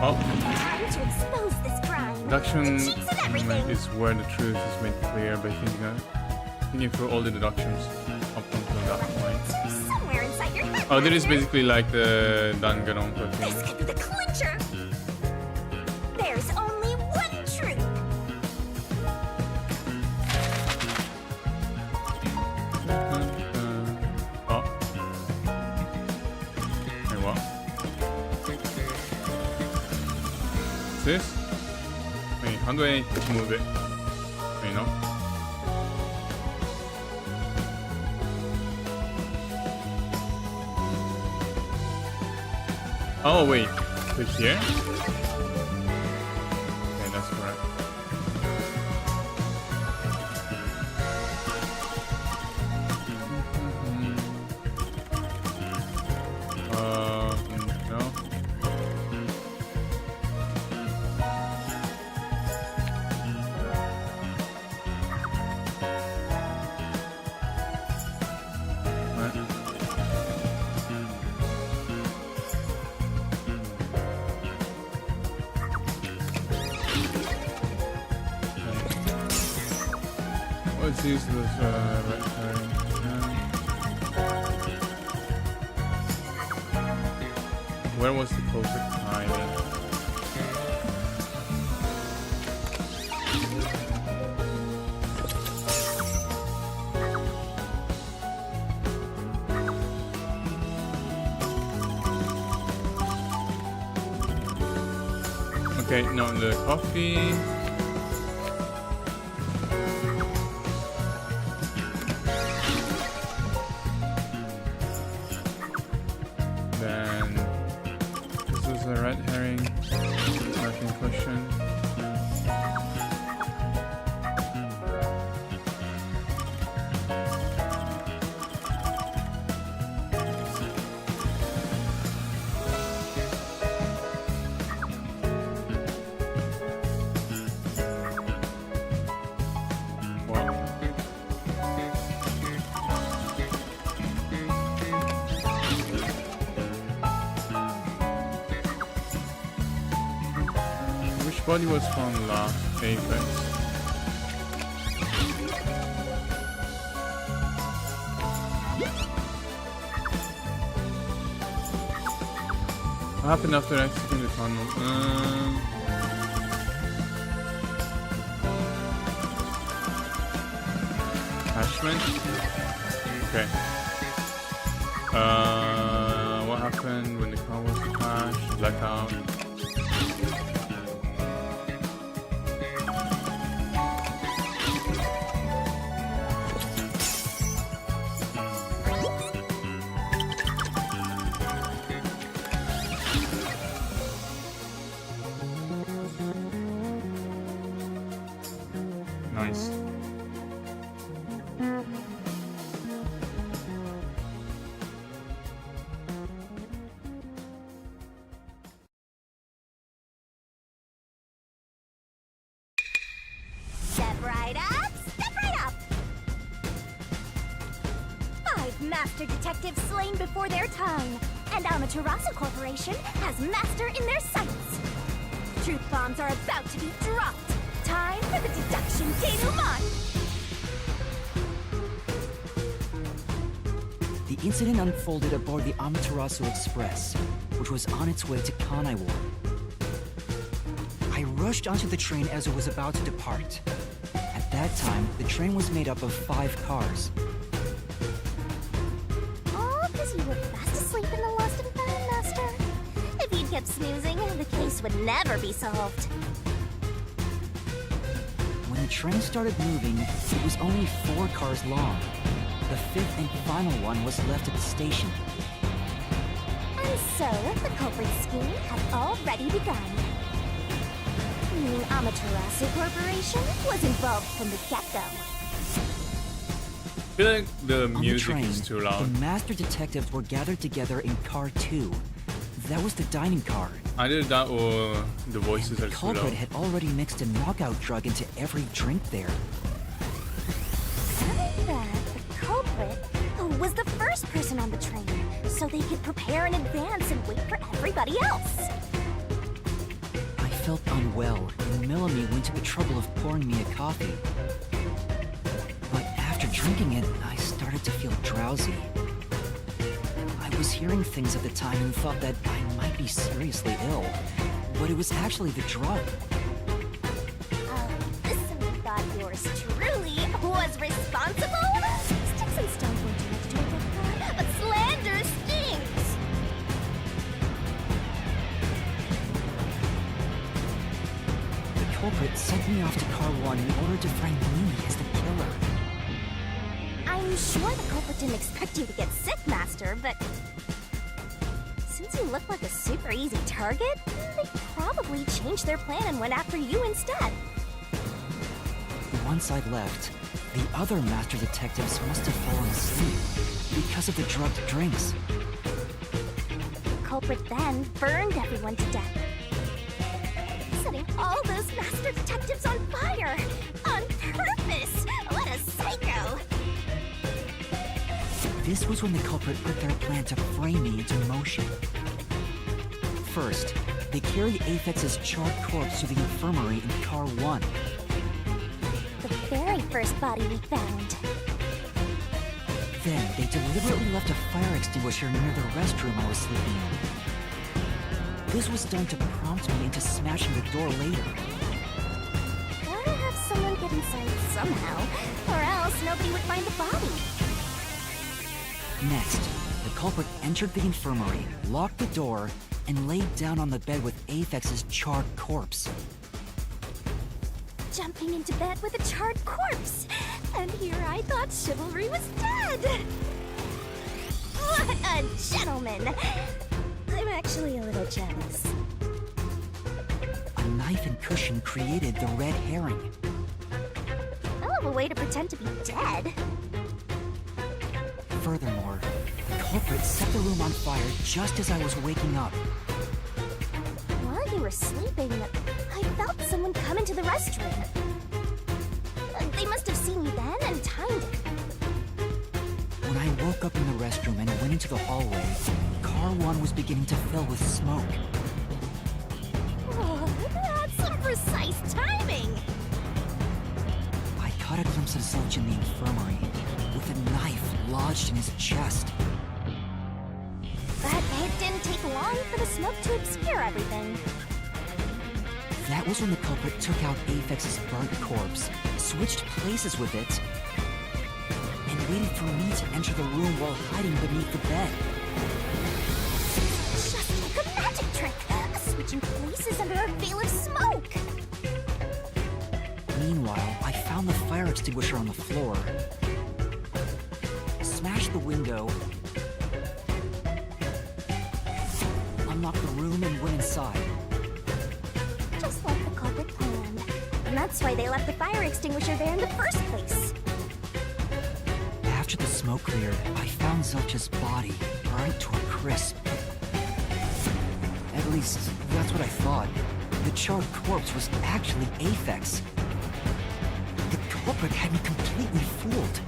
Oh, Time to expose this crime. deduction The cheats and everything. is where the truth is made clear by thinking through all the deductions up until that point. It's somewhere inside your head. Oh, that is Master. basically like the Danganronpa This thing. could be the clincher. There's only one truth. how do I move it? You know? Oh wait, click here? Okay, that's correct. No. Let's use this red herring. Where was the culprit hiding? Okay, no, the coffee. Then this is a red herring. Nothing question. Which body was found last? Apex. What happened after exiting the tunnel? Attachment? Okay. What happened when the car was crashed? Blackout. Nice. Step right up, step right up! 5 master detectives slain before their time, and Amaterasu Corporation has master in their sights. Truth bombs are about to be dropped. Time for the deduction denouement! The incident unfolded aboard the Amaterasu Express, which was on its way to Kanai Ward. I rushed onto the train as it was about to depart. At that time, the train was made up of 5 cars. All because you were fast asleep in the lost and found, Master. If you'd kept snoozing, the case would never be solved. When the train started moving, it was only 4 cars long. The 5th and final one was left at the station. And so, the culprit scheme had already begun. Meaning Amaterasu Corporation was involved from the get-go. I feel like the On the music train, is too loud. the master detectives were gathered together in car 2. That was the dining car. Either that or the voices The are too culprit loud. had already mixed a knockout drug into every drink there. And that the culprit was the first person on the train, so they could prepare in advance and wait for everybody else. I felt unwell, and Melanie went to the trouble of pouring me a coffee. But after drinking it, I started to feel drowsy. I was hearing things at the time and thought that I might be seriously ill, but it was actually the drug. So you thought yours truly was responsible? Sticks and stones won't do much to a good guy, but slander stings! The culprit culprit sent me off to Car 1 in order to find Mimi as the killer. I'm sure the culprit didn't expect you to get sick, Master, but since you look like a super easy target, they probably changed their plan and went after you instead. Once I left, the other master detectives must have fallen asleep because of the drugged drinks. The culprit then burned everyone to death, setting all those master detectives on fire on purpose. What a psycho! This was when the culprit put their plan to frame me into motion. First, they carried Aphex's charred corpse to the infirmary in Car 1. The very first body we found. Then, they deliberately left a fire extinguisher near the restroom I was sleeping in. This was done to prompt me into smashing the door later. Gotta have someone get inside somehow, or else nobody would find the body. Next, the culprit entered the infirmary, locked the door, and laid down on the bed with Aphex's charred corpse. Jumping into bed with a charred corpse! And here I thought chivalry was dead! What a gentleman! I'm actually a little jealous. A knife and cushion created the red herring. Hell of a way to pretend to be dead. Furthermore, the culprit set the room on fire just as I was waking up. While you were sleeping, I felt someone come into the restroom. They must have seen you then and timed it. When I woke up in the restroom and went into the hallway, Car 1 was beginning to fill with smoke. Oh, that's some precise timing! I caught a glimpse of Zilch in the infirmary, with a knife lodged in his chest. But it didn't take long for the smoke to obscure everything. That was when the culprit took out Aphex's burnt corpse, switched places with it, and waited for me to enter the room while hiding beneath the bed. Just like a magic trick! Switching places under a veil of smoke! Meanwhile, I found the fire extinguisher on the floor, smashed the window, unlocked the room, and went inside. Just like the culprit planned. And that's why they left the fire extinguisher there in the first place. After the smoke cleared, I found Zilch's body, burnt to a crisp. At least, that's what I thought. The charred corpse was actually Aphex. The culprit had me completely fooled.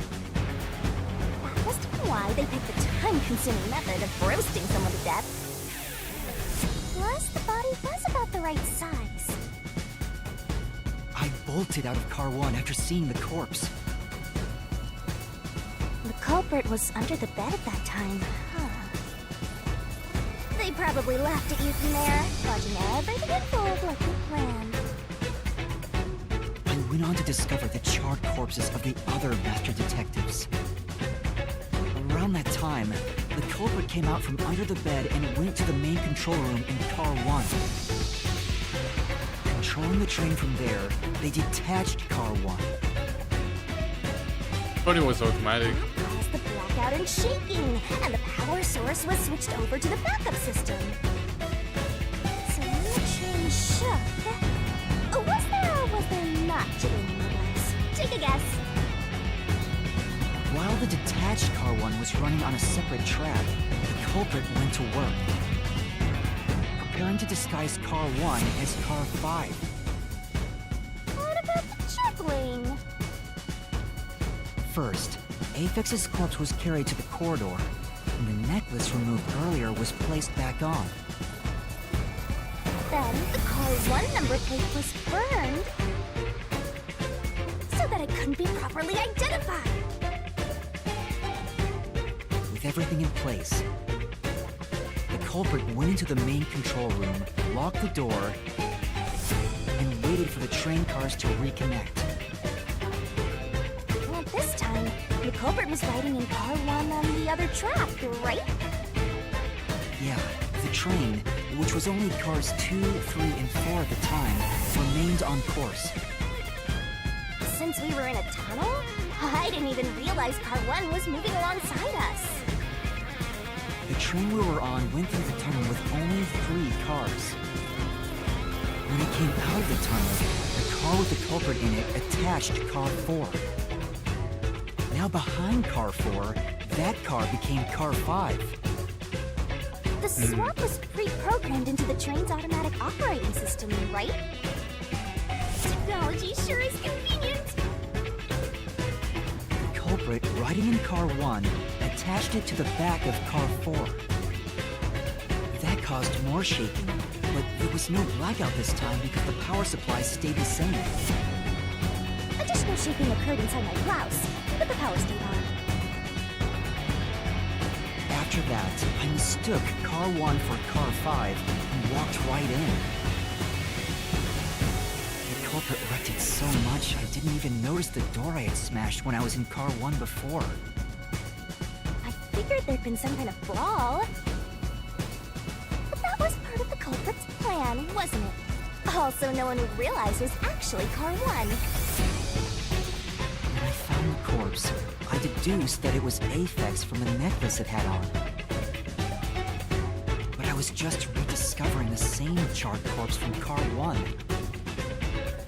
That must be why they picked the time-consuming method of roasting someone to death. Plus, the body was about the right size. I bolted out of Car 1 after seeing the corpse. The culprit was under the bed at that time, huh? They probably laughed at you from there, watching everything unfold like they planned. I went on to discover the charred corpses of the other master detectives. Around that time, the culprit came out from under the bed and went to the main control room in Car 1. Controlling the train from there, they detached Car 1. But it was automatic. Caused the blackout and shaking, and the power source was switched over to the backup system. So when the train shook, was there or was there not jiggling in the glass? Take a guess. While the detached Car 1 was running on a separate track, the culprit went to work, preparing to disguise Car 1 as Car 5. What about the juggling? First, Aphex's corpse was carried to the corridor, and the necklace removed earlier was placed back on. Then the Car 1 number plate was burned, so that it couldn't be properly identified. With everything in place, the culprit went into the main control room, locked the door, and waited for the train cars to reconnect. At this time, the culprit was riding in Car 1 on the other track, right? Yeah, the train, which was only cars 2, 3, and 4 at the time, remained on course. Since we were in a tunnel, I didn't even realize Car 1 was moving alongside us. The train we were on went through the tunnel with only 3 cars. When it came out of the tunnel, the car with the culprit in it attached Car 4. Now behind Car 4, that car became Car 5. The swap was pre-programmed into the train's automatic operating system, right? Technology sure is convenient. The culprit, riding in Car 1, attached it to the back of Car 4. That caused more shaking, but there was no blackout this time because the power supply stayed the same. Additional shaking occurred inside my blouse, but the power stayed on. After that, I mistook Car 1 for Car 5 and walked right in. The culprit wrecked it so much I didn't even notice the door I had smashed when I was in Car 1 before. I figured there'd been some kind of brawl. But that was part of the culprit's plan, wasn't it? Also, no one would realize was actually Car 1. When I found the corpse, I deduced that it was Aphex from the necklace it had on. But I was just rediscovering the same charred corpse from Car 1.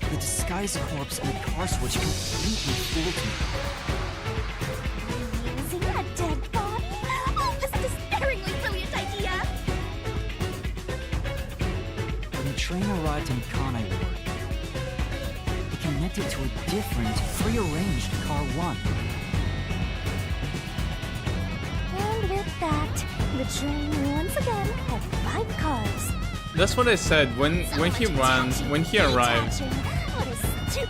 The disguised corpse and the car switch completely fooled me. Using a dead body? Oh, this is a staringly brilliant idea! When the train arrived in Kanai Ward, it connected to a different, prearranged Car 1. And with that, the train once again had 5 cars. That's what I said. When he arrived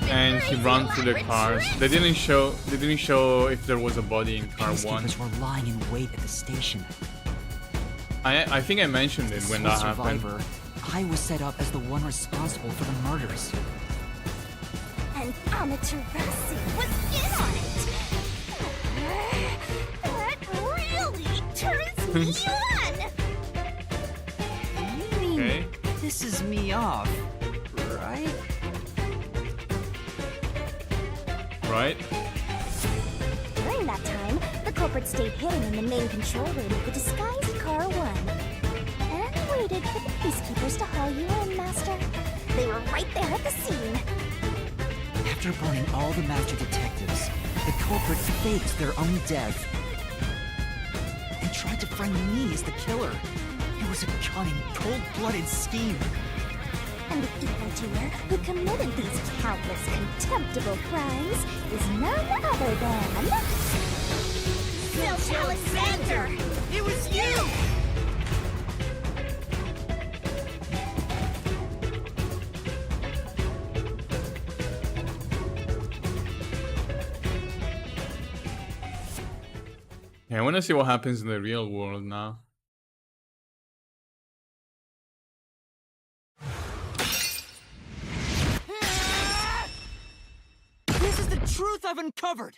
and he ran through the cars, they didn't show if there was a body in Car 1. Peacekeepers were lying in wait at the station. I think I mentioned it when that happened. Survivor, I was set up as the one responsible for the murders. And Amaterasu was in on it! That really turns me on! Okay. This is me off, right? Right? During that time, the culprit stayed hidden in the main control room of the disguised Car 1. And waited for the peacekeepers to haul you in, Master. They were right there at the scene. After burning all the master detectives, the culprit faked their own death and tried to frame me as the killer. It was a cunning, cold-blooded scheme. And the evildoer who committed these countless contemptible crimes is none other than... Zilch Alexander! It was you! Yeah, I want to see what happens in the real world now. This is the truth I've uncovered!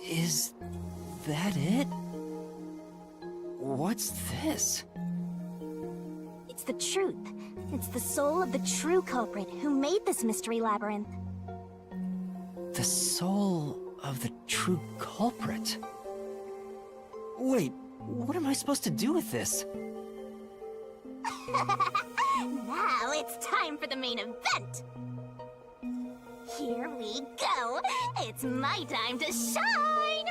Is that it? What's this? It's the truth. It's the soul of the true culprit who made this mystery labyrinth. The soul of the true culprit? Wait, what am I supposed to do with this? Now it's time for the main event! Here we go! It's my time to shine!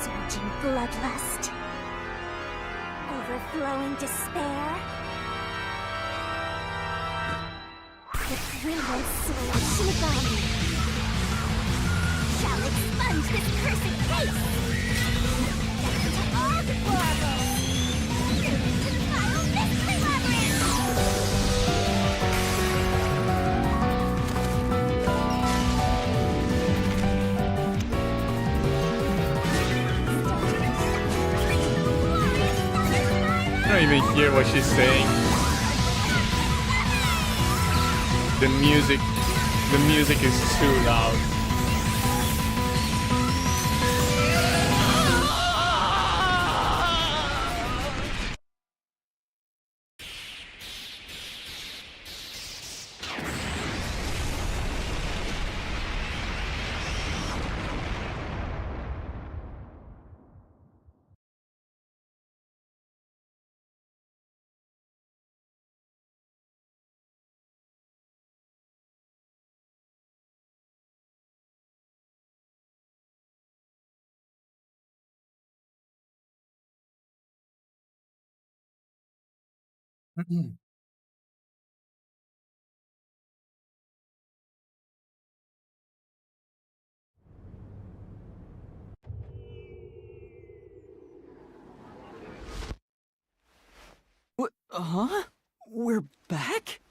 Surging bloodlust. Overflowing despair. The brilliant soul of Shinigami shall expunge this cursed case! To all deplorables! To the final mystery labyrinth! don't even hear what she's saying. The music is too loud. What? Huh? We're back?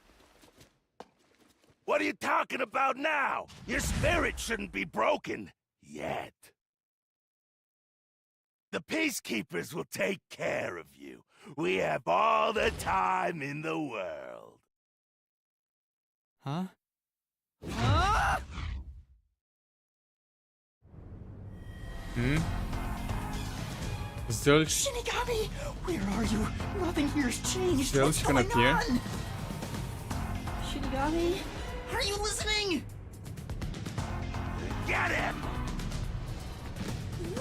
What are you talking about now? Your spirit shouldn't be broken. Yet. The Peacekeepers will take care of you. We have all the time in the world. Huh? Zilch Shinigami! Where are you? Nothing here's changed. Zilch What's can going appear. on? Shinigami? Are you listening? Get him!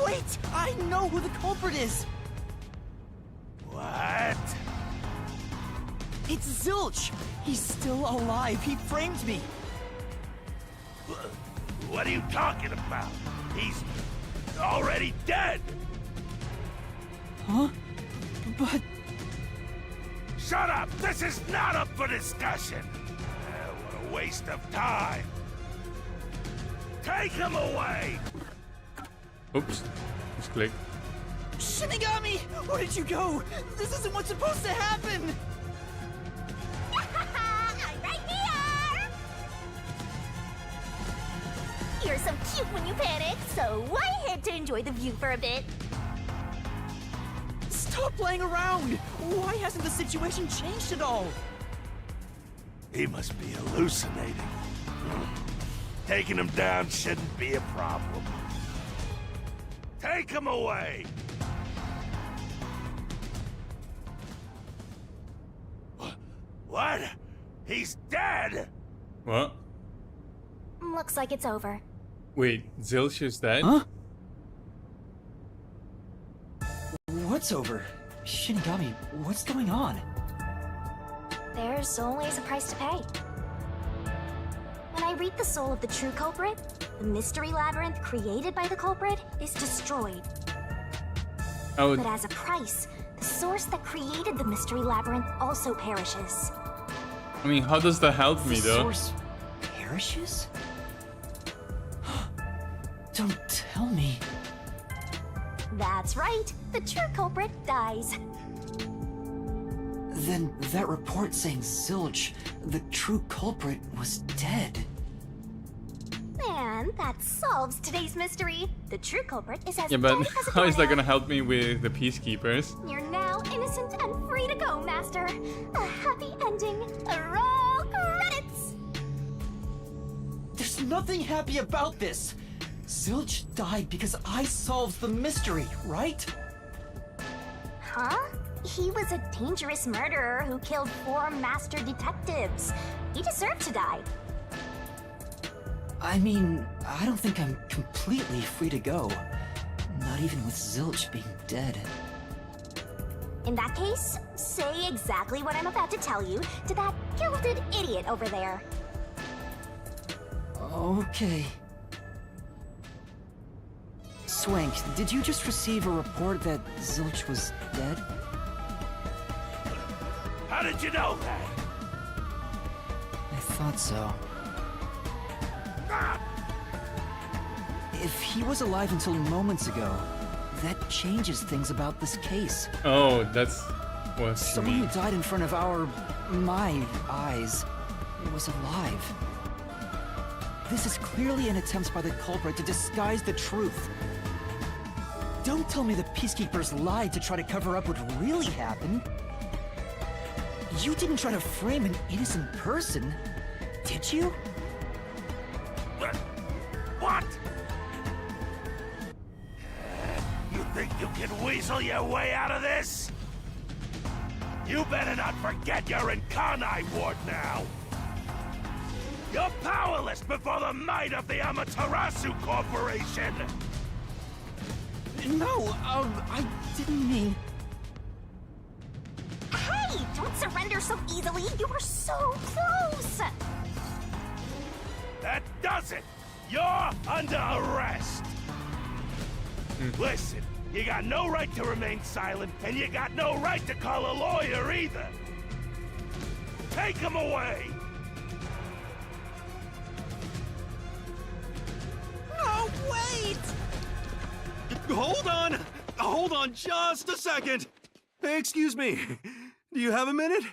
Wait! I know who the culprit is! What? It's Zilch! He's still alive. He framed me. What are you talking about? He's already dead! Huh? But... Shut up! This is not up for discussion! What a waste of time! Take him away! Oops. Just click. Shinigami! Where did you go? This isn't what's supposed to happen! I'm right here! You're so cute when you panic, so I had to enjoy the view for a bit. Stop playing around! Why hasn't the situation changed at all? He must be hallucinating. Taking him down shouldn't be a problem. Take him away! What? He's dead? What? Looks like it's over. Wait, Zilch is dead? Huh? What's over? Shinigami, what's going on? There's always a price to pay. When I read the soul of the true culprit, the mystery labyrinth created by the culprit is destroyed. Oh, But as a price, the source that created the mystery labyrinth also perishes. I mean, how does that help me The though? source perishes? Don't tell me. That's right, the true culprit dies. Then that report saying Zilch, the true culprit, was dead. And that solves today's mystery. The true culprit is as Yeah, dead but as a how is that doornail. gonna help me with the Peacekeepers? You're now innocent and free to go, Master. A happy ending. Roll credits! There's nothing happy about this. Zilch died because I solved the mystery, right? Huh? He was a dangerous murderer who killed 4 master detectives. He deserved to die. I mean, I don't think I'm completely free to go. Not even with Zilch being dead. In that case, say exactly what I'm about to tell you to that gilded idiot over there. Okay. Swank, did you just receive a report that Zilch was dead? How did you know that? I thought so. Ah! If he was alive until moments ago, that changes things about this case. Oh, that's what you Someone who mean. died in front of my eyes, was alive. This is clearly an attempt by the culprit to disguise the truth. Don't tell me the Peacekeepers lied to try to cover up what really happened. You didn't try to frame an innocent person, did you? What? You think you can weasel your way out of this? You better not forget you're in Kanai Ward now! You're powerless before the might of the Amaterasu Corporation! No, I didn't mean... Hey! Don't surrender so easily! You were so close! That does it! You're under arrest! Listen, you got no right to remain silent, and you got no right to call a lawyer either! Take him away! No, wait! Hold on just a second! Hey, excuse me, do you have a minute?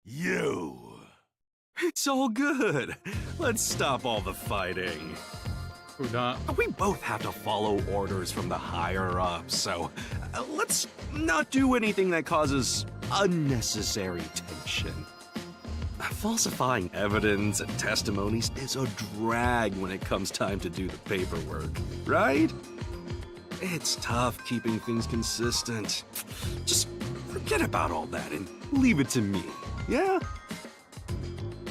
You! It's all good. Let's stop all the fighting. Who that? We both have to follow orders from the higher-ups, so let's not do anything that causes unnecessary tension. Falsifying evidence and testimonies is a drag when it comes time to do the paperwork, right? It's tough keeping things consistent. Just forget about all that and leave it to me, yeah?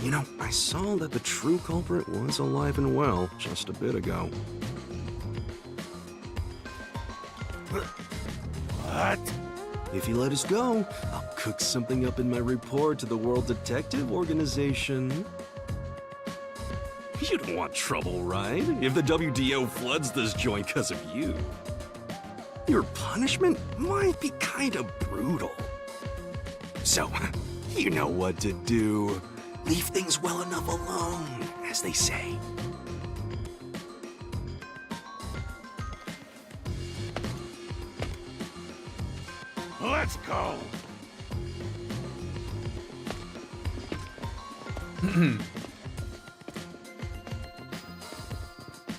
You know, I saw that the true culprit was alive and well just a bit ago. What? If you let us go, I'll cook something up in my report to the World Detective Organization. You don't want trouble, right? If the WDO floods this joint because of you. Your punishment might be kind of brutal. So, you know what to do. Leave things well enough alone, as they say. Let's go!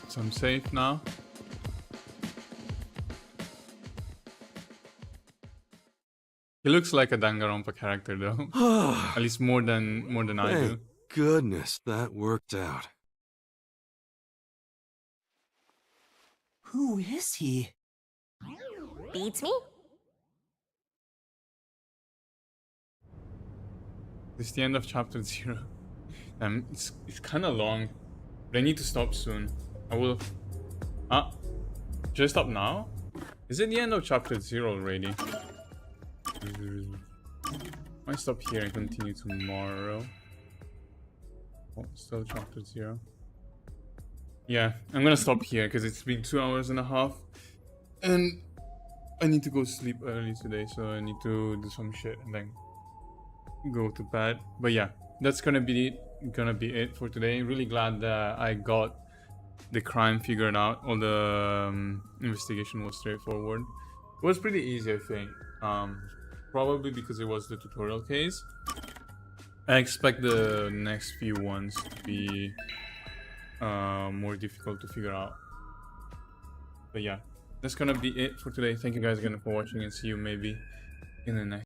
So I'm safe now. He looks like a Danganronpa character though. At least more than I do. Thank goodness that worked out. Who is he? Beats me? This is the end of chapter 0. It's kind of long, but I need to stop soon. I will. Should I stop now? Is it the end of chapter 0 already? I stop here and continue tomorrow. Oh, still chapter 0. Yeah, I'm gonna stop here because it's been 2 hours and a half, and I need to go sleep early today, so I need to do some shit and then go to bed. But yeah, that's gonna be it for today. Really glad that I got the crime figured out. All the investigation was straightforward. It was pretty easy, I think. Probably because it was the tutorial case. I expect the next few ones to be more difficult to figure out. But yeah, that's gonna be it for today. Thank you guys again for watching, and see you maybe in the next